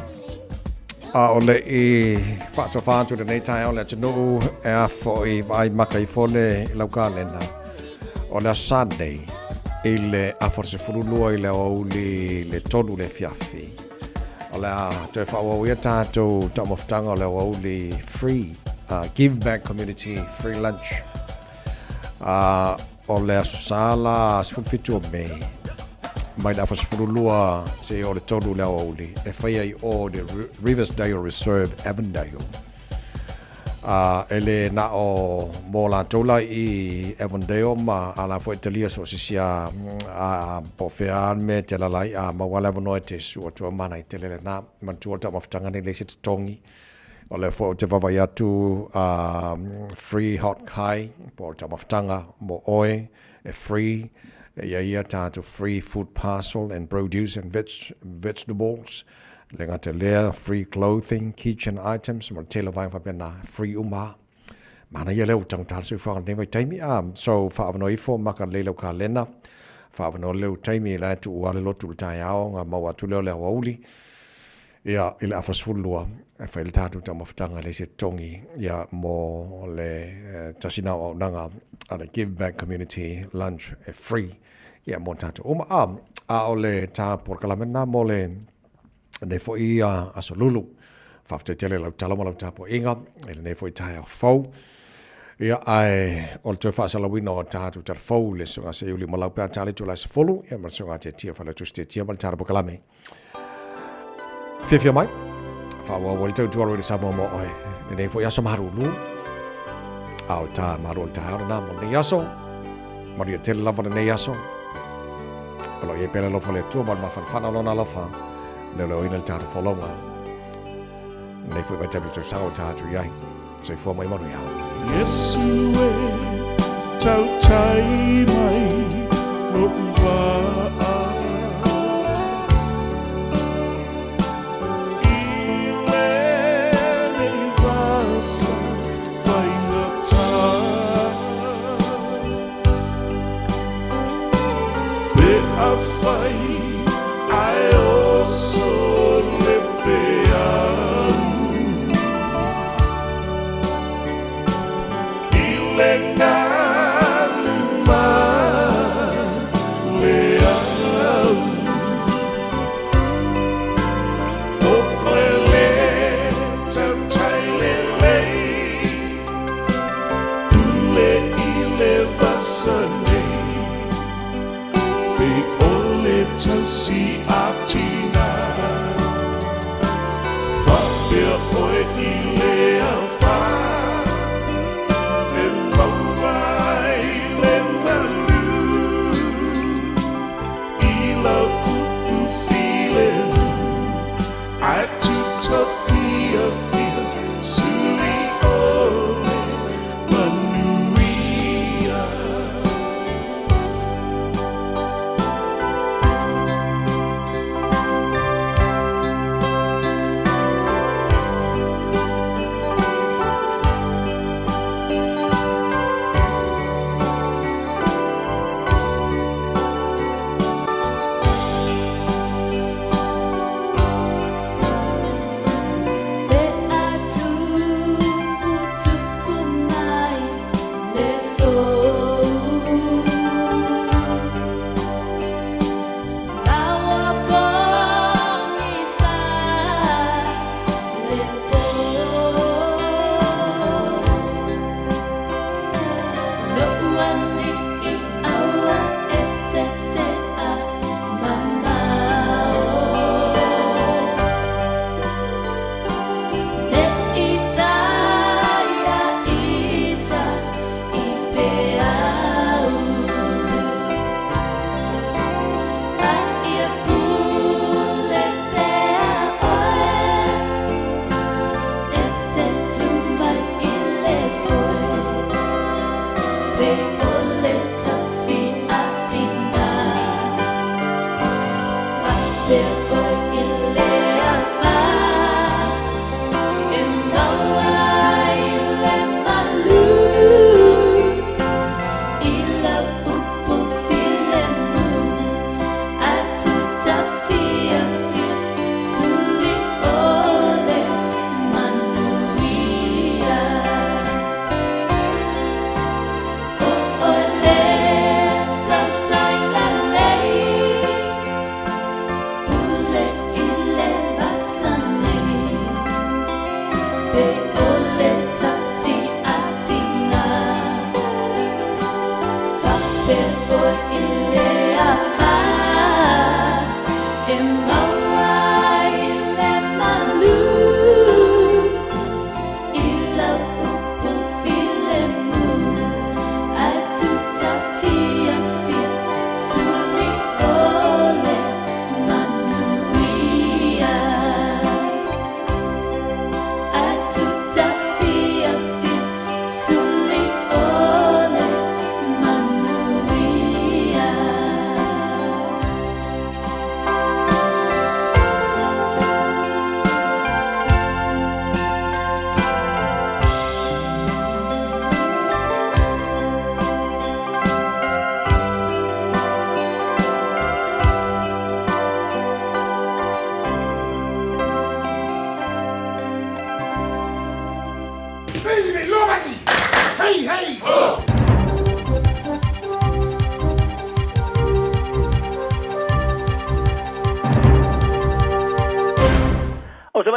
O le I whātua whātu le nei tae au le atunu e a fōi vai maka I fōne I lauka lena. O le Sunday I le aforse furulua I le auli le tonu le fiafi. O le a te whāua tātou taumawhtanga o le auli free give back community free lunch. O le asosala sifutfitu o mei. Mai na fasfurulua se o le tonu le auli e whaia I o the Riversdale Reserve Avondale. Ele na o mo la tola I Avondale ma ala fo Italia so sia po fean me te la lai ma wala no te su to mana I te le na man tu ta maftanga ni le se tongi o le fo te vava ya tu free hot kai po ta maftanga mo oi e free ia tātou free food parcel and produce and vegetables. Lenga te lea, free clothing, kitchen items, mo tela vai whapena free uma. Mana ia leo tang tātou whanga newa taimi. So whaavano ifo maka lelo ka lena. Whaavano leo taimi la tu uale lotu tai ao, ngā maua tu leo leo auli. Ia ila afasfulua, whaile tātou ta mawhtanga le se tongi. Ia mo le tasina o nanga a give back community lunch free. Ia mo tātou uma a o le tā porkalamena mo le ne fo I a solulu. Whafte tele lau talama lau tā po inga. Ele ne fo I tai a fau. Ia ai o le tue whaasalawina o tātou tar fau le sunga se uli malau pēr tāle tu lai se folu. Ia ma sunga te tia whala tu te tia ma le tāra porkalame. Whiawhia mai. Whaua wale tau tuaro I le Samoa mo oi. Ne fo I aso maru lu. A o tā maru o tā haura nā mo ne aso. Mari a tele lava ne aso. Kalau ia pele lofa le tua man mawhanwhana lona lofa le leo ina le tāra wholonga. Nei fui vai tabi tu sango tātu iai. So I fua mai manu ia. Yesu e tau tai mai no uwaa. I le nei vasa whaingata. Pe a whai ai oso le peanu. Le ngālu mā le au. O koe le tau tai le lei. Ule I le vasa nei. Pe o le tau si a tina. Whapea oe I le a wha.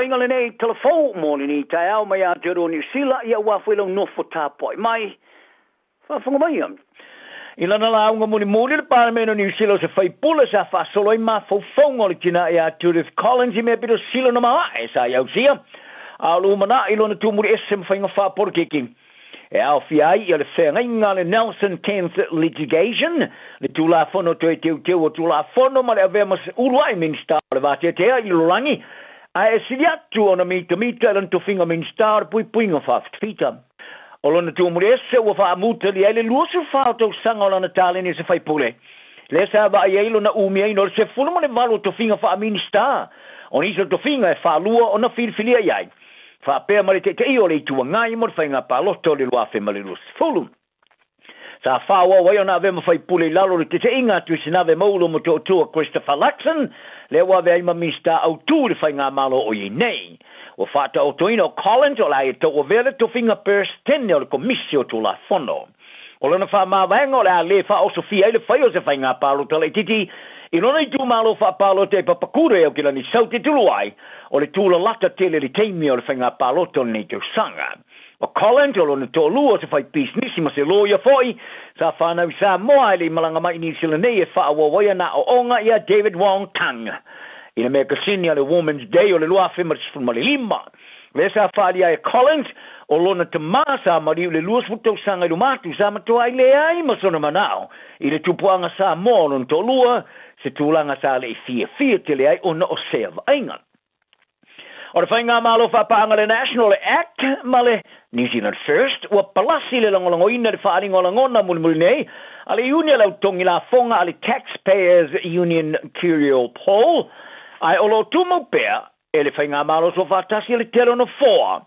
vai ngale nei telefon mo ni tai au mai a te ro New Zealand ia wa foi lo no fota poi mai fa fonga mai am ila na la unga muni muli le Parliament New Zealand se fai pula sa fa solo ma fo fonga le tina ia Judith Collins i me bito silo na ma e sa ia sia alu mana ilo na tumuri esem fa fa por kiki e au fiai ia le fenga inga le Nelson 10th litigation le tula fono te o tula fono ma le avemos uruai minister le vate te i lorangi a e siliatu ona mita lan to finga minister pui nga faft fita olona tu murese wa fa muta li ele lusu fa to sanga olona tale ni se fai pule le sa ba yelo na umi ai no se fulu mo le malo to finga fa minister oni so to finga fa lua ona filia yai fa pe mari te i ole tu ngai mo fa nga pa lo to le lua fe mali lus fulu sa fa wa ona ve mo fai pule lalo te inga tu sinave mo lo mo to Christopher Luxon le wa ve ma minister au tu le fa nga malo o nei o fata o toino Collins o la e to o vele to finga perstenne o le comissio to la fondo o lona fa ma vengo la le fa o Sofia le fa o se fa nga palo to le titi i lona i tu malo fa palo te papakure o kila ni sauti tuluai o le tula lata tele le teimi o le fa nga palo to le te sanga o Collins o lona to lu o se fa pisnissima se loia foi sa fa na sa moa le malanga mai ni sila nei e fa o woia na o onga ia David Wong Tang in America Senior le Women's Day o le lua fe maris fun malima le sa falia e Collins o lona te masa mari le luas futo sanga do matu sa mato ai le ai ma sona manao i le tupuanga sa mo non to lua se tulanga sa le fia te le ai ona o serve ainga o le fainga malo fa panga le National Act male New Zealand First o palasi le longo ina le faali ngona mulmul nei ale union la tongi la fonga ale Taxpayers Union Curial Poll ai olo tumo pea ele fainga malo so fatasi le telono foa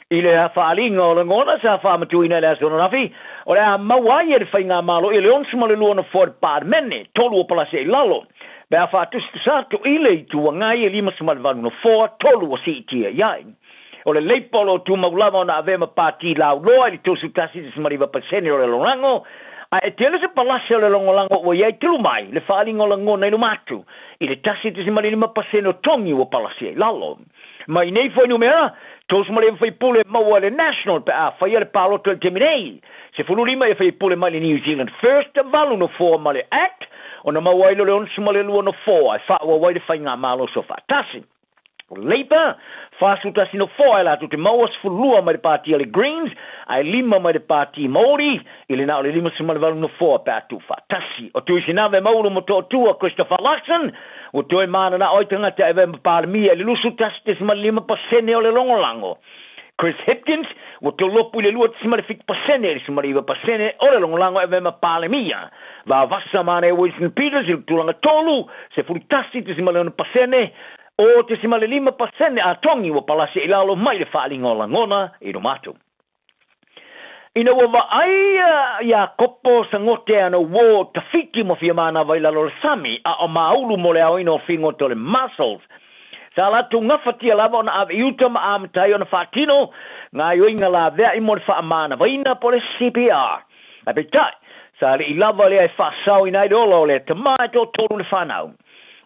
ile ha falinga o ngona sa fa matuina la sono nafi o le mawai ele fainga malo ile on smale luona for parmene tolu o palase lalo be fa tu sa tu ile tu ngai ele masmal vanu foa tolu o siti yai o le leipolo tu maulama na ave ma parti la lo ile tu sutasi smariva pasene o le longo a tele se palase le longolango o ye tlu mai le falinga o ngona no matu i le tasi te simali lima paseno tongi o palase lalo mai nei foi numera tos male foi pule maua le National pe a fai le palo to terminei se fulu lima e fai pule mai New Zealand First valu no for male act ona maua le on smale lu no for fa wa wai fai nga malo so fa tasi Labour fasu tasi no for la tu te maua fulu mai parti le Greens ai lima mai parti Maori ile na le lima smale valu no for pa tu fa tasi o tu sinave maulu mo to tu Christopher Luxon o toi mana na oitanga te eve parmia le lusu tastes malima pasene o le longolango Chris Hipkins o te lopu le luat smalifik pasene le smaliva pasene o le longolango eve parmia va vassa mane Wilson Peters il tulanga tolu se fulitasti te smalona pasene o te smalima pasene a tongi o palase ilalo mai le falingo langona e do mato ina wa ai ya kopo sangote ana wo tafiki mo fia mana vai la lo sami a o maulu mo le ao ino fingo to le muscles sa la tu ngafati la bona ave utam am tai ona fatino nga yo inga la ve i mo fa mana vai na por CPR a betai sa le lava le fa sau ina dolo le tomato todo le fanau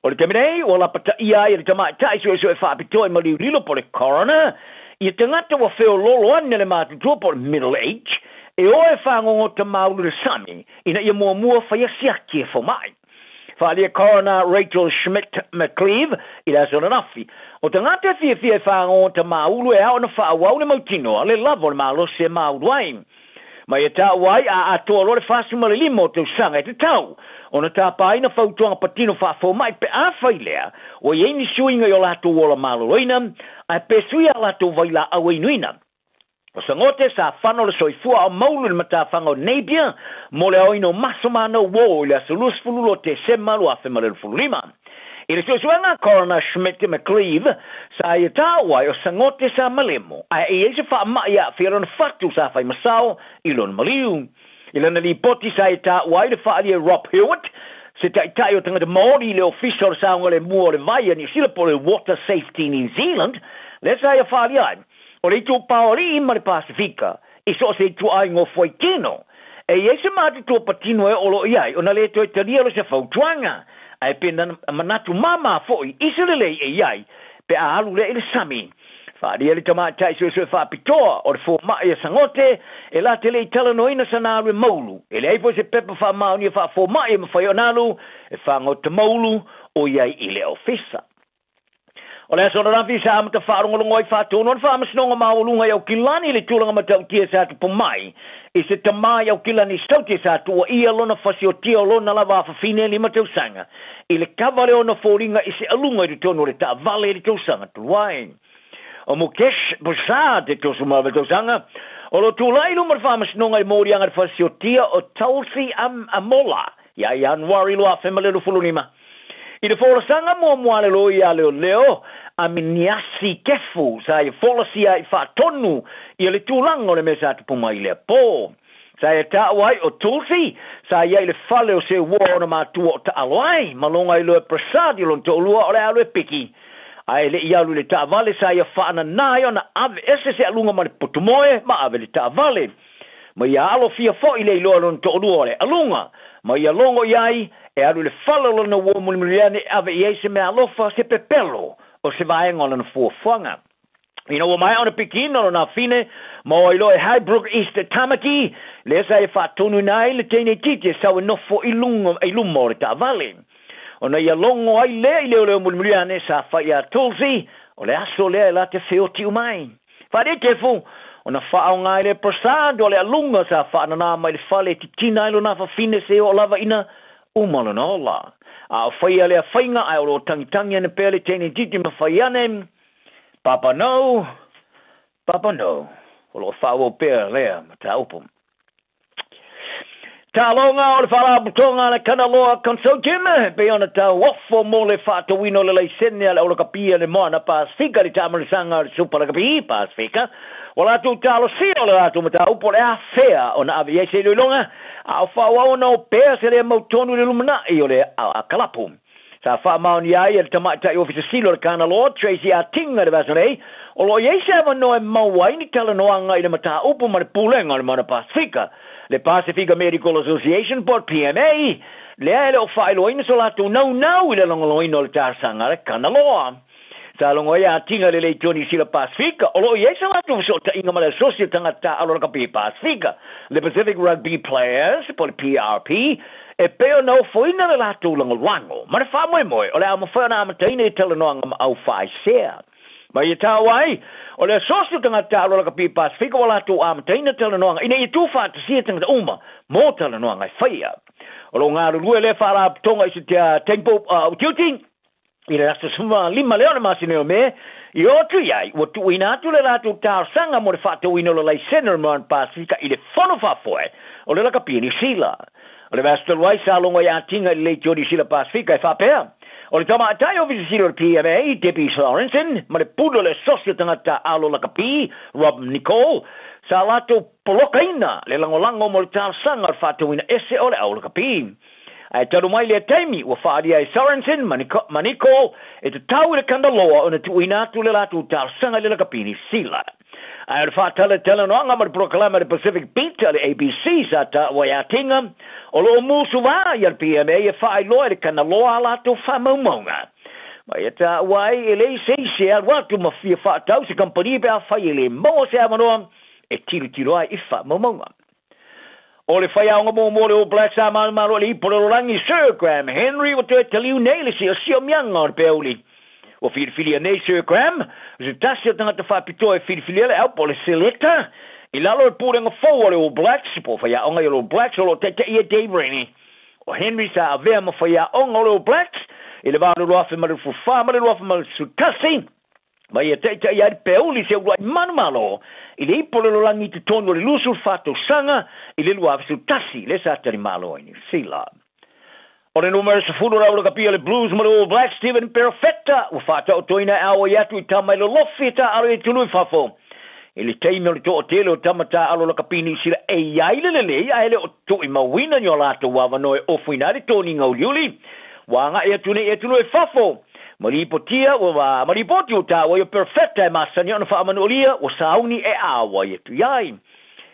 o le temene o la pata ia le tomato so fa bitoi mo lilo por coroner i tangata wa feo lolo ane le matu por middle age e o e whangongo te maulu le sami ina ia mua whaia siaki e fo mai. Whalia coroner Rachel Schmidt McLeave i la sona nafi. O tangata fia whangongo te maulu e au na whaawau le mautino le lavo le malo se maulu ai. Mai e tā wai a atoa lore whasuma le limo te usanga e te tau. O na tā paina whautuanga patino whafo mai pe a whailea o i eini suinga i o lato wola malo loina a pe sui a lato vaila au inuina. O sangote sa whano le soifua o maulu le mata whango Napier mo le oino masomano wo i le asulus fululo te semalu a whemale le fululima. I le suanga coroner Schmidt McLeave sa i tā wai o sangote sa malemo a e eise wha mai a whiaron fatu sa whai masao i lon maliu. I lana li poti sa i tā wai le whaalia Rob Hewitt se tai o tangata Māori le official sa o le mua le vai ni sila po le Water Safety New Zealand le sa i a whaalia ai. O le tō paori i mare Pasifika i so se tu ai ngō foi tino. E eise mati tō patino e olo iai o na le tō e taria lo se whautuanga. Ai pena manatu mama foi isilele e iai pe alu le ile sami Fadi ele tama tai so fa pitoa o fo ma ia sangote e la tele tala no ina sana re maulu ele ai fo se pepa fa ma ni fa fo ma ia fa yonalu e fa ngo te maulu o ia ile ofisa Ole so na visa am te fa ngolo ngoi fa tu non fa masno ma ulu ngai au kilani le tulanga ma tau tia sa tu mai e se te mai au kilani stauti sa tu ia lona fa si o tia lona lava fa fine li ma tau sanga ile kavale ona foringa ise alunga i tono le ta vale i tau sanga tu wai o mo kesh bosa de to suma ve to sanga o lo tulai no mar famas no ngai mori anga fa si o tia o tausi am amola ya Januari lo afemale lo fulunima I de fola sanga mo moale lo ia leo a miniasi kefu sa I fola sia I fa tonu I le tulango le mesa tu puma I le po sa ia ta wai o tulsi sa ia le fale o se wo na ma tu o ta aloi malonga I lo prasadi lo to lua o le alo piki ai le ia le ta vale sa ia fa na nai ona ave ese se alunga ma putumoe ma ave le ta vale ma ia alo fia fo I le lo lo to lua le alunga ma ia longo iai e alu le falo lo na wo muliane ave ia se me alofa se pepelo o se vai ngona na fuanga o mai ona pikino na fine mo ilo e Highbrook East Tamaki le sa e fa tonu nai le tene tite sa no fo ilungo ilumo ta vale ona ia longo ai le muliane sa fa ia tulsi o le aso le la te feo ti mai fa de te fu ona fa ngai le persado le alunga sa fa na mai le fale ti tina ilo na fa fine se o lava ina umalo no la a faia le fainga ai o tangitangi na pele tene titi ma faiane papa no o lo fa o pe le ta upum ta longa o le fala butonga le kana loa consol jime be ona ta wofo mo le fa to wino le senne o kapia le mona pasifika le tamar sanga super kapi pasifika wala tu talo sio la tu mata upo le afea ona aviese le longa a fa wa no pe se le motonu le lumna io le a kalapu sa fa ma ni ai el tamata i office silo le kana lo Tracy a tinga de vasone o lo yese va no e ma wa ni tala no anga i mata upo ma pulenga le mana Pacifica le Pacific Medical Association por PMA le o fa lo in sola tu no le longo no le tarsanga le kana lo sa longo ia tinga le Tony sila Pacifica o lo yesa la tu so ta inga mala socio tanga ta alo ka Pacifica le Pacific Rugby Players por PRP e peo no foina le la tu longo lango ma fa moi o le amo fa na matine tele no anga au fa share ma ia ta wai o le socio tanga ta alo ka Pacifica wala tu am matine tele no anga ina i tu fa te sia tanga uma mo tele no anga faia o lo nga lu le fa la tonga i te tempo duty Ira rasa semua 5 leone masine me io tu iai o tu ina tu le latu tar sanga mo fatto ino le center man Pacifica ile fono fa foi o le la capini sila o le master wai salongo ya tinga le jodi sila Pacifica fa pe o le tama tai o visilo PMA Debbie Sorensen ma le pudo le socio tangata alo la capi Rob Nicole salato polokaina le langolango mo tar sanga fatto ina esse o le au la capi ai talo mai le taimi wa faadi ai Sorensen maniko e te tau le kanda loa ona tu ina tu le latu tar sanga le kapini sila ai le fa tala no anga mar proclama le Pacific Beat le ABC sa ta wa ya tinga o lo musu va ya PMA e fa lo le kanda loa la tu fa monga mai ta wai ele se wa tu ma fa tau se company be fa ele mo se amano e tiro ai fa monga O le whai aonga mo le o Black Star Maro li polo rangi Sir Graham Henry o te taliu neile si o sio mianga o peuli. O whiriwhiria nei Sir Graham, o tasi o tangata whapito e whiriwhiria le au po le selecta, i lalo e pūrenga fau o le o Blacks, po whai aonga i o Blacks o lo te ia Dave Rainey. O Henry sa a vea ma whai aonga o le o Blacks, i le vāru roafe maru fuwha, maru roafe maru sutasi, mai e te ia peuli se uai manumalo, i le ipole lo langi te tono le lusu fato sanga, i le lua afisu tasi, le sa tari malo ini, sila. O le numero sa funo rau kapia le Blues ma le Black Steven Perfecta, u fata o toina awa yatu i tamai le lofita alo i tului fafo. I le teime o le to o tele o tamata alo la kapini sila e iaile le aile o to i mawina nyo lato wawa noe ofuinari toni ngau liuli, wanga e tune e fafo. Maripotia o maripoti o ta o perfecta e masani ona fa manolia o sauni e awa e tu yai.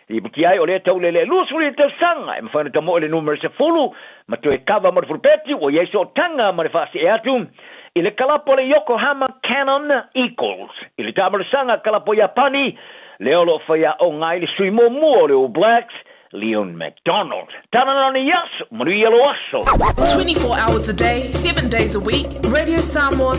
Ripotia o le tau le lusu le tau sanga e mafana tamo le numero se fulu ma to e kava mar fulpeti o yeso tanga ma fa se atu I le kalapo le Yokohama Cannon Eagles. I le tamalasanga kalapo Japani, le olo whaia o ngai le sui mo mua le All Blacks, Leon McDonald. Tananani yaso, manuia lo aso. 24 hours a day, 7 days a week, Radio Samoa